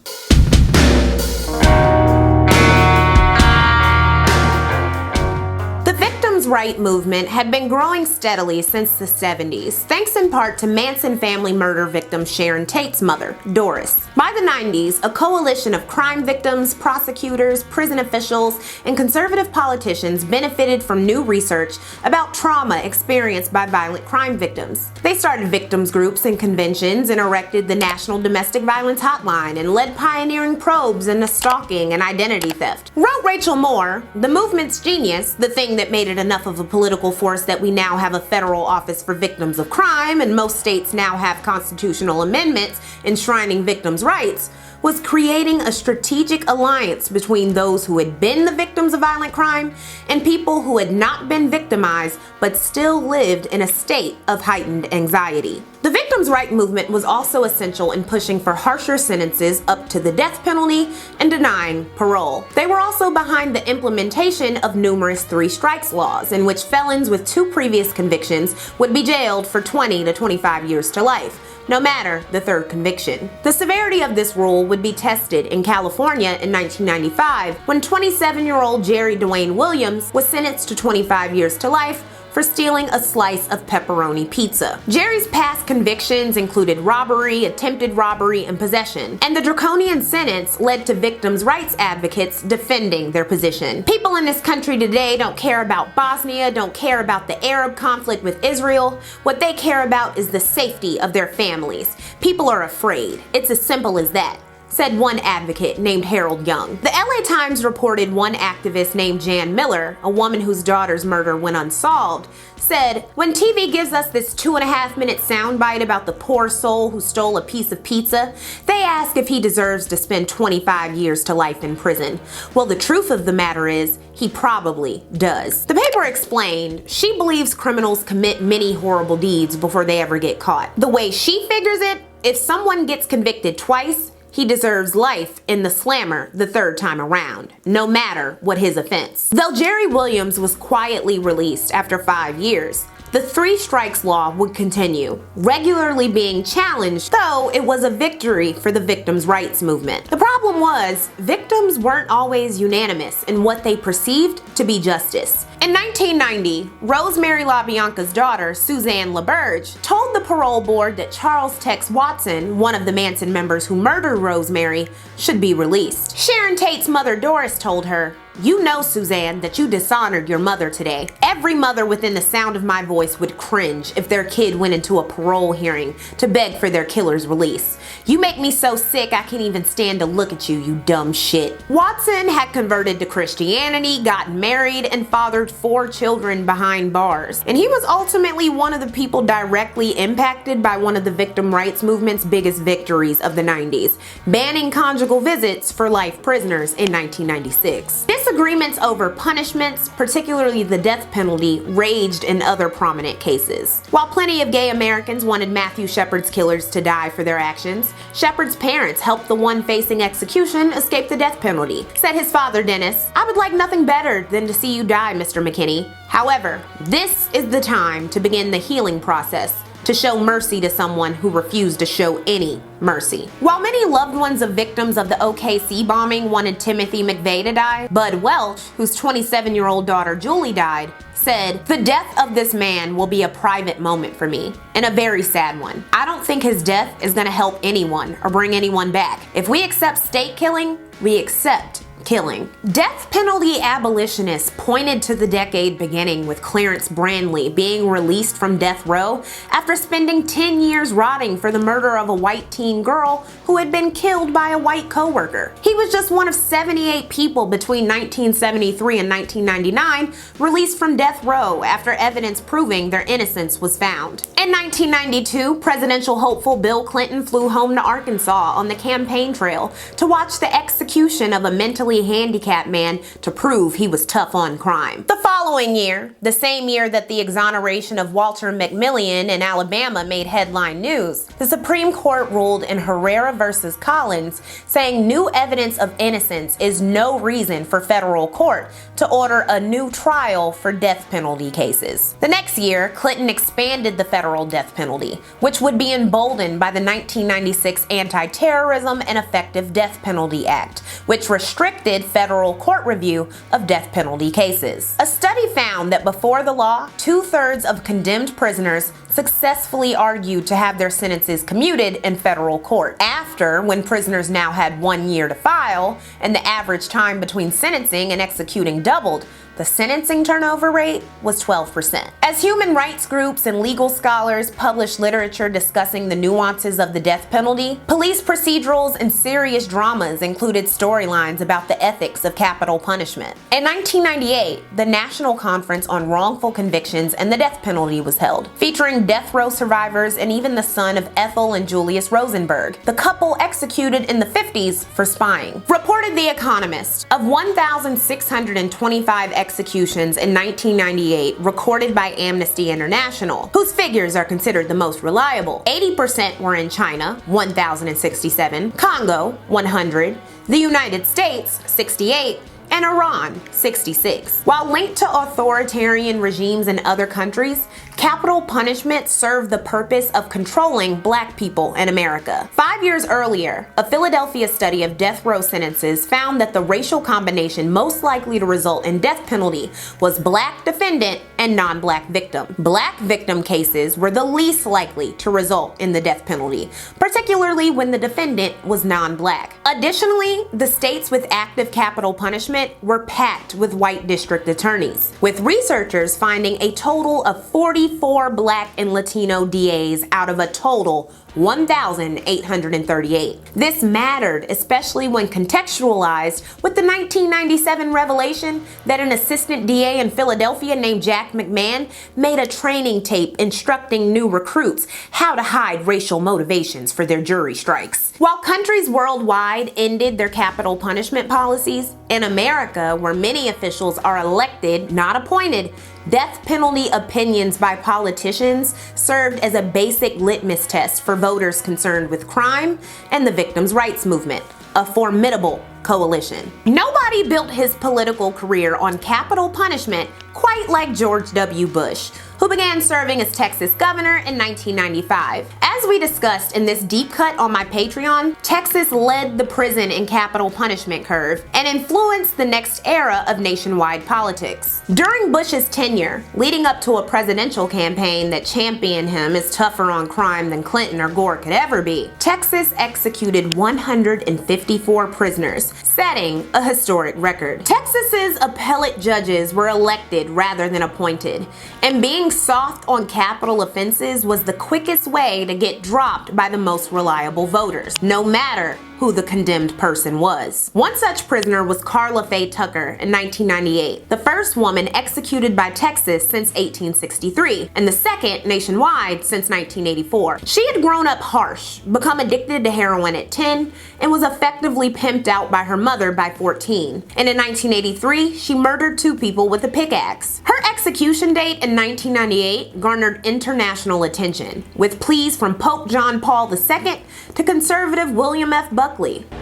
Right movement had been growing steadily since the 70s, thanks in part to Manson family murder victim Sharon Tate's mother, Doris. By the 90s, a coalition of crime victims, prosecutors, prison officials, and conservative politicians benefited from new research about trauma experienced by violent crime victims. They started victims groups and conventions and erected the National Domestic Violence Hotline and led pioneering probes into stalking and identity theft. Wrote Rachel Moore, "The movement's genius, the thing that made it enough of a political force that we now have a federal office for victims of crime and most states now have constitutional amendments enshrining victims' rights, was creating a strategic alliance between those who had been the victims of violent crime and people who had not been victimized but still lived in a state of heightened anxiety." The victims' rights movement was also essential in pushing for harsher sentences up to the death penalty and denying parole. They were also behind the implementation of numerous three strikes laws, in which felons with 2 previous convictions would be jailed for 20 to 25 years to life, no matter the 3rd conviction. The severity of this rule would be tested in California in 1995 when 27-year-old Jerry Dwayne Williams was sentenced to 25 years to life for stealing a slice of pepperoni pizza. Jerry's past convictions included robbery, attempted robbery, and possession, and the draconian sentence led to victims' rights advocates defending their position. People in this country today don't care about Bosnia, don't care about the Arab conflict with Israel. What they care about is the safety of their families. People are afraid. It's as simple as that, said one advocate named Harold Young. The LA Times reported one activist named Jan Miller, a woman whose daughter's murder went unsolved, said, "When TV gives us this 2.5-minute soundbite about the poor soul who stole a piece of pizza, they ask if he deserves to spend 25 years to life in prison. Well, the truth of the matter is, he probably does." The paper explained she believes criminals commit many horrible deeds before they ever get caught. The way she figures it, if someone gets convicted twice, he deserves life in the slammer the 3rd time around, no matter what his offense. Though Jerry Williams was quietly released after 5 years, the 3 strikes law would continue, regularly being challenged, though it was a victory for the victims' rights movement. The problem was, victims weren't always unanimous in what they perceived to be justice. In 1990, Rosemary LaBianca's daughter, Suzanne LaBerge, told the parole board that Charles Tex Watson, one of the Manson members who murdered Rosemary, should be released. Sharon Tate's mother, Doris, told her, "You know, Suzanne, that you dishonored your mother today. Every mother within the sound of my voice would cringe if their kid went into a parole hearing to beg for their killer's release. You make me so sick I can't even stand to look at you, you dumb shit." Watson had converted to Christianity, gotten married, and fathered 4 children behind bars. And he was ultimately one of the people directly impacted by one of the victim rights movement's biggest victories of the 90s, banning conjugal visits for life prisoners in 1996. Disagreements over punishments, particularly the death penalty, raged in other prominent cases. While plenty of gay Americans wanted Matthew Shepard's killers to die for their actions, Shepard's parents helped the one facing execution escape the death penalty. Said his father, Dennis, "I would like nothing better than to see you die, Mr. McKinney. However, this is the time to begin the healing process, to show mercy to someone who refused to show any mercy." While many loved ones of victims of the OKC bombing wanted Timothy McVeigh to die, Bud Welch, whose 27-year-old daughter Julie died, said, "The death of this man will be a private moment for me, and a very sad one. I don't think his death is going to help anyone or bring anyone back. If we accept state killing, we accept killing." Death penalty abolitionists pointed to the decade beginning with Clarence Brandley being released from death row after spending 10 years rotting for the murder of a white teen girl who had been killed by a white coworker. He was just one of 78 people between 1973 and 1999 released from death row after evidence proving their innocence was found. In 1992, presidential hopeful Bill Clinton flew home to Arkansas on the campaign trail to watch the execution of a mentally handicapped man to prove he was tough on crime. The following year, the same year that the exoneration of Walter McMillian in Alabama made headline news, the Supreme Court ruled in Herrera versus Collins, saying new evidence of innocence is no reason for federal court to order a new trial for death penalty cases. The next year, Clinton expanded the federal death penalty, which would be emboldened by the 1996 Anti-Terrorism and Effective Death Penalty Act, which restricted federal court review of death penalty cases. A study found that before the law, 2/3 of condemned prisoners successfully argued to have their sentences commuted in federal court. After, when prisoners now had 1 year to file, and the average time between sentencing and executing doubled, the sentencing turnover rate was 12%. As human rights groups and legal scholars published literature discussing the nuances of the death penalty, police procedurals and serious dramas included storylines about the ethics of capital punishment. In 1998, the National Conference on Wrongful Convictions and the Death Penalty was held, featuring death row survivors and even the son of Ethel and Julius Rosenberg, the couple executed in the 50s for spying. Reported The Economist, of 1,625 executions in 1998 recorded by Amnesty International, whose figures are considered the most reliable. 80% were in China, 1,067, Congo, 100, the United States, 68, and Iran, 66. While linked to authoritarian regimes in other countries, capital punishment served the purpose of controlling black people in America. 5 years earlier, a Philadelphia study of death row sentences found that the racial combination most likely to result in death penalty was black defendant and non-black victim. Black victim cases were the least likely to result in the death penalty, particularly when the defendant was non-black. Additionally, the states with active capital punishment were packed with white district attorneys, with researchers finding a total of 44 black and Latino DAs out of a total 1,838. This mattered, especially when contextualized with the 1997 revelation that an assistant DA in Philadelphia named Jack McMahon made a training tape instructing new recruits how to hide racial motivations for their jury strikes. While countries worldwide ended their capital punishment policies, in America, where many officials are elected, not appointed, death penalty opinions by politicians served as a basic litmus test for voters concerned with crime and the victims' rights movement, a formidable coalition. Nobody built his political career on capital punishment quite like George W. Bush, who began serving as Texas governor in 1995. As we discussed in this deep cut on my Patreon, Texas led the prison and capital punishment curve and influenced the next era of nationwide politics. During Bush's tenure, leading up to a presidential campaign that championed him as tougher on crime than Clinton or Gore could ever be, Texas executed 154 prisoners, setting a historic record. Texas's appellate judges were elected rather than appointed, and being soft on capital offenses was the quickest way to get dropped by the most reliable voters, no matter who the condemned person was. One such prisoner was Carla Faye Tucker in 1998, the first woman executed by Texas since 1863, and the second nationwide since 1984. She had grown up harsh, become addicted to heroin at 10, and was effectively pimped out by her mother by 14. And in 1983, she murdered 2 people with a pickaxe. Her execution date in 1998 garnered international attention, with pleas from Pope John Paul II to conservative William F. Buckley.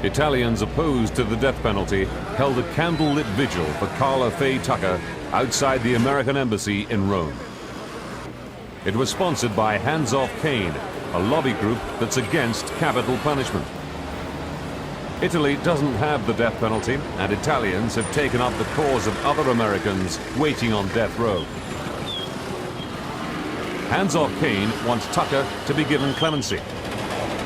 Italians opposed to the death penalty held a candlelit vigil for Carla Faye Tucker outside the American Embassy in Rome. It was sponsored by Hands Off Cain, a lobby group that's against capital punishment. Italy doesn't have the death penalty, and Italians have taken up the cause of other Americans waiting on death row. Hands Off Cain wants Tucker to be given clemency.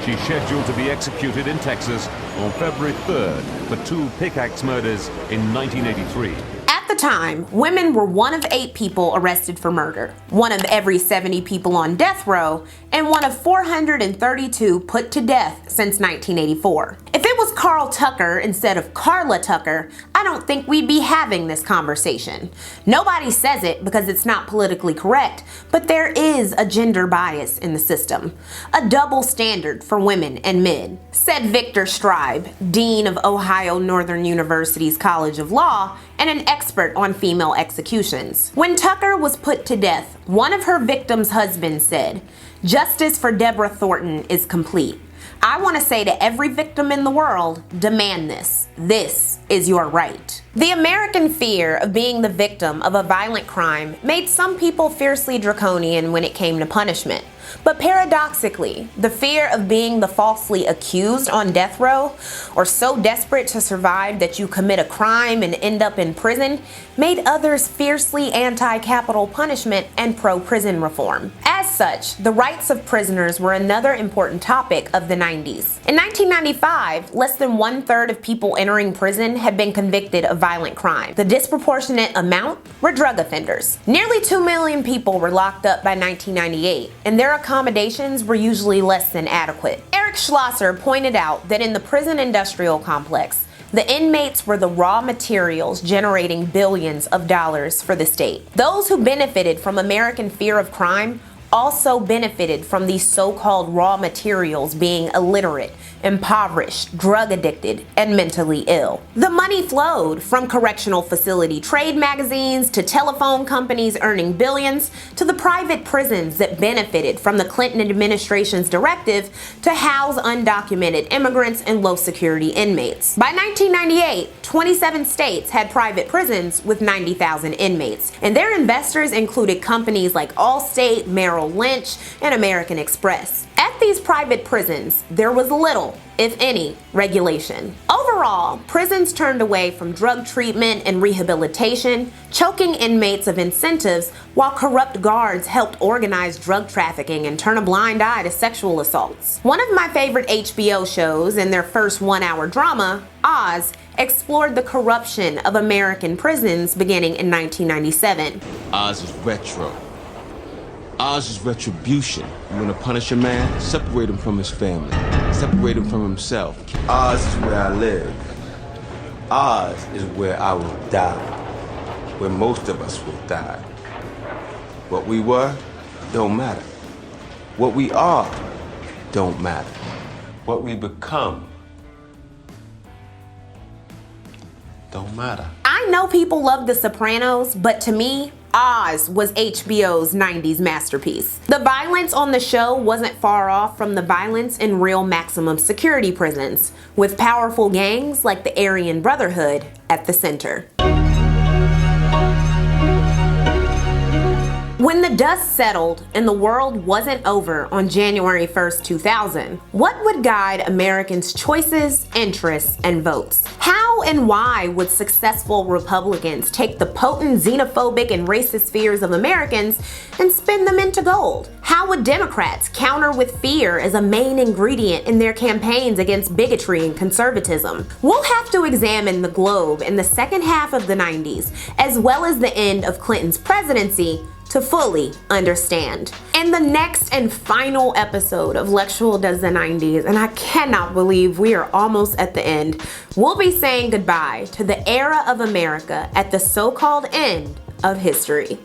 She's scheduled to be executed in Texas on February 3rd for 2 pickaxe murders in 1983.
At the time, women were 1 of 8 people arrested for murder, 1 of every 70 people on death row, and 1 of 432 put to death since 1984. If it was Carl Tucker instead of Carla Tucker, I don't think we'd be having this conversation. Nobody says it because it's not politically correct, but there is a gender bias in the system, a double standard for women and men, said Victor Stribe, Dean of Ohio Northern University's College of Law and an expert on female executions. When Tucker was put to death, one of her victims' husbands said, "Justice for Deborah Thornton is complete. I want to say to every victim in the world, demand this. This is your right." The American fear of being the victim of a violent crime made some people fiercely draconian when it came to punishment. But paradoxically, the fear of being the falsely accused on death row, or so desperate to survive that you commit a crime and end up in prison, made others fiercely anti-capital punishment and pro-prison reform. As such, the rights of prisoners were another important topic of the 90s. In 1995, less than 1/3 of people entering prison had been convicted of violent crime. The disproportionate amount were drug offenders. Nearly 2 million people were locked up by 1998, and their accommodations were usually less than adequate. Eric Schlosser pointed out that in the prison industrial complex, the inmates were the raw materials generating billions of dollars for the state. Those who benefited from American fear of crime also benefited from these so-called raw materials being illiterate, impoverished, drug addicted, and mentally ill. The money flowed from correctional facility trade magazines to telephone companies earning billions to the private prisons that benefited from the Clinton administration's directive to house undocumented immigrants and low-security inmates. By 1998, 27 states had private prisons with 90,000 inmates, and their investors included companies like Allstate, Merrill Lynch, and American Express. At these private prisons, there was little, if any, regulation. Overall, prisons turned away from drug treatment and rehabilitation, choking inmates of incentives, while corrupt guards helped organize drug trafficking and turn a blind eye to sexual assaults. One of my favorite HBO shows, in their first one-hour drama, Oz, explored the corruption of American prisons beginning in 1997.
Oz is retro. Oz is retribution. You want to punish a man? Separate him from his family. Separate him from himself. Oz is where I live. Oz is where I will die. Where most of us will die. What we were don't matter. What we are don't matter. What we become don't matter.
I know people love The Sopranos, but to me, Oz was HBO's 90s masterpiece. The violence on the show wasn't far off from the violence in real maximum security prisons, with powerful gangs like the Aryan Brotherhood at the center. When the dust settled and the world wasn't over on January 1st, 2000, what would guide Americans' choices, interests, and votes? How and why would successful Republicans take the potent xenophobic and racist fears of Americans and spin them into gold? How would Democrats counter with fear as a main ingredient in their campaigns against bigotry and conservatism? We'll have to examine the globe in the second half of the 90s, as well as the end of Clinton's presidency, to fully understand. In the next and final episode of Lexual Does the 90s, and I cannot believe we are almost at the end, we'll be saying goodbye to the era of America at the so-called end of history.